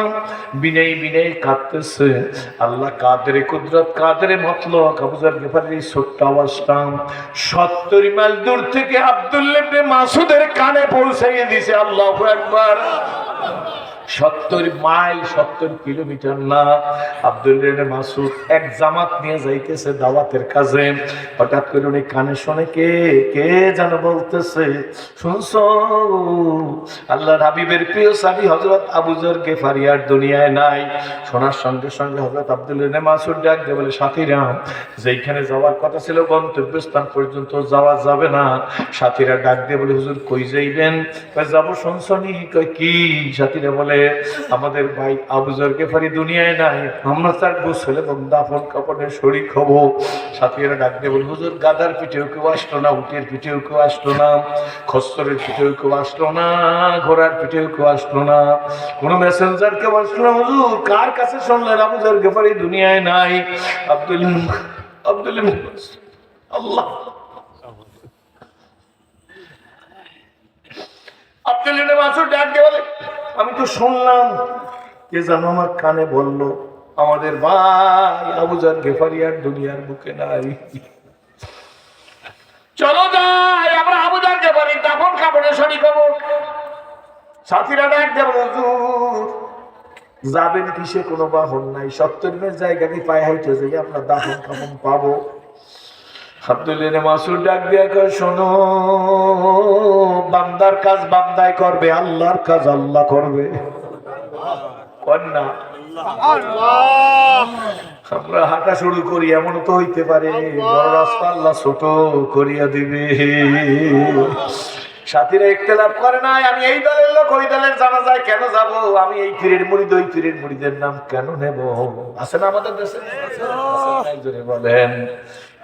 বিনয় বিনয় কাঁদতেছে। আল্লাহ কাদের কুদরত, কাদের মতলব। আবু যর গিফারির ছোট্ট আওয়াজটা 70 মাইল দূর থেকে আব্দুল্লাহ ইবনে মাসউদের কানে পৌঁছাইয়ে দিয়েছে। আল্লাহু আকবার। 70 মাইল, 70 কিলোমিটার না। আব্দুল্লাহ ইবনে মাসউদ এক জামাত নিয়ে যাইতেছে দাওয়াতের কাজে। হঠাৎ করে উনি কানে শুনে কে যেন বলতেছে শুনছো আল্লাহর হাবিবের প্রিয় সাহাবী হযরত আবু যর গিফারি আর দুনিয়ায় নাই। শোনার সঙ্গে সঙ্গে হযরত আব্দুল্লাহ ইবনে মাসউদ ডাক দিয়ে বলে সাথীরা, যেখানে যাওয়ার কথা ছিল গন্তব্যস্থান পর্যন্ত যাওয়া যাবে না। সাথীরা ডাক দিয়ে বলে হুজুর কই যাইবেন? কই যাব শুনছনি? কই কি? সাথীরা বলে আমাদের ভাই আবু যর গিফারি দুনিয়ায় নাই, আমরা তার গোসল এবং দাফন কাফনের শরীক হব। সাথীরা ডাক দিয়ে বলে হুজুর গাধার পিঠেও কেউ আসলো না, উটের পিঠেও কেউ আসলো না, খচ্চরের পিঠেও কেউ আসলো না, ঘোড়ার পিঠেও কেউ আসলো না, কোনো মেসেঞ্জার কেউ আসলো না। হুজুর কার কাছে শুনলেন আবু যর গিফারি দুনিয়ায় নাই? আব্দুল্লাহ আল্লাহ আব্দুল্লাহ ইবনে মাসউদ ডাক দিয়ে বলে আমি তো শুনলাম, কে জানো আমার কানে বললো আমাদের ভাই আবু যর গিফারি আর দুনিয়ার বুকে নাই। চলো যাই আমরা আবু যর গিফারির দাফন কাফনে শরীক হব। সাথীরা ডাক দিয়ে বলে হুজুর যাবেন কিসে? কোনো বাহন নাই, 70 মাইল জায়গাতে পায়ে হাইটে যাই আমরা দাফন কাফন পাবো। আব্দুল্লাহ ইবনে মাসউদ ডাক দিয়া কয় শোনো, বান্দার কাজ বান্দাই করবে, আল্লাহর কাজ আল্লাহ করবে। কন্যা আমরা হাঁটা শুরু করি, এমন তো হইতে পারে বড় রাস্তা আল্লাহ ছোট করিয়া দিবে। সাথীরা ইখতিলাফ করে নাই আমি এই দলের লোক ওই দলের জানাজায় কেন যাব, আমি এই পীরের মুরিদ ওই পীরের মুরিদের নাম কেন নেব? আছে না আমাদের দেশে? একজনে বলেন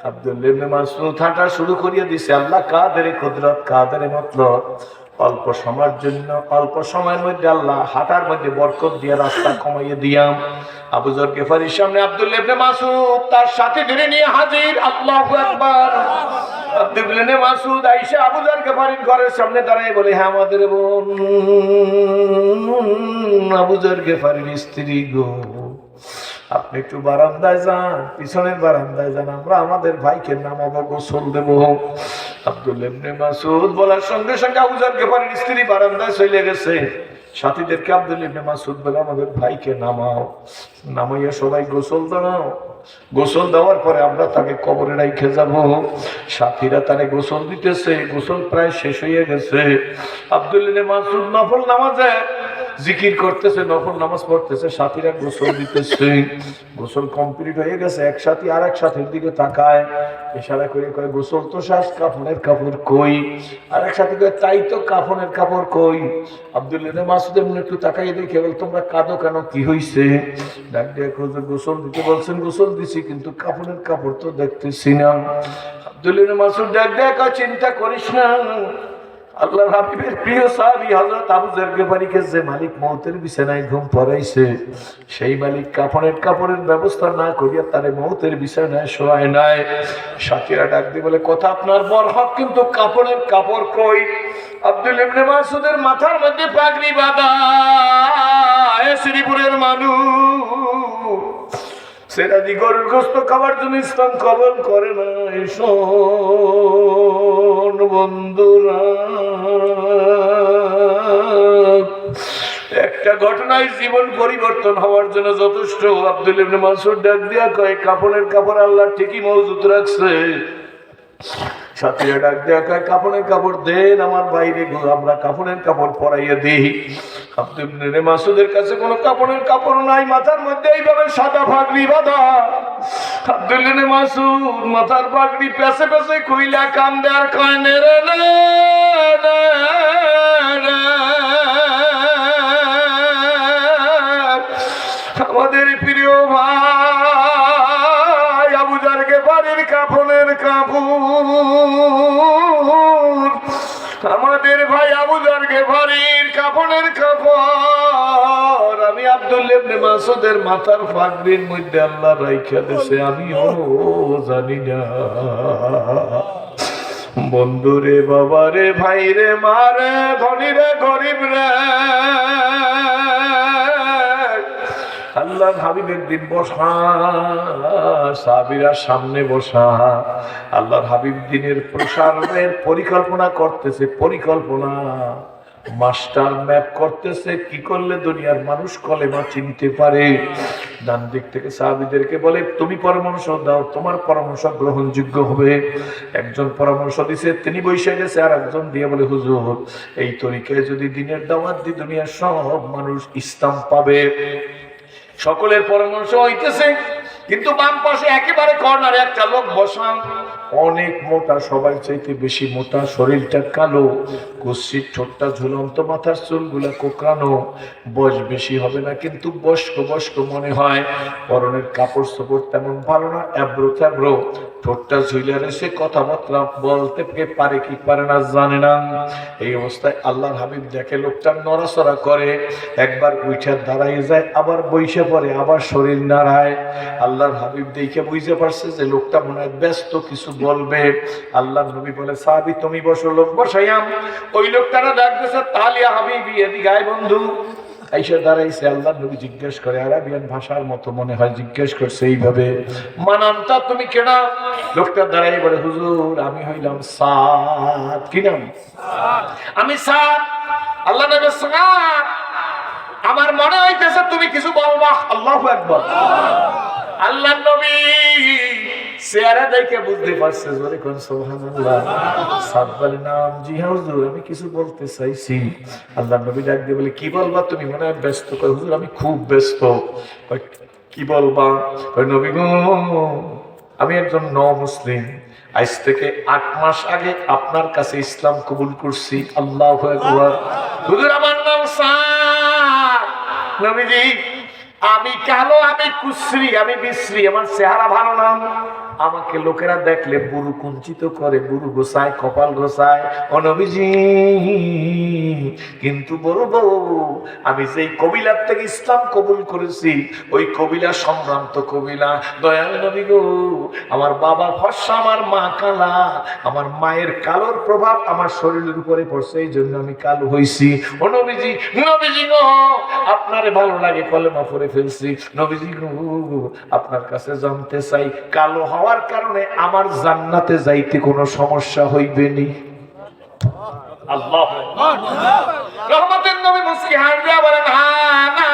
আব্দুল্লাহ ইবনে মাসউদ হাঁটা শুরু করিয়ে দিছে, আল্লাহ কাদের কুদরত কাদের মতলব। অল্প সময়ের জন্য অল্প সময়ের মধ্যে আল্লাহ হাঁটার মধ্যে বরকত দিয়ে রাস্তা কমাইয়ে দিয়াম। আবু যর গিফারির সামনে আব্দুল্লাহ ইবনে মাসউদ তার সাথে ধরে নিয়ে হাজির। আল্লাহু আকবার। আব্দুল্লাহ ইবনে মাসউদ আয়েশা আবু যর গিফারির ঘরের সামনে দাঁড়িয়ে বলে, হ্যাঁ আমাদের বোন আবু যর গিফারির স্ত্রী গো, আপনি একটু বারান্দায় যান, পিছনের বারান্দায় যান, আমরা আমাদের ভাইকে নামাবো, গোসল দেবো। আব্দুল্লাহ ইবনে মাসউদ বলার সঙ্গে সঙ্গে আবু যর গিফারির স্ত্রী বারান্দায় চলে গেছে। সাথীদেরকে আব্দুল্লাহ ইবনে মাসউদ বলে, আমাদের ভাইকে নামাও, নামাইয়া সবাই গোসল দাও, গোসল দেওয়ার পরে আমরা তাকে কবরে রাইখে যাব। সাথীরা তারে গোসল দিতেছে, গোসল প্রায় শেষ হয়ে গেছে। আব্দুল্লাহ ইবনে মাসউদ নফল নামাজে জিকির করতেছে, নফল নামাজ পড়তেছে, সাথীরা গোসল দিতেছে। গোসল কমপ্লিট হয়ে গেছে, এক সাথী আর এক সাথীর দিকে তাকায়, ইশারা করে কয়, গোসল তো শেষ, কাফনের কাপড় কই? আর এক সাথী কয়, তাই তো, কাফনের কাপড় কই? আব্দুল্লাহ ইবনে মাসউদ এমন একটু তাকাই দেখে বল, তোমরা কাঁদো কেন, কি হইছে? ডাক দিয়ে খোঁজে, গোসল দিতে বলছেন, গোসল দিছি, কিন্তু কাফনের কাপড় তো দেখতেছি না। আব্দুল্লাহ ইবনে মাসউদ ডাক দিয়ে কয়, চিন্তা করিস না, আল্লাহর হাবিবের প্রিয় সাহাবী হযরত আবু যর গিফারিকে যে মালিক মওতের বিছানায় ঘুম পড়াইছে, সেই মালিক কাফনের কাপড়ের ব্যবস্থা না করিয়া তারে মওতের বিছানায় শোয়ায় নাই। সাথীরা ডাক দিয়ে বলে, কথা আপনার বরহক, কিন্তু কাফনের কাপড় কই? আব্দুল্লাহ ইবনে মাসউদের মাথার মধ্যে পাগড়ি বাঁধা, শ্রীপুরের মানুষ সেরাদি গরুর গোস্ত খাবার জন্য ইসলাম কবুল করে না। শোন বন্ধুরা, একটা ঘটনায় জীবন পরিবর্তন হওয়ার জন্য যথেষ্ট। আব্দুল্লাহ ইবনে মাসউদ ডাক দিয়া কয়, কাফনের কাপড় আল্লাহ ঠিকই মজুত রাখছে। সাথীরা ডাক দেয়া কয়, কাফনের কাপড় দেন আমার বাইরে, আমরা কাফনের কাপড় পরাইয়া দিই। আব্দুল্লাহ ইবনে মাসউদের কাছে কোনো কাফনের কাপড় নাই, মাথার মধ্যে এইভাবে সাদা পাগড়ি বাঁধা। আব্দুল্লাহ ইবনে মাসউদ মাথার পাগড়ি পেছে পেছে কইলা কান্দে আর কয়, নে রে নে আমাদের প্রিয় ভাই আবু যর গিফারির কাফনের কাপড়, আমাদের ভাই আবু যর গিফারির কাফনের কাপড় আমি আব্দুল্লাহ ইবনে মাসউদের মাথার পাগড়ির মধ্যে আল্লাহ রাইখা দিয়েছে, আমিও জানি না। বন্ধুরে, বাবারে, ভাইরে, মারে, ধনী রে, গরিব রে, আল্লাহর হাবিব একদিন বসা, সাহাবীরা সামনে বসা, আল্লাহর হাবিব দিনের প্রসারের পরিকল্পনা করতেছে, পরিকল্পনা মাস্টার ম্যাপ করতেছে, কি করলে দুনিয়ার মানুষ কলেমা চিনতে পারে। ডান দিক থেকে সাহাবীদেরকে বলে, তুমি পরামর্শ দাও, তোমার পরামর্শ গ্রহণযোগ্য হবে। একজন পরামর্শ দিছে, তিনি বসে গেছে, আর একজন দিয়ে বলে, হুজুর এই তরিকায় যদি দিনের দাওয়াত দি, দুনিয়ার সব মানুষ ইসলাম পাবে। সকলের পরামর্শ হইতেছে, কিন্তু বাম পাশে একেবারে কর্নারে একটা লোক বসা, অনেক মোটা, সবাই চাইতে বেশি মোটা, শরীরটা কালো, কুৎসিত ঠোঁটটা ঝুলন্ত, মাথার চুলগুলা কোকড়ানো, বয়স বেশি হবে না কিন্তু বয়স্ক বয়স্ক মনে হয়। পরনের কাপড় চোপড় তেমন ভালো না, এবড়ো থেবড়ো, ঠোঁটটা ঝুলে রয়েছে, কথাবার্তা বলতে পারে কি পারে না জানে না। এই অবস্থায় আল্লাহর হাবিব দেখে লোকটা নড়াচড়া করে, একবার উঠে দাঁড়াইয়ে যায়, আবার বইসে পড়ে, আবার শরীর নাড়ায়। আল্লাহর হাবিব দেখে বুঝতে পারছে যে লোকটা মনে হয় ব্যস্ত, কিছু বলবে। আল্লাহর নবী বলে, সাহাবী তুমি বসো, লোক বসাইয়াম। ওই লোকটারা ডাকতেছে, তালিয়া হাবিবি, এদিকে আয় বন্ধু। আইসা দাঁড়াইছে, আল্লাহর নবী জিজ্ঞেস করে, আরাবিয়ান ভাষার মতো মনে হয় জিজ্ঞেস করছে এইভাবে, মানামতা তুমি কেনা? লোকটা দাঁড়াই বলে, হুজুর আমি হইলাম সাদ। কি নাম? আমি সাদ। আল্লাহ নবী, সাদ আমার মনে হইতেছে তুমি কিছু বলবা। আল্লাহু আকবার। আল্লাহর নবী চেহারা দেখে বুঝতে পারছে, জোরে কোন সুবহানাল্লাহ। সাদ বলে, নাম জি হ্যাঁ হুজুর, আমি কিছু বলতে চাইছি। আল্লাহর নবী ডাক দিয়ে বলে, কি বলবা তুমি? মনে হয় ব্যস্ত। কয়, হুজুর আমি খুব ব্যস্ত। কি বলবা? কয়, নবী গো আমি একজন মুসলিম, আজ থেকে 8 মাস আগে আপনার কাছে ইসলাম কবুল করছি। আল্লাহু আকবার। হুজুর আমার নাম সাদ। নবীজি আমি কালো, আমি কুশ্রী, আমি বিশ্রী, আমার চেহারা ভালো না। আমাকে লোকেরা দেখলে বুড়ো কুঞ্চিত করে, বুড়ো গোসায়, কপাল গোসায়। ও নবীজি কিন্তু বলবো আমি যেই কবিলার থেকে ইসলাম কবুল করেছি ওই কবিলা সম্ভ্রান্ত কবিলা। দয়াল নবী গো আমার বাবা ফর্সা, আমার মা কালা, আমার মায়ের কালোর প্রভাব আমার শরীরের উপরে পড়ছে, এই জন্য আমি কালো হইছি। ও নবীজি, নবীজি গো আপনারে ভালো লাগে কলেমা পড়ে ফেলছি। নবীজি গো আপনার কাছে জানতে চাই কালো হওয়ার কারণে আমার জান্নাতে যাইতে কোনো সমস্যা হইবে নি? আল্লাহ রহমতের নবী মুস্কি হাসিয়া বলেন না,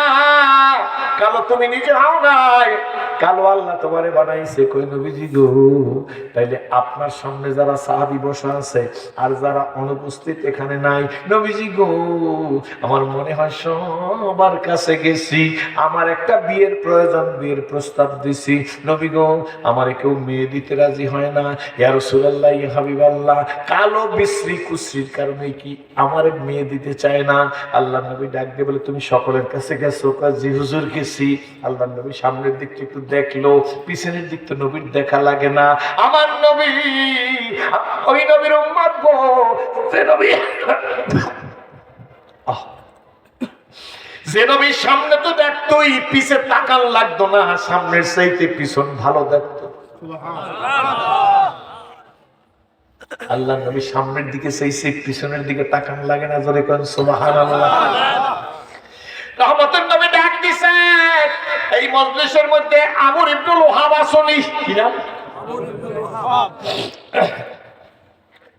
কালো তুমি নিজে হও নাই, কালো আল্লাহ তোমারে বানাইছে। কই নবীজি গো তাইলে আপনার সামনে যারা সাহাবী বসা আছে আর যারা অনুপস্থিত এখানে নাই, নবীজি গো আমার মনে হয় সবার কাছে গেছি, আমার একটা বিয়ের প্রয়োজন, বিয়ের প্রস্তাব দিছি। নবী গো আমার কেউ মেয়ে দিতে রাজি হয় না। ইয়া রাসূলুল্লাহ, ইয়া হাবিবাল্লাহ, কালো বিশ্রী কুশ্রীর কারণে কি আমার মেয়ে দিতে চায় না? আল্লাহ নবী ডাক দিয়ে বলে তুমি সকলের কাছে গেছো? জি হুজুর গেছি। আল্লাহ নবী সামনের দিকটা একটু দেখলো, পিছনের দিক তো নবীর দেখা লাগে না। আমার নবী ওই নবীর উম্মত গো, যে নবী যে নবীর সামনে তো দেখতোই, পিছে তাকান লাগতো না, সামনের চাইতে পিছন ভালো দেখতো। আল্লাহ নবী সামনের দিকে চাইছে, পিছনের দিকে তাকান লাগে না। জোরে কোন সুবহানাল্লাহ। রহমতের নবী ডাক দিছে এই মজলিসের মধ্যে আমর ইবনুল ওহাব আসনি। কি নাম?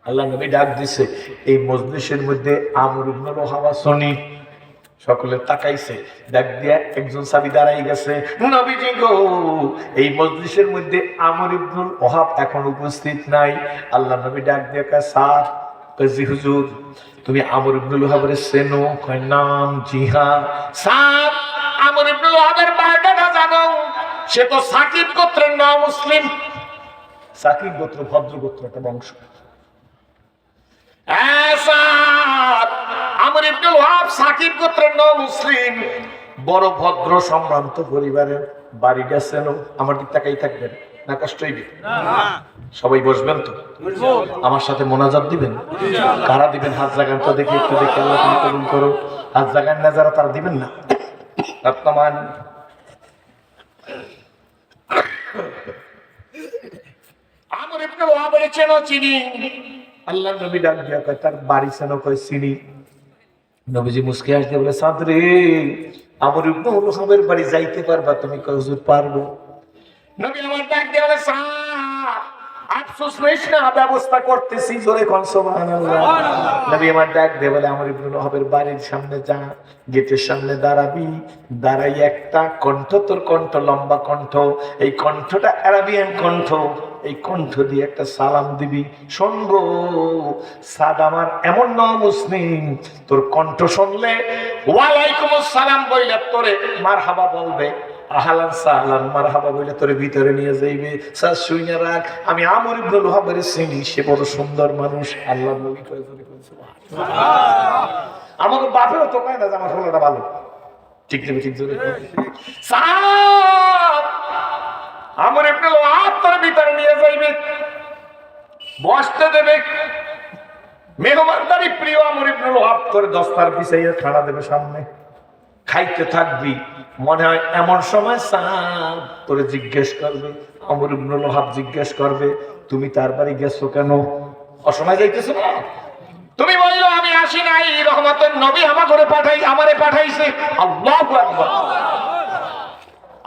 আল্লাহ নবী ডাক দিছে এই মজলিসের মধ্যে আমর ইবনুল ওহাব আসনি। সকলে তাকাইছে, ডাক দিয়া একজন সাহাবী দাঁড়াই গেছে। নবীজি গো এই মজলিসের মধ্যে আমর ইবনুল ওহাব এখন উপস্থিত নাই। আল্লাহ নবী ডাক দিয়া কয় সাদ, কয় জি হুজুর তুমি আমর ইবনুল ওহাবের চেনো? কয় নাম জি হ্যাঁ। সাদ আমর ইবনুল ওহাবের বায়োডাটা জানো? সে তো সাকিব গোত্রের না মুসলিম। সাকিব গোত্র ভদ্র গোত্র, একটা বংশ। আমর ইবনুল ওহাব সাকিব গোত্রের ন মুসলিম, বড় ভদ্র সম্ভ্রান্ত পরিবারের। বাড়ি গেছেন? আমার দিক তাকাই থাকবেন না, কষ্ট হইবে? সবাই বসবেন তো? আমার সাথে মোনাজাত দিবেন? কারা দিবেন হাত জাগান তো দেখি, একটু দেখে আল্লাহ তুমি কবুল করো। হাত জাগান না যারা, তারা দিবেন না। বর্তমান আমর ইবনুল ওহাবের চেনো? চিনি। আল্লাহ নবী ডাক দিয়া কয় তার বাড়ি চেনো? কয় চিনি। নবীজি মুস্কি হাসতে বলে সাদ রে আমর ইবনুল ওহাবের বাড়ি যাইতে পারবা তুমি? কয় হুজুর পারবো। নবী আমার ডাক দিয়া বলে সাদ আফসোস নিস না, ব্যবস্থা করতেছি। জোরে কোন সুবহানাল্লাহ। নবী আমার ডাক দিয়ে বলে আমর ইবনুল ওহাবের বাড়ির সামনে যা, গেটের সামনে দাঁড়াবি, দাঁড়াই একটা কণ্ঠ, তোর কণ্ঠ লম্বা কণ্ঠ, এই কণ্ঠটা আরাবিয়ান কণ্ঠ, এই কণ্ঠ দিয়ে একটা সালাম দিবি। শুনবো সাদ আমার এমন ন মুসলিম, তোর কণ্ঠ শুনলে ওয়ালাইকুম আসসালাম বইলে তোরে মারহাবা বলবে, আহলান সাহলান মারহাবা বইলে তোরে ভিতরে নিয়ে যাইবে। স্যার শুইনা রাখ, আমি আমর ইবনুল ওহাবের চিনি, সে বড় সুন্দর মানুষ। আল্লাহ নবী কয় আমাকে বাপেরও তো কয় না যে আমার ষোলোটা ভালো। ঠিক ঠিক ঠিক জোরে আমর ইবনুল ওহাব তোর ভিতরে নিয়ে যাইবে, বসতে দেবে, মেহমানদারি প্রিয় আমর ইবনুল ওহাব করে দস্তার পিছাইয়া খাড়া দেবে সামনে, খাইতে থাকবি। মনে হয় এমন সময় সাদ তোরে জিজ্ঞেস করবে, আমর ইবনুল ওহাব জিজ্ঞেস করবে তুমি তার বাড়ি গেছো কেন? অসময় যাইতেছো না? তুমি বললো আমি আসি নাই, রহমতের নবী আমার ঘরে আমারে পাঠাইছে। আল্লাহু আকবার।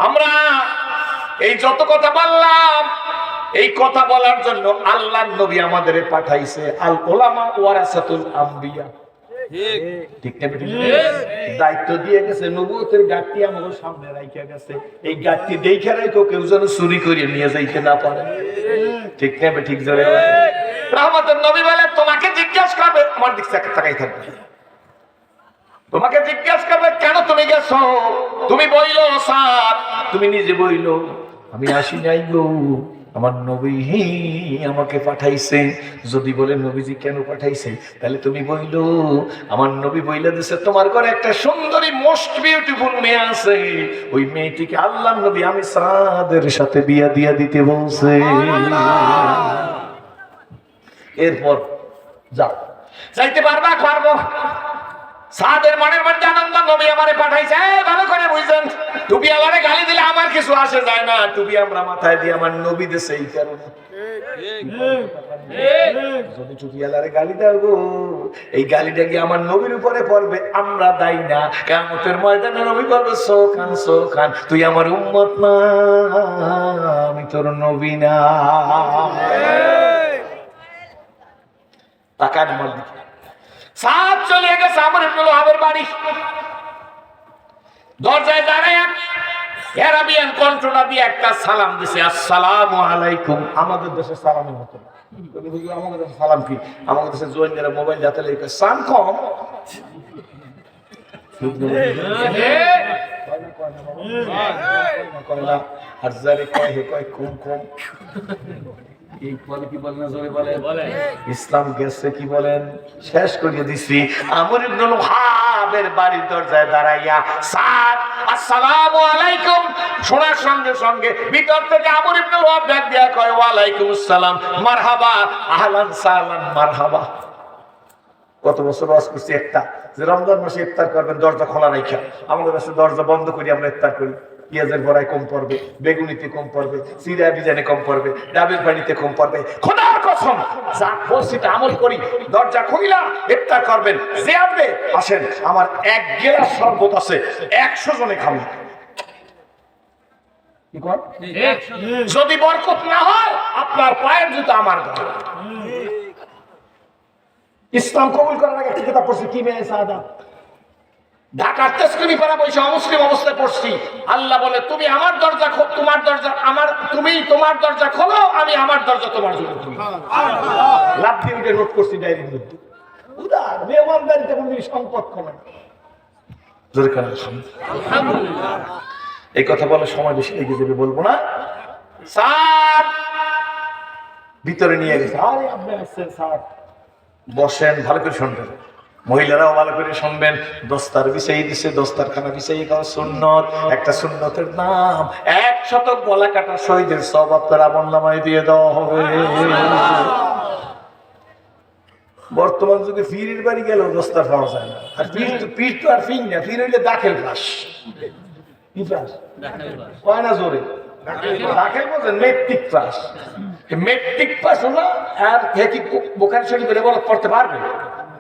আমরা এই যত কথা বললাম, এই কথা বলার জন্য আল্লাহর নবী আমাদের পাঠাইছে। আল উলামা ওয়ারাসাতুল আম্বিয়া। ঠিক না? দায়িত্ব দিয়ে গেছে, নবুয়তের গাঁটটি আমাদের সামনে রাইখা গেছে। এই গাঁটটি দেখে রাখো কেউ যেন চুরি করে নিয়ে যাইতে না পারে। ঠিক না? ঠিক জোরে রহমতের নবী বলে তোমাকে জিজ্ঞাসা করবে, আমার দিক থেকে তাকাই থাকবে, তোমাকে জিজ্ঞাসা করবে কেন তুমি গেছো? তুমি বইলো সাদ, তুমি নিজে বইলো আমি আসি নাই গো, আমার নবী আমাকে পাঠাইছে। যদি বলে নবীজি কেন পাঠাইছে, তাহলে তুমি বইলো আমার নবী বইলা দিছে তোমার ঘরে একটা সুন্দরী মোস্ট বিউটিফুল মেয়ে আছে, ওই মেয়েটিকে আল্লাহ নবী আমি সাদের সাথে বিয়া দিয়া দিতে বলছে। এরপর যাও, যাইতে পারবা? পারবো। সাদের মনের মধ্যে আনন্দ, নবী আমারে পাঠাইছে। ভালো করে বুঝছেন, টুপি আলারে গালি দিলে আমার কিছু আসে যায় না, টুপি আমরা মাথায় দিয়ে আমার নবী দেশে এই কারণে। যদি টুপি আলারে গালি দাও গো, এই গালিটা কি আমার নবীর উপরে পড়বে, আমরা দায়ী না। কিয়ামতের ময়দানে নবী বলবে সোখান সোখান, তুই আমার উম্মত না, আমি তোর নবী না। তাকান আমার দিকে। সাদ চলে গেছে আমর ইবনে ওয়াহাবের বাড়ি। দরজায় দাঁড়ায় আরাবিয়ান কণ্ঠটা দিয়ে একটা সালাম দিছে, আসসালামু আলাইকুম। আমাদের দেশে সালামের মতো না। তুমি বুঝলো আমাদের দেশে সালাম কি? আমাদের দেশে জোয়ানরা মোবাইল হাতে লেগে সান কম। আর যারে কয় হে কয় কম কম। এই বলে কি বলেন, জোরে বলেন। ইসলাম গেছে কি বলেন, শেষ করিয়ে দিছি। আমর ইবনে ওয়াহাবের বাড়ির দরজায় দাঁড়াইয়া সাদ আসসালামু আলাইকুম শোনার সঙ্গে সঙ্গে ভিতর থেকে আমর ইবনে ওয়াহাব ডাক দিয়া কয় ওয়ালাইকুম আসসালাম, মারহাবা, আহলান সাহলান, মারহাবা। কত বছর ওয়াজ করছি একটা, যে রমজান মাসে ইফতার করবেন দরজা খোলা রাখা। আমাদের কাছে দরজা বন্ধ করি আমরা ইফতার করি। পেঁয়াজের বড়ায় কম পড়বে, বেগুনিতে কম পড়বে, সিরা বিজানে কম পড়বে, ডাবের পানিতে কম পড়বে। খোদার কসম যা বলছি তা আমল করি। দরজা খুইলা ইফতার করবেন, যে আসবে আসেন, আমার এক গেলাস শরবত আছে, 100 জনে খাবেন। যদি বরকত না হয় আপনার পায়ের জুতো আমার ঘরে। ইসলাম কবুল করার আগে একটা কিতাব পড়ছি, কি মেয়ে সাদা, ঢাকার তেজকুনি পাড়া বসে অমুসলিম অবস্থায় পড়ছি। আল্লাহ বলে তুমি আমার দরজা তোমার দরজা আমার, তুমি তোমার দরজা খোলো, আমি আমার দরজা তোমার জন্য খুলি। লাভ দিয়ে উঠে নোট করছি ডায়েরির মধ্যে। উদার মেহমানদারিতে কোনো সম্পদ কমে না। এই কথা বলে সময় বেশি লেগে যাবে, বলবো না। স্যার ভিতরে নিয়ে গেছে, আরে আপনি আসছেন স্যার, বসেন, ভালো করে শুনবেন। মহিলারাও ভালো করে শুনবেন। দস্তার বিছাই দিছে, দস্তারখানা বিছাই খাওয়া সুন্নত। একটা সুন্নতের নাম 100 গলা কাটা শহীদের সব আপনার আমলনামায় দিয়ে দেওয়া হবে। বর্তমান যুগে ফিরের বাড়ি গেলেও দস্তার পাওয়া যায় না। আর পীর তো আর ফিং না, ফির হইলে দাখিল ফাঁস। কি ফাঁস কয় না জোরে, দাখিল বলছেন মেট্রিক পাস। মেট্রিক পাস হলো আর কি বুখারী শরীফের ইবারত পড়তে পারবে,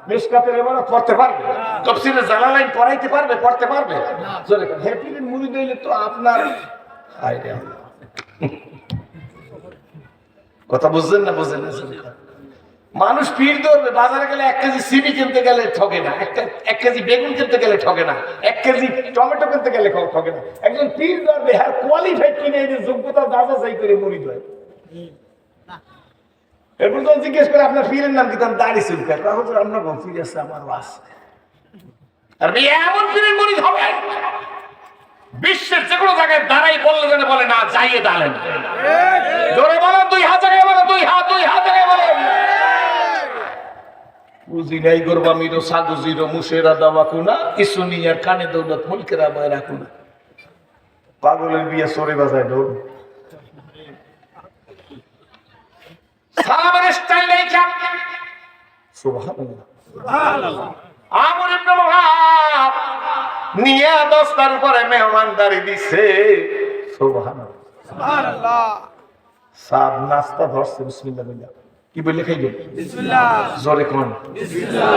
মিশকাতের ইবারত পড়তে পারবে, তাফসীরে জালালাইন পড়াইতে পারবে, পড়তে পারবে? জোরে কোন হেপির মুরিদ হইলে তো আপনার আইডিয়া। কথা বুঝছেন না? বুঝেন না? মানুষ পীর ধরবে, বাজারে গেলে 1 কেজি সিবি কিনতে গেলে ঠকে না, 1 কেজি বেগুন কিনতে গেলে ঠকে না, 1 কেজি টমেটো কিনতে গেলে ঠকে না। একজন পীর ধরবে, হ্যাঁ কোয়ালিফাইড কিনে এই যোগ্যতা দাদা চাই করে মুরিদ হয়। এরপর তো জিজ্ঞেস করে আপনার পীরের নাম কি? তার দাড়ি চুলকায়, তখন আমরা পীর আছে আমার বাস। আর এমন পীরের মুরিদ হবে বিশ্বের যে কোনো জায়গায় দাঁড়াই বললে যেন বলে না যাইয়ে দাঁড়ালেন। জোরে বলেন 2000 জায়গায় বলে, 2000 জায়গায় বলে। বুঝি নাই গরবা মিরো সাধু জিরো মুশেরা দাওয়া কুনা ইসুনিয়ার কানে দৌলত মুলকেরা বয় রাখুনা। পাগলের বিয়ে সরে বাজায় দৌড়। সালামের স্টাইল নেই কেন? সুবহানাল্লাহ, সুবহানাল্লাহ। আমর ইবনে ওয়াহাব নিয়া দস্তার উপরে মেহমানদারি দিছে। সুবহানাল্লাহ, সুবহানাল্লাহ। সাদ নাস্তা ধরছে, বিসমিল্লাহ বইলা। কি বলে খাইবে? বিসমিল্লাহ। জোরে কোন বিসমিল্লাহ।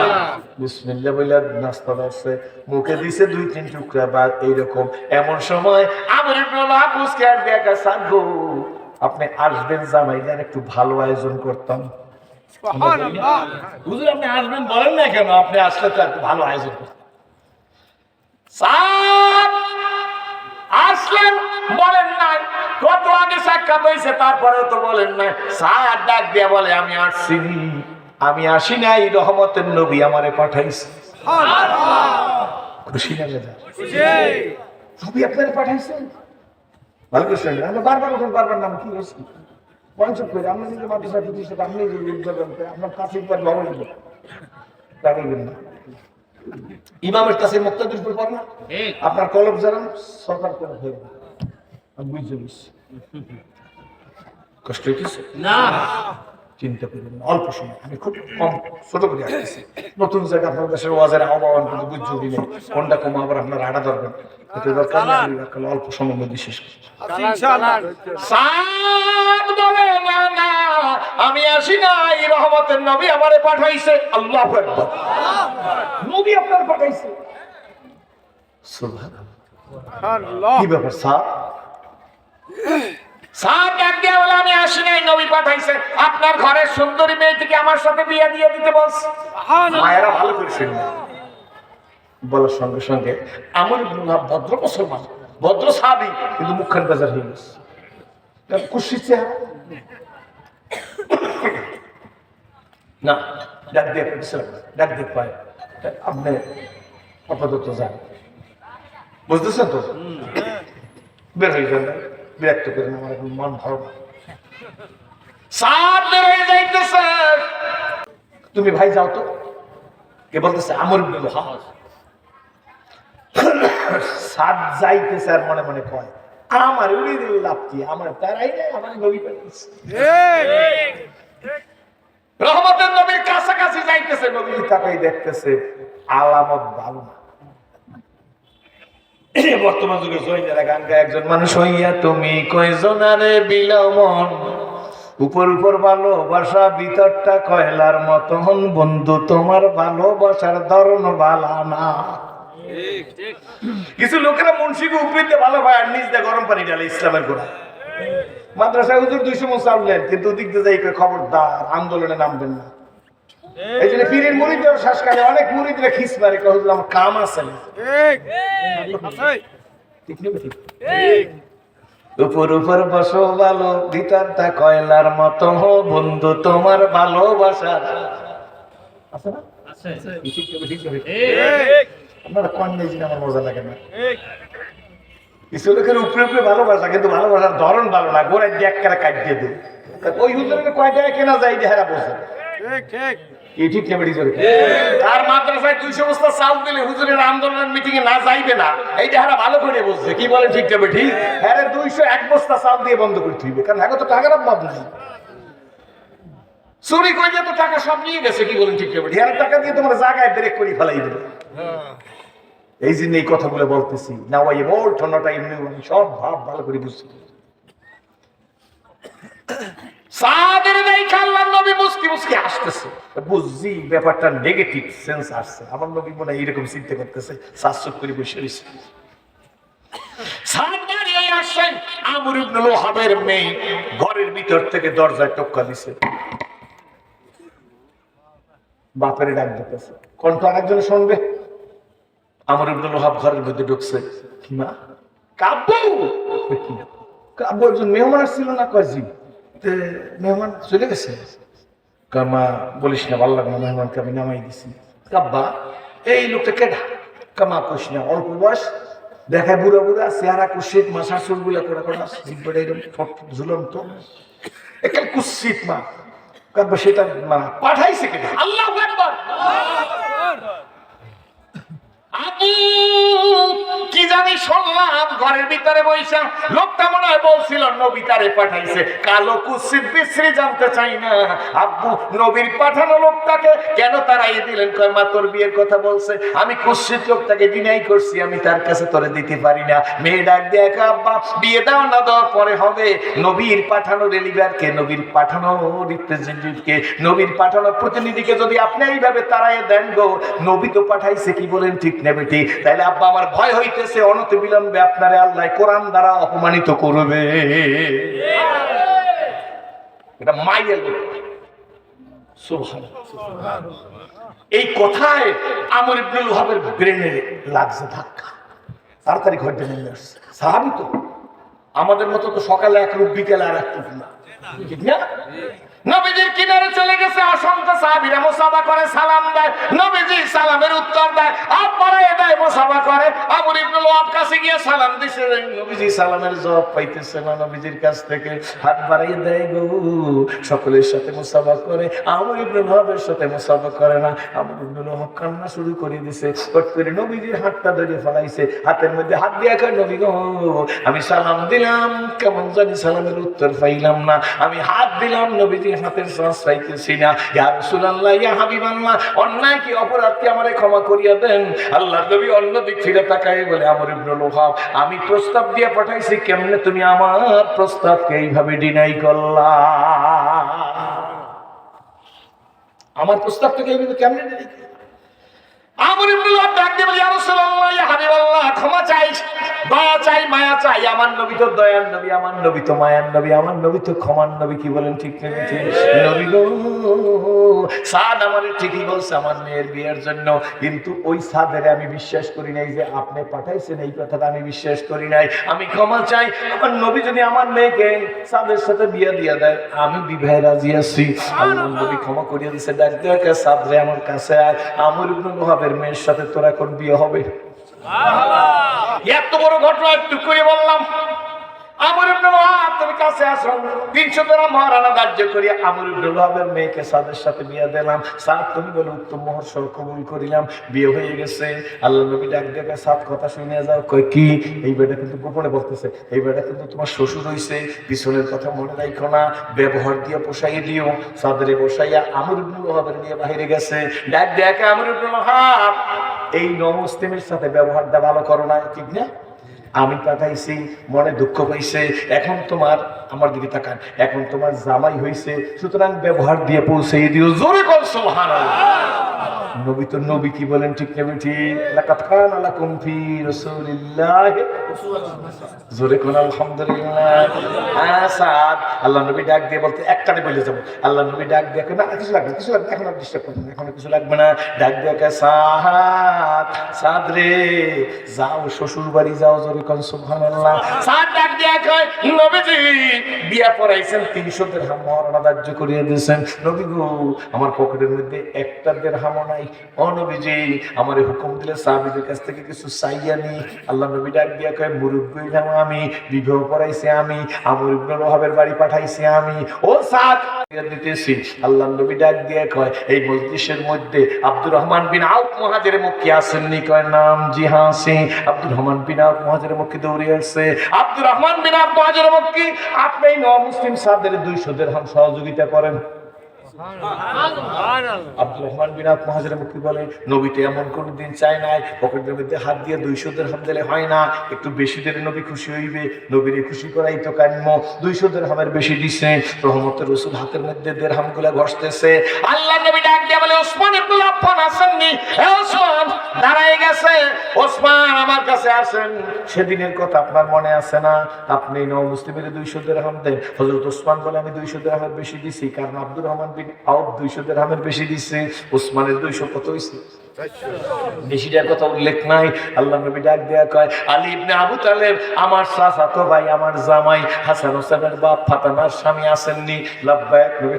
বিসমিল্লাহ বইলা নাস্তা ধরছে, মুখে দিছে 2-3 টুকরা বা এইরকম। এমন সময় আমর ইবনে ওয়াহাব বুঝকে আর দেখা সাধু আপনি আসবেন, জামাইদার একটু ভালো আয়োজন করতাম। সুবহানাল্লাহ। হুজুর আপনি আসবেন বলেন না কেন? আপনি আসলে তো একটু ভালো আয়োজন করতাম। সাদ আসলেন বলেন নাই, কত আগে সাক্ষাৎ হয়েছে তারপরেও তো বলেন নাই। সাদ ডাক দিয়া বলে আমি আসছি, আমি আসি নাই, রহমতের নবী আমারে পাঠাইছে। সুবহানাল্লাহ। খুশি না বেজা? খুশি। নবী আপনারে পাঠাইছেন, ভালো করে শুনবেন। আমরা বারবার নাম কি হয়েছে? পঞ্চম করে আপনি যদি মাদ্রাসা প্রতিষ্ঠা আপনি যদি উদ্যোগন করে আপনার কাছে একবার লবণ রাখবেন না। ইমামের কাছে মুক্তাদির উপর পড় না, আপনার কলম জানান সরকার করে হয়ে আমি বুঝতে পারছি। কষ্ট হইতেছে না, চিন্তা করবেন না, অল্প সময় আমি খুব কম ছোট করে আসতেছি। নতুন জায়গা আপনার দেশের ওয়াজের আহ্বান কিন্তু বুঝতে দিলে কোনটা কম আবার আপনার আড়া ধরবেন, এটা দরকার না, অল্প সময়ের মধ্যে শেষ করি। আমি আসি নাই, রহমতের নবী আমারে পাঠাইছে। আল্লাহু আকবার, নবী আপনার পাঠাইছে। সুবহানাল্লাহ, কি ব্যাপার স্যার? সাত ডাক দিয়া বলে আমি আসি নাই, নবী পাঠাইছে। আপনার ঘরের সুন্দরী মেয়েটিকে আমার সাথে বিয়ে দিয়ে দিতে বলছে। মায়েরা ভালো করে শুনবে, বলার সঙ্গে সঙ্গে আমার ভদ্র মুসলমান, ভদ্র সাহাবী, কিন্তু মুখখান বাজার হয়ে গেছে। খুশি চেহারা না, ডাক দিয়ে ডাক দিয়ে পায় আপনি আপাতত যান, বুঝতেছেন তো? বের হয়ে যান, বিরক্ত করেন, আমার এখন মন ভালো না। সাত বের হয়ে যাইতেছে, তুমি ভাই যাও তো। কে বলতেছে? আমর ইবনে লুহাব। সাত যাইতেছে আর মনে মনে কয় আমার উড়ে দিল লাভ কি, আমার তারাই নাই, আমার নবী পাঠিয়েছে। রহমতের নবীর কাছাকাছি যাইতেছে, নবী তাকাই দেখতেছে আলামত ভালো না। বর্তমান যুগে জয়নারা গান গায়, একজন মানুষ হইয়া তুমি কয়জনারে বিলামন, উপর উপর ভালোবাসা ভিতরটা কয়লার মতন, বন্ধু তোমার ভালোবাসার ধরন ভালা না। কিছু লোকেরা মুন্সিকে উপরিতে ভালো ভাই আর নিজ দিয়ে গরম পানি ঢালে ইসলামের গোড়া। মাদ্রাসায় হুজুর 200 মুছ আনলেন, কিন্তু ওদিক দিয়ে যাই খবরদার আন্দোলনে নামবেন না। এই জন্য পীরের মুরিদদের শ্বাসকালে অনেক মুরিদরা খিস মারে, হুজুর আমার কাম আছে না। উপর উপর বসো ভালো, ভিতরটা কয়লার মতো, বন্ধু তোমার ভালোবাসা আছে না? আপনারা কন্যা আমার মজা লাগে না। কিছু লোকের উপরে উপরে ভালোবাসা, কিন্তু ভালোবাসার ধরন ভালো না, গোড়ায় দেখ করে কাটিয়ে দেয়। ওই হুজুরের কয় টাকা কেনা যায় দেহারা বসে। তার মাদ্রাসায় 200 বস্তা চাল দিলে হুজুরের আন্দোলনের মিটিং এ না যাইবে না, এই দেহারা ভালো করে বসছে। কি বলেন ঠিক যাবে? ঠিক। হ্যাঁ, 201 বস্তা চাল দিয়ে বন্ধ করতে হইবে, কারণ এখন তো টাকার অভাব নাই। চুরি করে তো টাকা সব নিয়ে গেছে। কি বলেন ঠিক যাবে? হ্যাঁ, টাকা দিয়ে তোমার জায়গায় ব্রেক করে ফেলাই দেবে। এই জন্য এই কথাগুলো বলতেছি না, ওই ঠন্ডাটা এমনি সব ভাব ভালো করে বুঝতে। সাদের নেই খাল্লার নবী মুস্কি মুস্কি আসতেছে, বুঝছি ব্যাপারটা নেগেটিভ সেন্স আসছে। আমার নবী মনে এইরকম চিন্তা করতেছে, শাসক করে বসে রয়েছে। সাদের এই আসছেন আমর ইবনে লুহাবের মেয়ে, ঘরের ভিতর থেকে দরজায় টোক্কা দিছে, বাপের ডাক দিতেছে, কণ্ঠ আরেকজন শুনবে। আমর ইবনে লুহাব ঘরের ভিতরে ঢুকছে। কি মা? কাব্বু। কাব্বু একজন মেহমান আসছিল না? কয়জি মেহমান চলে গেছে। কামা বলিস না, ভালো লাগলো, মেহমানকে আমি নামাই দিছি। কাব্বা, এই লোকটা কেডা? কামা কইস না, অল্প বয়স, দেখায় বুড়া বুড়া, চেহারা কুশিত, মাথার চুলগুলা কড়া কড়া, জিব্বাটা এরকম ঝুলন্ত, একটা কুৎসিত মা। কাব্বা, সেটা মা পাঠাইছে কেডা? আল্লাহু আকবার। কি জানি শুনলাম ঘরের ভিতরে বৈশা, লোকটা মনে হয় বলছিল নবী তারে পাঠাইছে। কালো কুৎসিত বিশ্রী জানতে চাই না, আব্বু নবীর পাঠানো লোকটাকে কেন তারাই দিলেন? কয় মা, তোর বিয়ের কথা বলছে, আমি কুৎসিত লোকটাকে ডিনাই করছি, আমি তার কাছে তোরে দিতে পারি না। মেয়ে ডাক দিয়ে, আব্বা বিয়ে দাও না, দেওয়ার পরে হবে। নবীর পাঠানো ডেলিভারকে, নবীর পাঠানো রিপ্রেজেন্টেটিভকে, নবীর পাঠানো প্রতিনিধিকে যদি আপনি এইভাবে তারাই দেন গো, নবী তো পাঠাইছে। কি বলেন ঠিক নেবে? ঠিক। তাইলে আব্বা আমার ভয় হইতেছে, অনতি বিলম্বে আপনারে আল্লাহ কোরআন দ্বারা অপমানিত করবে। এটা মাইয়ের সুবহানাল্লাহ। এই কথায় আমর ইবনে লুহাবের ব্রেনে লাগছে ধাক্কা, তাড়াতাড়ি ঘরটা নেমে আসছে। সাহাবী তো, আমাদের মতো তো সকালে এক রূপ, বিকেলে আর এক রূপ না। ঠিক না? নবীজির কিনারে চলে গেছে, অসংখ্য সাহাবীরা মুসাফা করে সালাম দেয়, নবীজি সালামের উত্তর দেয়, হাত বাড়ায় দেয়, মুসাফা করে। আমর ইবনে লুহাব কাছে গিয়ে সালাম দিছে, নবীজি সালামের জবাব পাইতেছে না, নবীজির কাছ থেকে হাত বাড়ায় দেয় গো, সকলের সাথে মুসাফা করে, আমর ইবনে লুহাবের সাথে মুসাফা করে না। আমর ইবনে লুহাব কান্না শুরু করে দিছে, কট করে নবীজির হাতটা ধরে ফেলাইছে, হাতের মধ্যে হাত দিয়া কয়, নবী গো আমি সালাম দিলাম, কেমন জানি সালামের উত্তর পাইলাম না, আমি হাত দিলাম, নবীজি হাতের শ্বাস পাইতেছি না। ইয়া রাসূলুল্লাহ, ইয়া হাবিবাল্লাহ, অন্যায় কি অপরাধ কি আমারে ক্ষমা করিয়া দেন। আল্লাহর নবী অন্য দিক ফিরে তাকায় বলে, আমর ইবনে লুহাব আমি প্রস্তাব দিয়ে পাঠাইছি, কেমনে তুমি আমার প্রস্তাবকে এইভাবে ডিনাই করলা? আমার প্রস্তাবটাকে এইভাবে কেমনে ডিনাই করলা? আমর ইবনে লুহাব ডাক দিয়ে বলে, ইয়া রাসূলুল্লাহ, ইয়া হাবিবাল্লাহ, ক্ষমা চাই, দয়া চাই, মায়া চাই। আমার নবী তো দয়ার নবী, আমার নবী তো মায়ার নবী, আমার নবী তো ক্ষমার নবী। কি বলেন ঠিক না? নবী গো, সাদ আমার ঠিকই বলছে আমার মেয়ের বিয়ের জন্য, কিন্তু ওই সাদের আমি বিশ্বাস করি নাই যে আপনি পাঠাইছেন, এই কথাটা আমি বিশ্বাস করি নাই। আমি ক্ষমা চাই, আমার নবী যদি আমার মেয়েকে সাদের সাথে বিয়ে দিয়ে দেয়, আমি বিবাহে রাজি আছি। আল্লাহর নবী ক্ষমা করিয়ে দিয়েছে, ডাক দিয়ে সাদরে আমার কাছে আয়, আমর ইবনে লুহাবের মেয়ের সাথে তোর এখন বিয়ে হবে। এত বড় ঘটনা একটু করে বললাম। আমর ইবনে লুহাব তুমি কাছে আসো, 300 দিরহাম মহারানা ধার্য করি আমর ইবনে লুহাবের মেয়েকে সাদের সাথে বিয়ে দিলাম। সাদ তুমি বলে উত্তম মোহর সহ কবুল করিলাম, বিয়ে হয়ে গেছে। আল্লাহ নবী ডাক দেখে, সাদ কথা শুনে যাও। কই কি? এই বেটা কিন্তু গোপনে বলতেছে, এই বেটা কিন্তু তোমার শ্বশুর হইছে, পিছনের কথা মনে রাখো না, ব্যবহার দিয়ে পোষাই দিও। সাদরে বসাইয়া আমর ইবনে লুহাবের নিয়ে বাইরে গেছে। ডাক দেখে, আমর ইবনে লুহাব এই নমুসলিমের সাথে ব্যবহারটা ভালো করো না, ঠিক না? আমি পাঠাইছি, মনে দুঃখ পাইছে, এখন তোমার আমার দিকে তাকান, এখন তোমার জামাই হইছে, সুতরাং ব্যবহার দিয়ে পৌঁছে দিও। জোরে কর সুবহানাল্লাহ। নবী তো নবী, কি বলেন ঠিক না? ঠিক। লাকাদ কানা লাকুম ফি রাসূলিল্লাহি, জোরে কোন আলহামদুলিল্লাহ। আসাদ আল্লাহ নবী ডাক দিয়ে বলতে একটাতে বলে যাব। আল্লাহ নবী ডাক দিয়ে না কিছু লাগবে, কিছু লাগবে, এখন আর ডিস্টার্ব করবেন না, এখন কিছু লাগবে না। ডাক দিয়ে সাদ, সাদ রে যাও শ্বশুর বাড়ি যাও। জোরে কোন সুবহানাল্লাহ। সাদ ডাক দিয়ে কয়, নবীজি বিয়া পড়াইছেন, 300 দিরহাম মহারানা ধার্য করিয়ে দিয়েছেন। নবী গো আমার পকেটের মধ্যে একটা দিরহামও নাই, ও নবীজি আমারে হুকুম দিলে সাহাবীদের কাছ থেকে কিছু চাইয়া নি। আল্লাহ নবী ডাক দিয়া কয়, মুরব্বি হইলাম আমি, বিবাহ পড়াইছি আমি, আমর ইবনে লুহাবের বাড়ি পাঠাইছি আমি, ও সাদ দিতেছি। আল্লাহ নবী ডাক দিয়া কয়, এই মজলিসের মধ্যে আব্দুর রহমান বিন আউফ মুহাজিরে মক্কি আসেননি? কয় নাম, জি হ্যাঁ আছি। আব্দুর রহমান বিন আউফ মুহাজিরে মক্কি দৌড়ে আসছে। আব্দুর রহমান বিন আউফ মুহাজিরে মক্কি, আপনি নমুসলিম সাদের 200 দিরহাম সহযোগিতা করেন। আব্দুর রহমান বিন আউফ মুহাজিরে মক্কি বলে, নবী তো এমন কোনদিন চায় নাই, পকেটের মধ্যে হাত দিয়ে 200 দিরহাম দিলে হয় না, একটু বেশি দিলে নবী খুশি হইবে, নবীর খুশি করাই তো কাম্য। 200 দিরহামের বেশি দিছে। রহমতের রাসূল হাতের মধ্যে দিরহামগুলো ঘষতেছে। আল্লাহ নবী ডাক দিয়ে বলে, ওসমান ইবনে আফফান আসেননি? হে ওসমান, দাঁড়ায় গেছে। ওসমান আমার কাছে আসেন। সেদিনের কথা আপনার মনে আছে না? আপনি নমুসলিমের 200 দিরহাম দেন। হযরত ওসমান বলে, আমি 200 দিরহামের বেশি দিছি, কারণ আব্দুর রহমান বিন আউফ 200 দিরহামের বেশি দিছে। ওসমানের 200 কত হইছে? বেশিটার কথা উল্লেখ নাই। আল্লাহ নবী ডাক দেয়া কয়, আলী ইবনে আবু তালেব আমার চাচাতো ভাই, আমার জামাই হাসান হোসেনের বাপ ফাতেমার স্বামী আসেননি? লাব্বাইক। নবী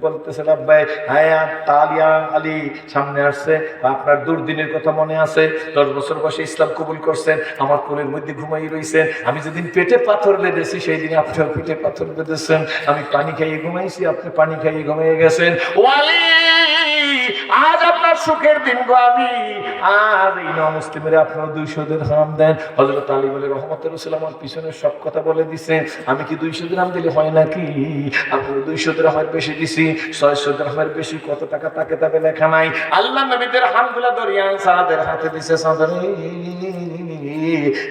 বলতেছে লাব্বাইক। হ্যাঁ, তালিয়া আলী সামনে আসছে। আপনার দুর্দিনের কথা মনে আছে? 10 বছর বয়সে ইসলাম কবুল করছেন, আমার কোলের মধ্যে ঘুমাই রইছেন। আমি যেদিন পেটে পাথর বেঁধেছি সেই দিন আপনার পেটে পাথর বেঁধেছেন। আমি পানি খাইয়ে ঘুমাইছি, আপনি পানি খাইয়ে ঘুমিয়ে গেছেন। ও আলী, আজ আপনার সুখের দিন গো আমি। আজ এই নমুসলিমের আপনার 200 দিরহাম দেন। হযরত আলী বলে, রহমতের রাসূল আমার পিছনে সব কথা বলে দিছে, আমি কি 200 দিরহাম দিলে হয় নাকি? আপনি 200 দিরহামের বেশি দিছি, 600 দিরহামের বেশি কত টাকা তাকে তবে লেখা নাই। আল্লাহ নবী দিরহামগুলো দরিয়া সাদের হাতে দিছে। সাদরে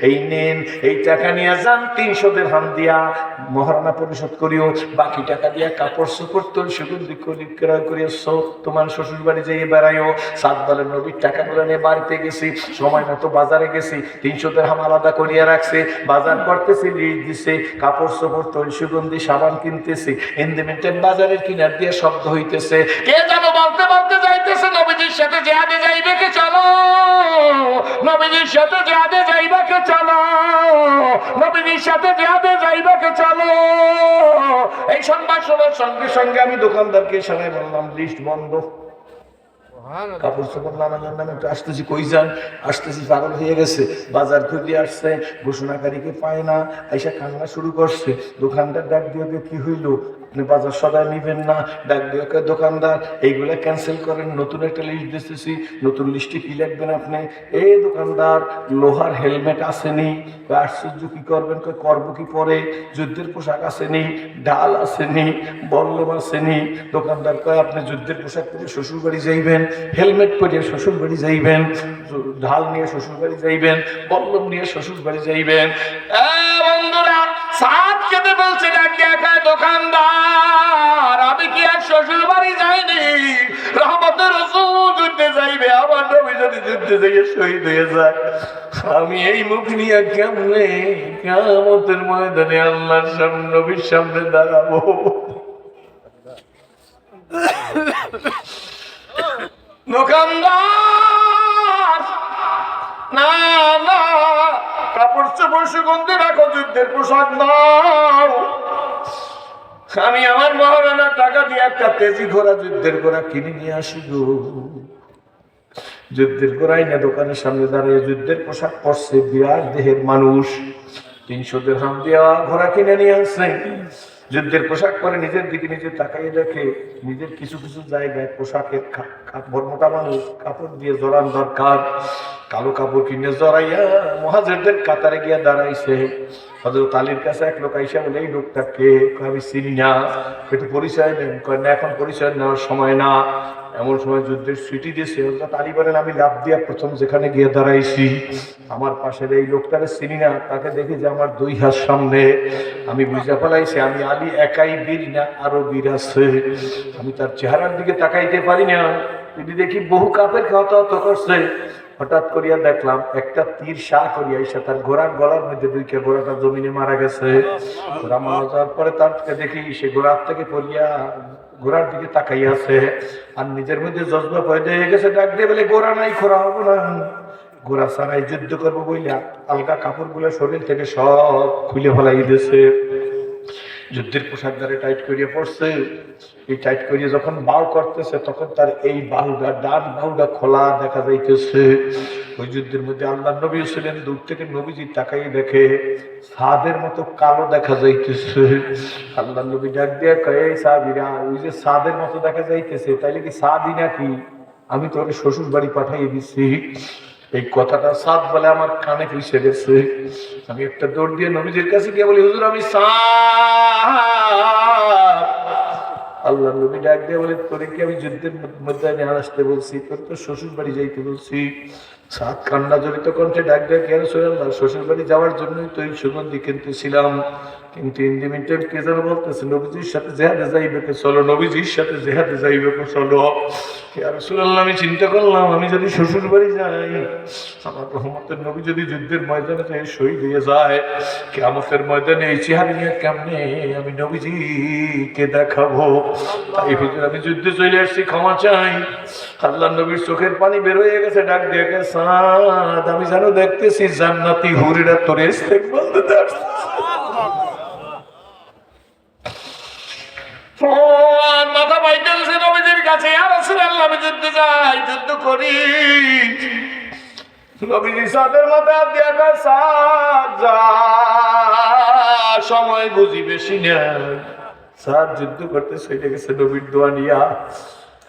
এই নেন, এই টাকা নিয়ে যান, 300 দিরহাম দিয়া মহারানা পরিশোধ করিও, বাকি টাকা দিয়া কাপড় চোপড় তোল সুগন্ধি ক্রয় করিয়েছো, তোমার শ্বশুর বাড়ি যেয়ে বেড়াইও। সাদ বলেন, নবীর টাকাগুলো নিয়ে বাড়িতে গেছি, সময় মতো বাজারে গেছি, 300 দিরহাম আলাদা করিয়া রাখছে, বাজার করতেছি, লিস্ট দিছে, কাপড় চোপড় তোল সুগন্ধি সাবান কিনতেছি। ইন্দিমেন্টের বাজারের কিনার দিয়ে শব্দ হইতেছে, কে যেন বলতে বলতে যাইতেছে, নবীজির সাথে জিহাদে যাইবে কে? চলো নবীজির সাথে জিহাদে যাইবাকে চলো, নবীর সাথে জিহাদে যাইবাকে চলো। এই সংবাদ শোনার সঙ্গে সঙ্গে আমি দোকানদারকে ইশারায় বললাম লিস্ট বন্ধ। কাপড় চোপড় নামার জন্য আমি একটু আসতেছি, কই যান? আসতেছি, পাগল হয়ে গেছে, বাজার খুঁজে আসছে, ঘোষণাকারীকে পায় না, এসে কান্না শুরু করছে। দোকানদার ডাক দিয়ে কি হইলো, আপনি বাজার সদায় নিবেন না? ডাক দিয়ে দোকানদার এইগুলা ক্যান্সেল করেন, নতুন একটা লিস্ট দিতেছি, নতুন লিস্টে কি লিখবেন আপনি? এই দোকানদার লোহার হেলমেট আসেনি। আশ্চর্য, কি করবেন? করবো কি পরে? যুদ্ধের পোশাক আসেনি, ঢাল আসেনি, বল্লম আসেনি। দোকানদার কয় আপনি যুদ্ধের পোশাক পরে শ্বশুর বাড়ি যাইবেন, হেলমেট পরে শ্বশুর বাড়ি যাইবেন, ঢাল নিয়ে শ্বশুর বাড়ি যাইবেন, বল্লম নিয়ে শ্বশুর বাড়ি যাইবেন। বন্ধুরা, সাত খেতে বলছে নাকি একা দোকানদার, আমি কি আর শ্বশুর বাড়ি যাইনি? রহমতের রাসূল যুদ্ধে যাইবে, আমার নবী যদি যুদ্ধে যাইয়ে শহীদ হয়ে যায়, আমি এই মুখ নিয়ে কেমনে কিয়ামতের ময়দানে আল্লাহর সামনে, নবীর সামনে দাঁড়াবো? দোকানদার, না না, কাপড় চোপড় সুগন্ধি রাখো, যুদ্ধের পোশাক দাও। আমি আমার মহারানার টাকা দিয়ে একটা তেজি ঘোড়া, যুদ্ধের ঘোড়া কিনে নিয়ে আসি গো। যুদ্ধের ঘোড়াই না দোকানের সামনে দাঁড়িয়ে যুদ্ধের পোশাক পরছে বিরাট দেহের মানুষ, 300 দিরহাম দিয়া ঘোড়া কিনে নিয়ে আসছে। যুদ্ধের পোশাক পরে নিজের দিকে নিজে তাকাইয়ে দেখে নিজের কিছু কিছু জায়গায় পোশাকের মোটা মানুষ কাপড় দিয়ে জড়ান দরকার। কালো কাপড় কিনে জড়াইয়া মুহাজিরদের কাতারে গিয়ে দাঁড়াইছে। হযরত আলীর কাছে এক লোক আইসা বলে, এই লোকটাকে? আমি চিনি না, একটু পরিচয় দেন। কয় না, এখন পরিচয় নেওয়ার সময় না। এমন সময় যুদ্ধের সিটি দিয়েছে। হযরত আলী বলেন, আমি লাফ দিয়া প্রথম যেখানে গিয়ে দাঁড়াইছি, আমার পাশের এই লোকটাকে চিনি না, তাকে দেখি যে আমার 2 হাত সামনে। আমি বুঝা ফেলাইছি আমি আলী একাই বীর না, আরো বীর আছে। আমি তার চেহারার দিকে তাকাইতে পারি না, তিনি দেখি বহু কাপের হতাহত করছে। হঠাৎ করিয়া দেখলাম একটা তীর শাহ করিয়া এসে তার ঘোড়ার গলার মধ্যে ঢুকে ঘোড়াটা জমিনে মারা গেছে। ঘোড়া মারা যাওয়ার পরে তারকে দেখি সে ঘোড়ার থেকে পড়িয়া ঘোড়ার দিকে তাকাইয়া আছে, আর নিজের মধ্যে জজবা পয়দা হয়ে গেছে। ডাক দিয়ে বলে, ঘোড়া নাই, ঘোড়া হবো না, ঘোড়া ছাড়াই যুদ্ধ করবো বইলা আলগা কাপড় গুলো শরীর থেকে সব খুলে ফেলাই দিয়েছে। যুদ্ধের পোশাক দ্বারা টাইট করিয়ে পড়ছে। এই টাইট করিয়ে যখন বাউ করতেছে, তখন তার এই বাহুটা, ডান বাহুটা খোলা দেখা যাইতেছে। ওই যুদ্ধের মধ্যে আল্লাহ নবী ছিলেন, দূর থেকে নবীজি তাকাই দেখে সাদের মতো কালো দেখা যাইতেছে। আল্লাহ নবী ডাক দিয়ে কয়, এই সাহাবীরা, ওই যে সাদের মতো দেখা যাইতেছে, তাইলে কি সাদি নাকি? আমি তোকে শ্বশুর বাড়ি পাঠাইয়ে দিচ্ছি। এই কথাটা সাদ বলে আমার কানে পৌঁছে গেছে। আমি একটা দৌড় দিয়ে নবীজির কাছে গিয়ে বলি, হুজুর আমি সাদ। আল্লাহ নবী ডাক দিয়ে বলে, তোরে কি আমি যুদ্ধের ময়দানে আসতে বলছি? তোর তো শ্বশুর বাড়ি যাইতে বলছি। সাত কান্না জড়িত কণ্ঠে ডাক দিয়ে, কেন রাসূলুল্লাহ, শ্বশুর বাড়ি যাওয়ার জন্যই তো এই সুগন্ধি কিনতেছিলাম, কিন্তু ইন্ডিমিটেড কে যেন বলতেছে নবীজির সাথে জেহাদে যাইবে কে চলো, নবীজির সাথে জেহাদে যাইবে কে চলো। ইয়া রাসূলুল্লাহ, আমি চিন্তা করলাম আমি যদি শ্বশুর বাড়ি যাই, আমার রহমতের নবী যদি যুদ্ধের ময়দানে যায় শহীদ হয়ে যায়, কিয়ামতের ময়দানে এই চেহারা নিয়ে কেমনে আমি নবীজিকে দেখাবো? তাই হুজুর আমি যুদ্ধে চলে আসছি, ক্ষমা চাই। আল্লাহ নবীর চোখের পানি বের হয়ে গেছে। ডাক দিয়ে কে, সাদ আমি যেন দেখতেছি জান্নাতি হুরিরা তোর ইস্তেকবাল দিতে আসছে। মাথা পাইতেছে নবীজির কাছে, ইয়া রাসূলুল্লাহ আমি যুদ্ধে যাই, যুদ্ধ করি। নবীজি সাদের মাথা দিয়ে কয়, সাদ যা, সময় বুঝি বেশি না। সাদ যুদ্ধ করতে চলে গেছে নবীর দোয়া নিয়া।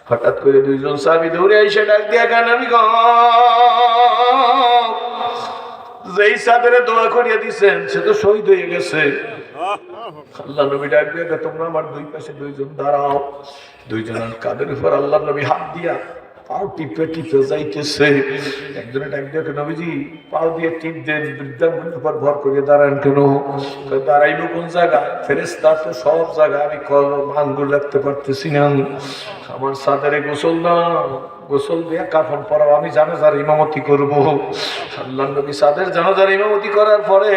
হঠাৎ করে 2 জন সাহাবী দৌড়ে এসে ডাক দিয়ে, নবী গো, যেই সাদের দোয়া করিয়া দিছেন সে তো শহীদ হয়ে গেছে। আল্লাহ নবী ডাক দিয়ে, তোমরা আমার 2 পাশে 2 জন দাঁড়াও। 2 জনের কাঁধের উপর আল্লাহ নবী হাত দিয়া পাও টিপে টিপে যাইতেছে। একজনে ডাক দিয়ে, নবীজি পাও দিয়ে টিপ দেন, বৃদ্ধাঙ্গুলির উপর ভর করে দাঁড়ান কেন? দাঁড়াইবো কোন জায়গায়? ফেরেশতা তো সব জায়গায়, আমি আঙ্গুল রাখতে পারতেছি না। আমার সাদারে গোসল দাও, গোসল দিয়ে কাফন পরাও, আমি জানাজার ইমামতি করব। আল্লাহ নবী সাদের জানাজার ইমামতি করার পরে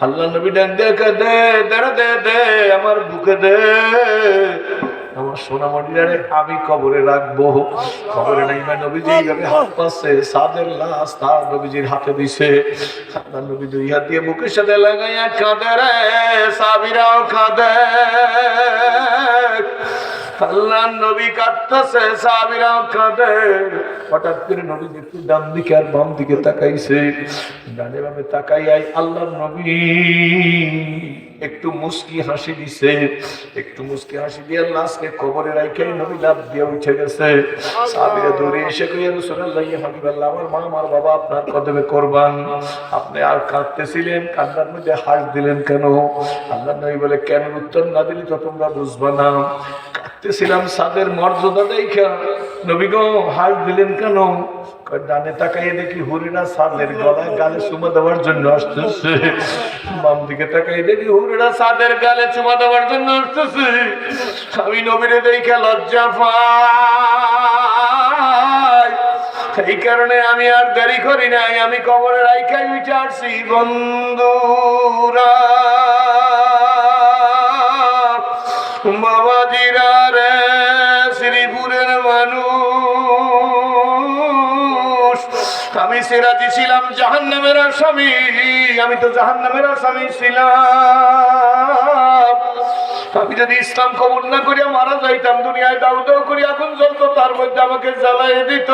আল্লাহ নবী ডাক দিয়ে, দে দে দে দে, আমার বুকে দে। আমার সোনামণিরারে আমি কবরে রাখবো। কবরে নাইমা নবীজি এইভাবে হাত পাচ্ছে, সাদের লাশ তার নবীজির হাতে দিছে। আল্লাহ নবী দুই হাত দিয়ে বুকের সাথে লাগাইয়া কাঁদে রে, সাহাবীরাও কাঁদে। আল্লাহ নবী কাঁদতেছে, সাহাবীরাও কাঁদে। হঠাৎ করে নবী একটু ডান দিকে আর বাম দিকে তাকাইছে। ডানে বামে তাকাইয়াই আল্লাহ নবী একটু মুস্কি হাসি দিছে। একটু মুস্কি হাসি দিয়ে লাশকে কবরে রাইখাই নবী লাফ দিয়ে উঠে গেছে। সাহাবীরা দৌড়ে এসে কইয়া রাসূলুল্লাহ ইয়া হাবিবাল্লাহ, আমার মা আমার বাবা আপনার কদমে কুরবান। আপনি আর কাঁদতেছিলেন, কান্নার মধ্যে হাস দিলেন কেন? আল্লাহ নবী বলে, কেন উত্তর না দিলে তো তোমরা বুঝবা না। কাঁদতেছিলাম সাদের মর্যাদা দেখা। নবী গো হাস দিলেন কেন? ডানে তাকাইয়ে দেখি হুরিরা সাদের গলায় গালে চুমা দেওয়ার জন্য আসতেছে। বাম দিকে তাকাইয়ে দেখি হুরিরা সাদের গালে চুমা দেওয়ার জন্য আসতেছে। আমি নবীরে দেখে লজ্জা পাই। এই কারণে আমি আর দেরি করি নাই, আমি কবরে রাইখাই উঠে আসছি। বন্ধুরা বাবাজিরা রে, শ্রীপুরের মানুষ, আমি সিরাজি ছিলাম জাহান্নামের আসামি। আমি তো জাহান্নামের আসামি ছিলাম। আমি যদি ইসলাম কবুল না করিয়া মারা যাইতাম, দুনিয়ায় দাউ দাউ করি আগুন জ্বলতো, তার মধ্যে আমাকে জ্বালাই দিত।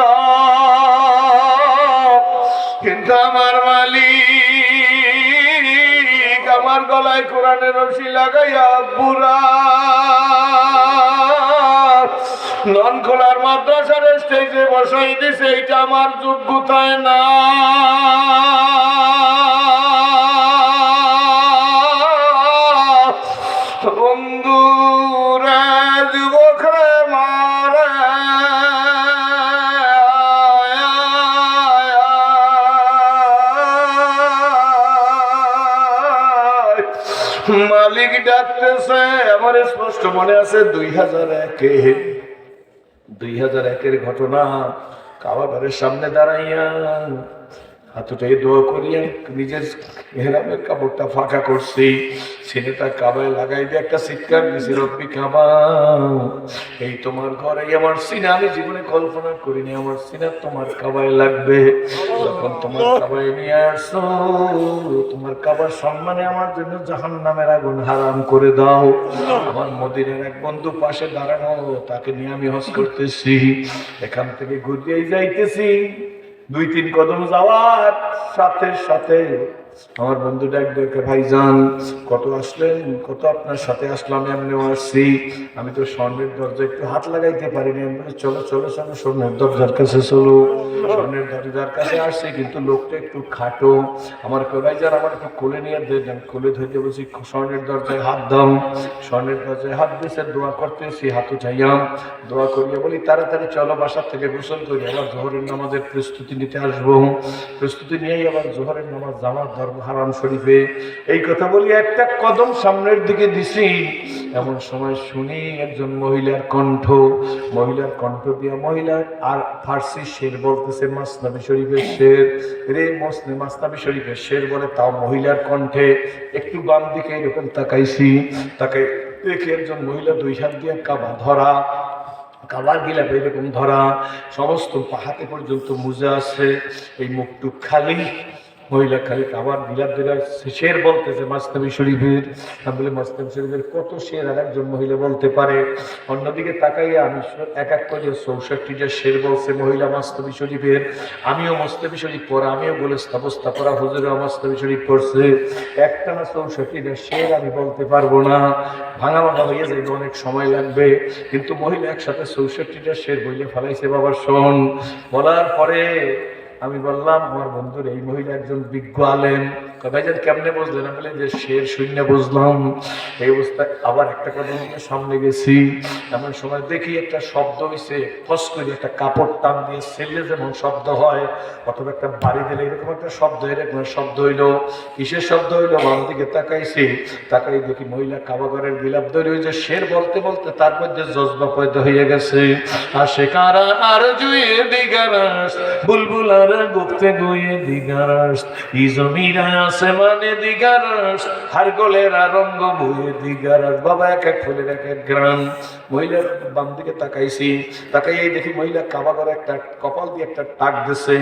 কিন্তু আমার মালিক আমার গলায় কোরআনের রশি লাগাইয়া বুড়া নন খোলার মাদ্রাসার স্টেজে বসাই দিছে। এইটা আমার যোগ্যতায় না। বন্ধুরা যুবকরা মারা মালিক ডাকতেছে। আমার স্পষ্ট মনে আছে 2001-এর ঘটনা। কাবাঘরের সামনে দাঁড়াইয়া হাতুটাই দোয়া করিয়া নিজের মেহরাবের কাপড়টা ফাঁকা করছি, ছেলেটা কাবায় লাগাই দিয়ে একটা চিৎকার দিয়েছি, রব্বি কাবা, এই তোমার ঘরে আমার সিনা। আমি জীবনে কল্পনা করিনি আমার সিনা তোমার কাবায় লাগবে। যখন তোমার কাবায় নিয়ে আসো, তোমার কাবার সম্মানে আমার জন্য জাহান্নামের আগুন হারাম করে দাও। আমার মদিনার এক বন্ধু পাশে দাঁড়ানো, তাকে নিয়ে আমি হজ করতেছি। এখান থেকে ঘুরিয়েই যাইতেছি, 2-3 কদম যাওয়ার সাথে সাথে আমার বন্ধু ডাক দেখে, ভাইজান কত আসলেন? কত আপনার সাথে আসলাম, এমনিও আসছি। আমি তো স্বর্ণের দরজা একটু হাত লাগাইতে পারিনি। চলো চলো চলো স্বর্ণের দরজার কাছে চলো। স্বর্ণের দরজার কাছে আসছে, কিন্তু লোকটা একটু খাটো। আমার ভাইজান আমার একটু কোলে নিয়ে দেন। কোলে ধরতে বলছি, স্বর্ণের দরজায় হাত দাম। স্বর্ণের দরজায় হাত দিয়েছে, দোয়া করতেছি, হাত উঠাইয়াম। দোয়া করিয়া বলি, তাড়াতাড়ি চলো বাসার থেকে গোসল করি, আবার জোহরের নামাজের প্রস্তুতি নিতে আসবো। প্রস্তুতি নিয়েই আবার জোহরের নামাজ যাওয়ার ধর্ম হারাম শরীফে। এই কথা বলি একটা কদম সামনের দিকে দিছি, এমন সময় শুনি একজন মহিলার কণ্ঠ দিয়া মহিলার আর ফার্সি শের বলতেছে, মাসনাবি শরীফের শের রে, মাসনাবি শরীফের শের বলে, তাও মহিলার কণ্ঠে। একটু বাম দিকে এরকম তাকাইছি, তাকাই দেখি একজন মহিলা 2 হাত দিয়ে কাবা ধরা, কাবার গিলা এরকম ধরা, সমস্ত হাতে পর্যন্ত মুজা আছে, এই মুখটুক খালি। মহিলা খালি কাবার গিলাপ দিলা শের বলতেছে মাসনাবি শরীফের। আমি বলে, মাসনাবি শরীফের কত শের আর একজন মহিলা বলতে পারে? অন্যদিকে তাকাইয়া আমি এক এক করে 64টা শের বলছে মহিলা মাসনাবি শরীফের। আমিও মাসনাবি শরীফ পড়া, আমিও বলে অবস্থা পড়া, হুজুরও মাসনাবি শরীফ পড়ছে। একটানা 64টা শের আমি বলতে পারবো না, ভাঙা ভাঙা হয়ে যাবে, অনেক সময় লাগবে। কিন্তু মহিলা একসাথে 64টা শের বইলে ফেলাইছে। বাবা শোন, বলার পরে আমি বললাম, আমার বন্ধুর এই মহিলা একজন বিজ্ঞ আলেম। ভাইজান কেমনে বুঝলেন? আমি বললাম যে শের শূন্য বুঝলাম। এই অবস্থায় আবার একটা কথা সামনে গেছি, এমন সময় দেখি একটা শব্দ হয়েছে, ফস করে একটা কাপড় টান দিয়ে ছেলে যেমন শব্দ হয়, অথবা একটা বাড়ি দিলে এরকম একটা শব্দ, এরকম শব্দ হইলো। কিসের শব্দ হইলো? বাম দিকে তাকাইছি, তাকাই দেখি মহিলা কাবাঘরের বিলাপ ধরে হয়েছে। শের বলতে বলতে তার মধ্যে জজবা পয়দা হয়ে গেছে। আর সে কারা আর জুয়ে দিগারাস বুলবুলার কবরে গুপ্তে গুয়ে দিগার আস ই জমিরা আসমানে দিগার আস হার গোলের রঙ্গ বয়ে দিগার আস। বাবা এক এক ফুলের এক এক গ্রাম। মহিলার বাম দিকে তাকাইছি, তাকাইয়াই দেখি মহিলা কাবা করে একটা কপাল দিয়ে একটা টাক দিছে।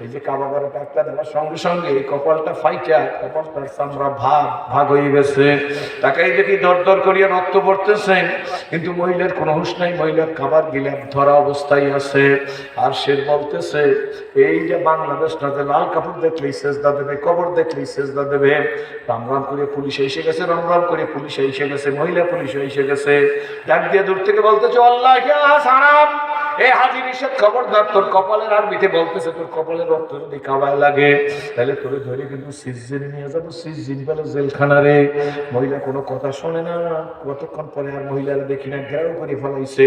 এই যে কাবা করে টাকটা দেওয়ার সঙ্গে সঙ্গে এই কপালটা ফাইটা, কপালটার চামড়া ভাগ ভাগ হয়ে গেছে। তাকাই দেখি দর দর করিয়া রক্ত পড়তেছে, কিন্তু মহিলার কোনো হুঁশ নাই। মহিলার খাবার গিলাপ ধরা অবস্থায় আছে। আর সে বলতেছে এই যে বাংলাদেশটা যে লাল কাপড় দেখলেই সেজদা দেবে, কবর দেখলেই সেজদা দেবে। রাম রাম করে পুলিশ এসে গেছে, রাম রাম করে পুলিশ এসে গেছে, মহিলা পুলিশ এসে গেছে। ডাক দিয়ে দূর থেকে বলতেছে আল্লাহ হারাম, এ হাজি নিষেধ, খবরদার। তোর কপালের আরবিতে বলতেছে তোর কপালের রক্ত যদি কাবায় লাগে তাহলে তোরে ধরে কিন্তু সিজজিনে নিয়ে যাবো। সিজজিন বলে জেলখানারে। মহিলা কোনো কথা শোনে না। কতক্ষণ পরে আর মহিলারা দেখি না, ঘেরাও করে ফেলাইছে।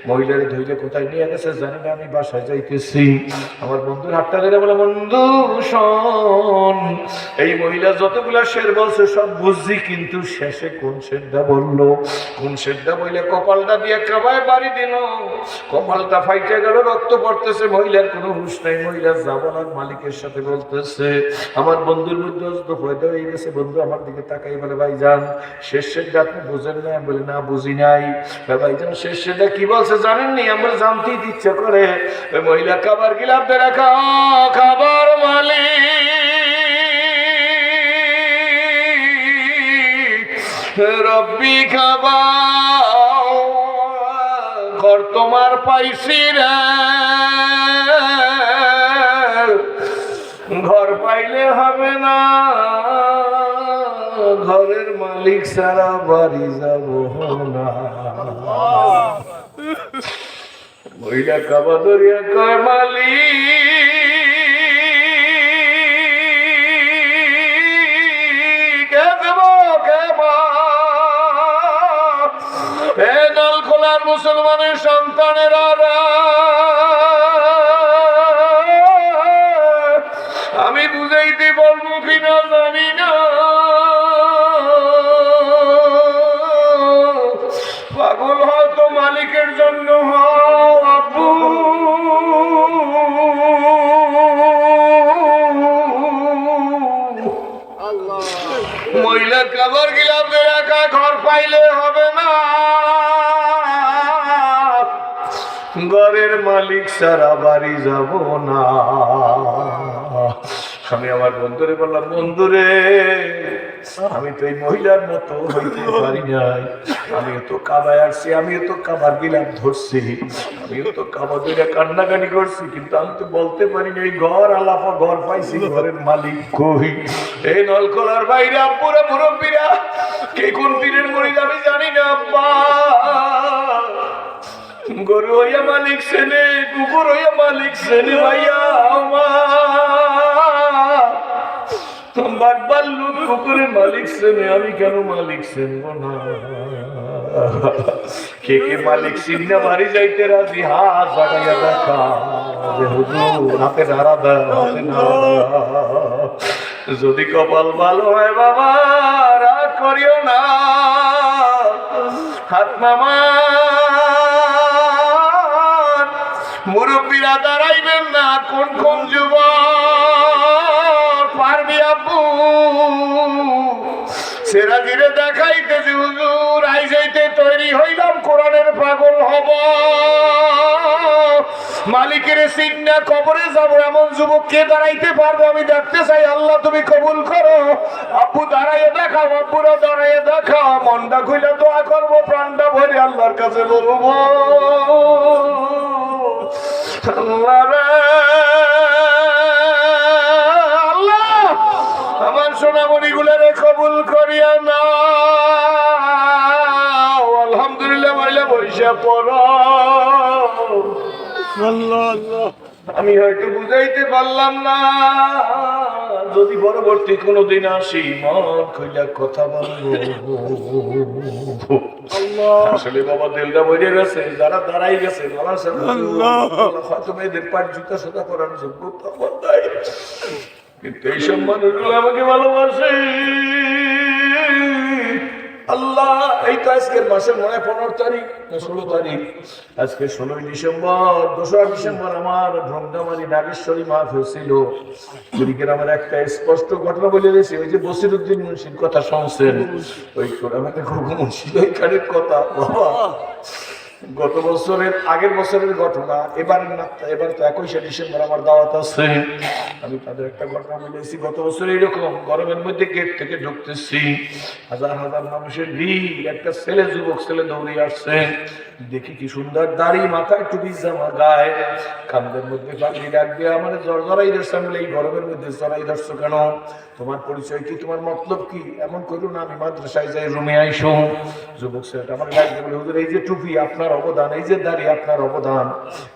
মহিলারে ধৈর্য কোথায় নিয়ে গেছে জানি না, আমি বাসায় যাইতেছি। আমার বন্ধুর হাতটা ধরে বলে বন্ধু শোন, এই মহিলা যতগুলা শের বলছে সব বুঝছি, কিন্তু শেষে কোন শেরটা বললো, কোন শেরটা বইলে কপালটা দিয়ে কাবায় বাড়ি দিল, কপালটা ফাইটে গেল, রক্ত পড়তেছে। মহিলার কোনো হুঁশ নাই। মহিলার জাবালার মালিকের সাথে বলতেছে আমার বন্ধুর মধ্যে ফয়দা হয়ে গেছে। বন্ধু আমার দিকে তাকাই বলে ভাইজান শেষ শেরটা আপনি বুঝেন না? বলে না বুঝি নাই। ভাইজান শেষ শেরটা কি বলছে জানেননি? আমরা জানতেই ইচ্ছা করে। ওই মহিলা খাবার গিলাপ দিয়ে রাখা খাবার মালিক রব্বি খাবার ঘর তোমার পাইছি রে, ঘর পাইলে হবে না, ঘরের মালিক সারা বাড়ি যাব না। মহিলা কাবা দরিয়া কয় মালিক নল খোলার মুসলমানের সন্তানেরা আমি বুঝাইতে বলবো কিনা জানি না, পাগল হয়তো মালিকের জন্য হও আব্বু। মহিলা কাবার গিলাপ রাখা ঘর পাইলে হবে না, ঘরের মালিক সারা বাড়ি যাব না। আমি আমার বন্ধুরে বললাম বন্ধুরে আমি তো এই মহিলার মতো হইতে পারি নাই। আমিও তো কাবায় আসছি, আমিও তো কাবার গিলাপ ধরছি, আমিও তো কাবা ধরে কান্নাকানি করছি, কিন্তু আমি তো বলতে পারি না এই ঘর আলাপা ঘর পাইছি, ঘরের মালিক কই? এই নলকলার বাইরে আব্বুরা মুরব্বীরা কে কোন পীরের মুরিদ আমি জানি না আব্বা। গরু হইয়া মালিক সেনে, কুকুর হইয়া মালিক সেনে ভাইয়া বাগবার লোক কুকুরের মালিক সেনে, আমি কেন মালিক সেনব না? কে কে মালিক সিন্না বাড়ি যাইতে রাজি হাত বাড়াইয়া দেখা যে হুজুর হাতে নাড়া দাও, হাতে নাড়া দাও। যদি কপাল ভালো হয় বাবা রাগ করিও না, হাত নামা। মুরব্বীরা দাঁড়াইবেন না, কোন কোন যুবক পারবি আব্বু সেরা ধীরে দেখাইতেছি হুজুর আই যাইতে তৈরি হইলাম, কোরআনের পাগল হব, মালিকের সিন্না কবরে যাব, এমন যুবক কে দাঁড়াইতে পারবে আমি দেখতে চাই। আল্লাহ তুমি কবুল করো। আব্বু দাঁড়াইয়ে দেখাও, আব্বুরা দাঁড়াইয়ে দেখাও, মনটা খুলে দোয়া করবো, প্রাণটা ভরে আল্লাহর কাছে বলবো আল্লাহ আমার সোনামণি গুলারে কবুল করিয়া না। আলহামদুলিল্লাহ মাইলা বৈশা পড়। আমি হয়তো বুঝাইতে পারলাম না, যদি পরবর্তী কোনোদিন আসি মন খুইলা কথা বলবো। আসলে বাবা দিলটা বইরে গেছে, যারা দাঁড়াই গেছে হয়তো মেয়েদের পাট জুতা সোতা করার যোগ্যতা নাই, কিন্তু এইসব মানুষগুলো আমাকে ভালোবাসে। আল্লাহ, এই তো আজকের মাসের মনে হয় 15 তারিখ না 16 তারিখ, আজকে 16 ডিসেম্বর। 2রা ডিসেম্বর আমার ভ্রমদামারি নাগেশ্বরী মাহফিল ছিল। কুড়িগ্রামের একটা স্পষ্ট ঘটনা বলে দিয়েছি, ওই যে বসিরউদ্দিন মুন্সির কথা শুনছেন, ওই কোরআনের ঘুঘু মুন্সি ওইখানের কথা। বাবা, গত বছরের আগের বছরের ঘটনা, এবার না, এবার তো 21শে ডিসেম্বর আমার দাওয়াত আছে। আমি তাদের একটা ঘটনা বলেছি, গত বছর এইরকম গরমের মধ্যে গেট থেকে ঢুকতেছি, হাজার হাজার মানুষের ভিড়, একটা ছেলে, যুবক ছেলে দৌড়ে আসছে, দেখি কি সুন্দর দাড়ি, মাথায় টুপি, জামা, গায়ে কান্দের মধ্যে পাগড়ি, ডাক দিয়ে আমার জড়াই ধরছে। আমি এই গরমের মধ্যে জড়াই ধরছো কেন? তোমার পরিচয় কি? তোমার মতলব কি? এমন করো না, আমি মাদ্রাসায় যাই, রুমে আইসো। যুবক ছেলেটা আমার ডাক দিয়ে বলে, হুজুর এই যে টুপি আপনার অবদান, এই যে দাড়ি আপনার অবদান,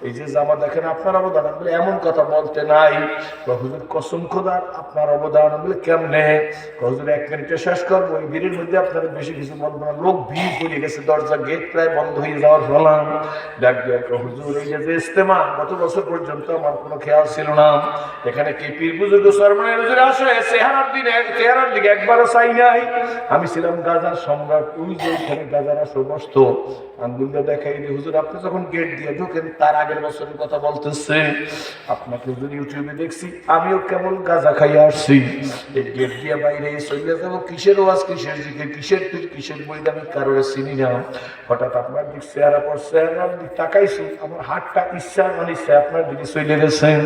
এই যে জামা দেখেন আপনার অবদান। আমি বলে এমন কথা বলতে নাই। হুজুর কসম খোদার আপনার অবদান। আমি বলে কেমনে? হুজুর 1 মিনিটে শেষ করবো, ওই ভিড়ের মধ্যে আপনার বেশি কিছু বলবো না। লোক ভিড় করে গেছে, দরজা গেট প্রায় বন্ধ হয়ে যাওয়ার ফলাম। ডাক দিয়ে হুজুর এই যে ইস্তেমা, গত বছর পর্যন্ত আমার কোনো খেয়াল ছিল না, এখানে কি পীর বুজুর্গ সরমানের হুজুর আসে, চেহারার দিকে একবারও চাই নাই। আমি ছিলাম গাজার সম্রাট, ওই যে ওইখানে গাজার আসো বসতো, আঙ্গুলটা দেখাই দিয়ে হুজুর আপনি যখন গেট দিয়ে ঢোকেন তার আগের বছরের কথা বলতেছে। আপনাকে হুজুর ইউটিউবে দেখছি, আমিও কেমন গাজা খাইয়া আসছি, এই গেট দিয়ে বাইরে চলে যাবো, কিসের ওয়াজ, কিসের দিকে, কিসের পীর, কিসের বইটা আমি কারোর চিনি না। হঠাৎ আপনার দিক চেহারা পর চেহারার দিক তাকাইছি, আমার হাতটা ইচ্ছা অনিচ্ছা আপনার দিকে চলে গেছেন।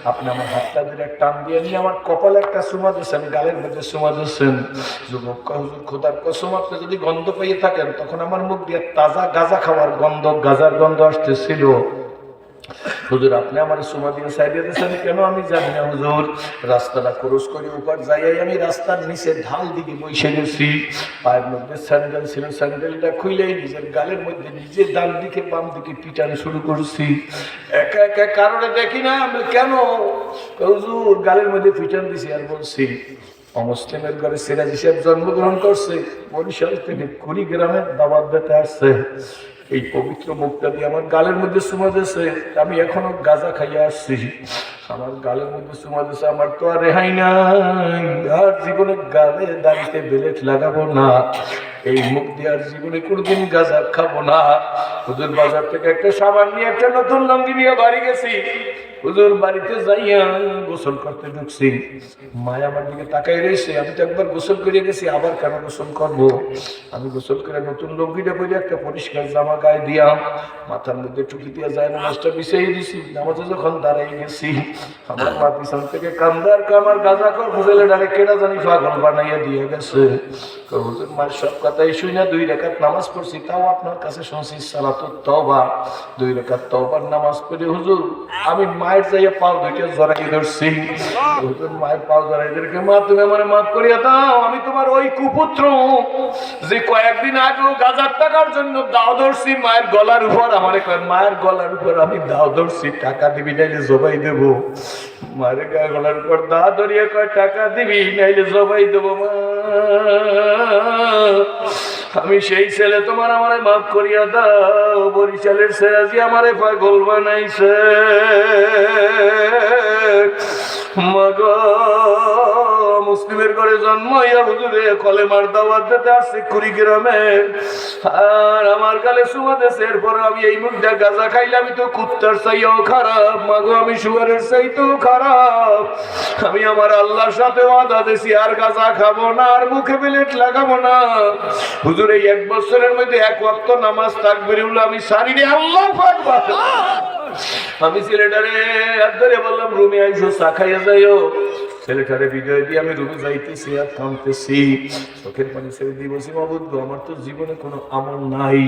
আপনি আমার হাতটা ধরে টান দিয়ে নিয়ে আমার কপালে একটা চুমা দিচ্ছেন, গালের মধ্যে চুমা দিচ্ছেন। যুবক হুজুর খোদার কসম, আপনি যদি গন্ধ পেয়ে থাকেন, তখন আমার মুখ দিয়ে তাজা গাজা খাওয়ার গন্ধ, গাজার গন্ধ আসতেছিল। হুজুর আপনি আমার সুমা দিয়ে সাইডে দিয়েছেন কেন আমি জানি না হুজুর। রাস্তাটা ক্রস করে উপর যাইয়াই আমি রাস্তার নিচে ঢাল দিকে বসে গেছি। পায়ের মধ্যে স্যান্ডেল ছিল, স্যান্ডেলটা খুইলেই নিজের গালের মধ্যে নিজে ডান দিকে বাম দিকে পিটানো শুরু করছি। একা একা কারণে দেখি না, আমি কেন হুজুর গালের মধ্যে পিটান দিছি। আর বলছি অমুসলিমের ঘরে সিরাজ হিসেবে জন্মগ্রহণ করছে, বরিশাল থেকে কুড়িগ্রামে দাওয়াত দিতে আসছে, এই পবিত্র মুখটা দিয়ে আমার গালের মধ্যে চুমা দিয়েছে। আমি এখনো গাঁজা খাইয়া আসছি, আমার গালের মধ্যে চুমা দিয়েছে। আমার তো আর রেহাই নাই, আর জীবনে গালে দাড়িতে বেলেট লাগাবো না, এই মুখ দিয়ে আর জীবনে কোনোদিন গাঁজা খাবো না। হুজুর বাজার থেকে একটা সাবান নিয়ে একটা নতুন লঙ্গি নিয়ে বাড়ি গেছি। হুজুর বাড়িতে যাইয়া গোসল করতে ঢুকছি, মায়া আমার দিকে তাকাই রয়েছে। আমি তো একবার গোসল করে গেছি, আবার কেন গোসল করবো? আমি গোসল করে নতুন লঙ্গিটা পরে একটা পরিষ্কার জামা গায়ে দিয়া, মাথার মধ্যে টুপি দিয়ে যায় নামাজটা বিছিয়ে দিছি। নামাজে যখন দাঁড়াই গেছি, আমার মা পিছন থেকে কান্দার কামার গাঁজা কর বুঝলে ডারে কেডা জানি পাগল বানাইয়া দিয়ে গেছে। হুজুর মায়ের সব কথাই শুই না, 2 রাকাত নামাজ পড়ছি, তাও আপনার কাছে শুনছি সালাতুত তওবা। 2 রাকাত তওবার নামাজ পড়ে হুজুর আমি মায়ের যাইয়া পাও 2টা জড়াই ধরছি। হুজুর মায়ের পাও জড়াই ধরে, মা তুমি আমার মাফ করিয়া দাও, আমি তোমার ওই কুপুত্র যে কয়েকদিন আগেও গাজার টাকার জন্য দাও ধরছি মায়ের গলার উপর। আমার মায়ের গলার উপর আমি দাও ধরছি, টাকা দিবি নাইলে জবাই দেবো। মায়ের গলার উপর দা ধরিয়া কয় টাকা দিবি নাইলে জবাই দেবো। মা আমি সেই ছেলে, তোমার আমারে মাফ করিয়া দাও, বরিশালের সেরাজি আমারে পাগল বানাইছে। মাগো মুসলিমের ঘরে জন্ম হইয়া হুজুরে কলেমার দাওয়াত দিতে আসছে কুড়িগ্রামে, আর আমার গালে চুমা দিয়েছে। এরপর আমি এই মুখটা গাঁজা খাইলে আমি তো কুত্তার চাইও খারাপ, মাগো আমি শুয়ারের চাইতেও খারাপ। আমি আমার আল্লাহর সাথে ওয়াদা দিয়েছি আর গাঁজা খাবো না, আর মুখে বেলেট লাগাবো না। হুজুর এই 1 বছরের মধ্যে 1 ওয়াক্ত নামাজ তাকবীরুল্লাহ আমি সারি রে। আল্লাহু আকবার। আমি ছেলেটারে ধরে বললাম রুমে আইসো, চা খাইয়া যাইও। ছেলেটারে বিজয় দিয়ে আমি রুমে যাইতেছি আর কাঁদতেছি, চোখের পানি ছেড়ে দিয়ে বলছি মাবুদ আমার তো জীবনে কোনো আমল নাই।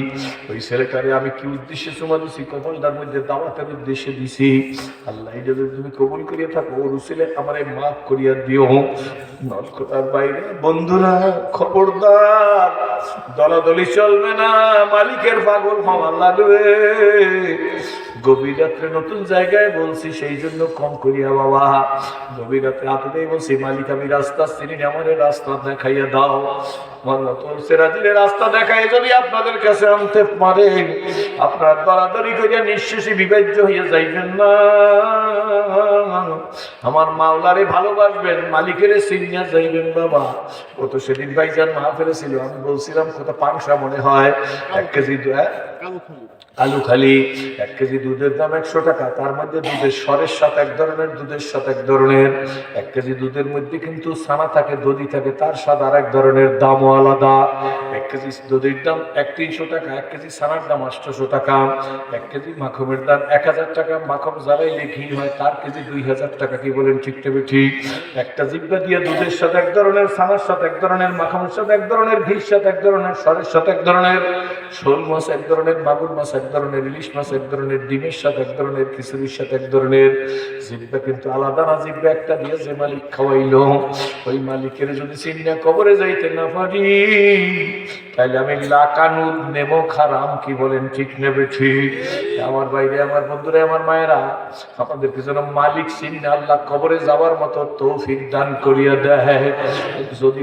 ওই ছেলেটারে আমি কি উদ্দেশ্যে চুমা দিছি? কপালটার মধ্যে দাওয়াতের উদ্দেশ্যে দিছি। আল্লাহ যদি তুমি কবুল করিয়া থাকো, রুসিলে আমারে মাফ করিয়া দিও। নলকোটার বাইরে বন্ধুরা খবরদার, দলাদলি চলবে না, মালিকের পাগল হওয়া লাগবে। গভীর রাত্রে নতুন জায়গায় বলছি, সেই জন্য কম করিয়া বাবা গভীর রাত্রে হাতেই বলছি, মালিক আমি রাস্তা চিনি না, আমার রাস্তা দেখাইয়া দাও। রাস্তা দেখাই যদি আপনাদের কাছে আনতে পারেন, আপনারা দরাদরি করিয়া নিঃশেষে বিবাহ্য হইয়া যাইবেন না। আমার মাওলারে ভালোবাসবেন, মালিকের চিনিয়া যাইবেন বাবা। ও তো সেদিন ভাইজান মাহফিলে ছিল, আমি বলছিলাম কত পাংশা মনে হয় 1 কেজি আলু খালি 1 কেজি দুধের দাম 100 টাকা। তার মধ্যে দুধের স্বরের সাথে এক ধরনের, দুধের সাথে এক ধরনের। 1 কেজি দুধের মধ্যে কিন্তু ছানা থাকে, দধি থাকে, তার স্বাদ আর এক ধরনের, দামও আলাদা। 1 কেজি দুধের দাম 300 টাকা, 1 কেজি ছানার দাম 800 টাকা, 1 কেজি মাখনের দাম 1000 টাকা। মাখন জ্বালাইলে ঘি হয়, তার কেজি 2000 টাকা। কি বলেন ঠিক তবে ঠিক? একটা জিব্বা দিয়ে দুধের সাথে এক ধরনের, ছানার সাথে এক ধরনের, মাখনের সাথে এক ধরনের, ঘির সাথে এক ধরনের, স্বরের সাথে এক ধরনের, শোল মাছ এক ধরনের, মাগুর মাছ এক ধরনের, ইলিশ মাছ এক ধরনের, ডিমের সাথে এক ধরনের, খিচুড়ির সাথে এক ধরনের। জিব্বা কিন্তু আলাদা না। জিব্বা একটা দিয়ে যে মালিক খাওয়াইলো, ওই মালিকের যদি চিন্তা কবরে যাইতে না পারি, তাইলে আমি লাকানুর নেমো খারাম। কি বলেন ঠিক নেবে ঠিক? আমার বাইরে, আমার বন্ধুরা, আমার মায়েরা, আপনাদেরকে যেন মালিক চিন্তা আল্লাহ কবরে যাওয়ার মতো তৌফিক দান করিয়া দেয়। যদি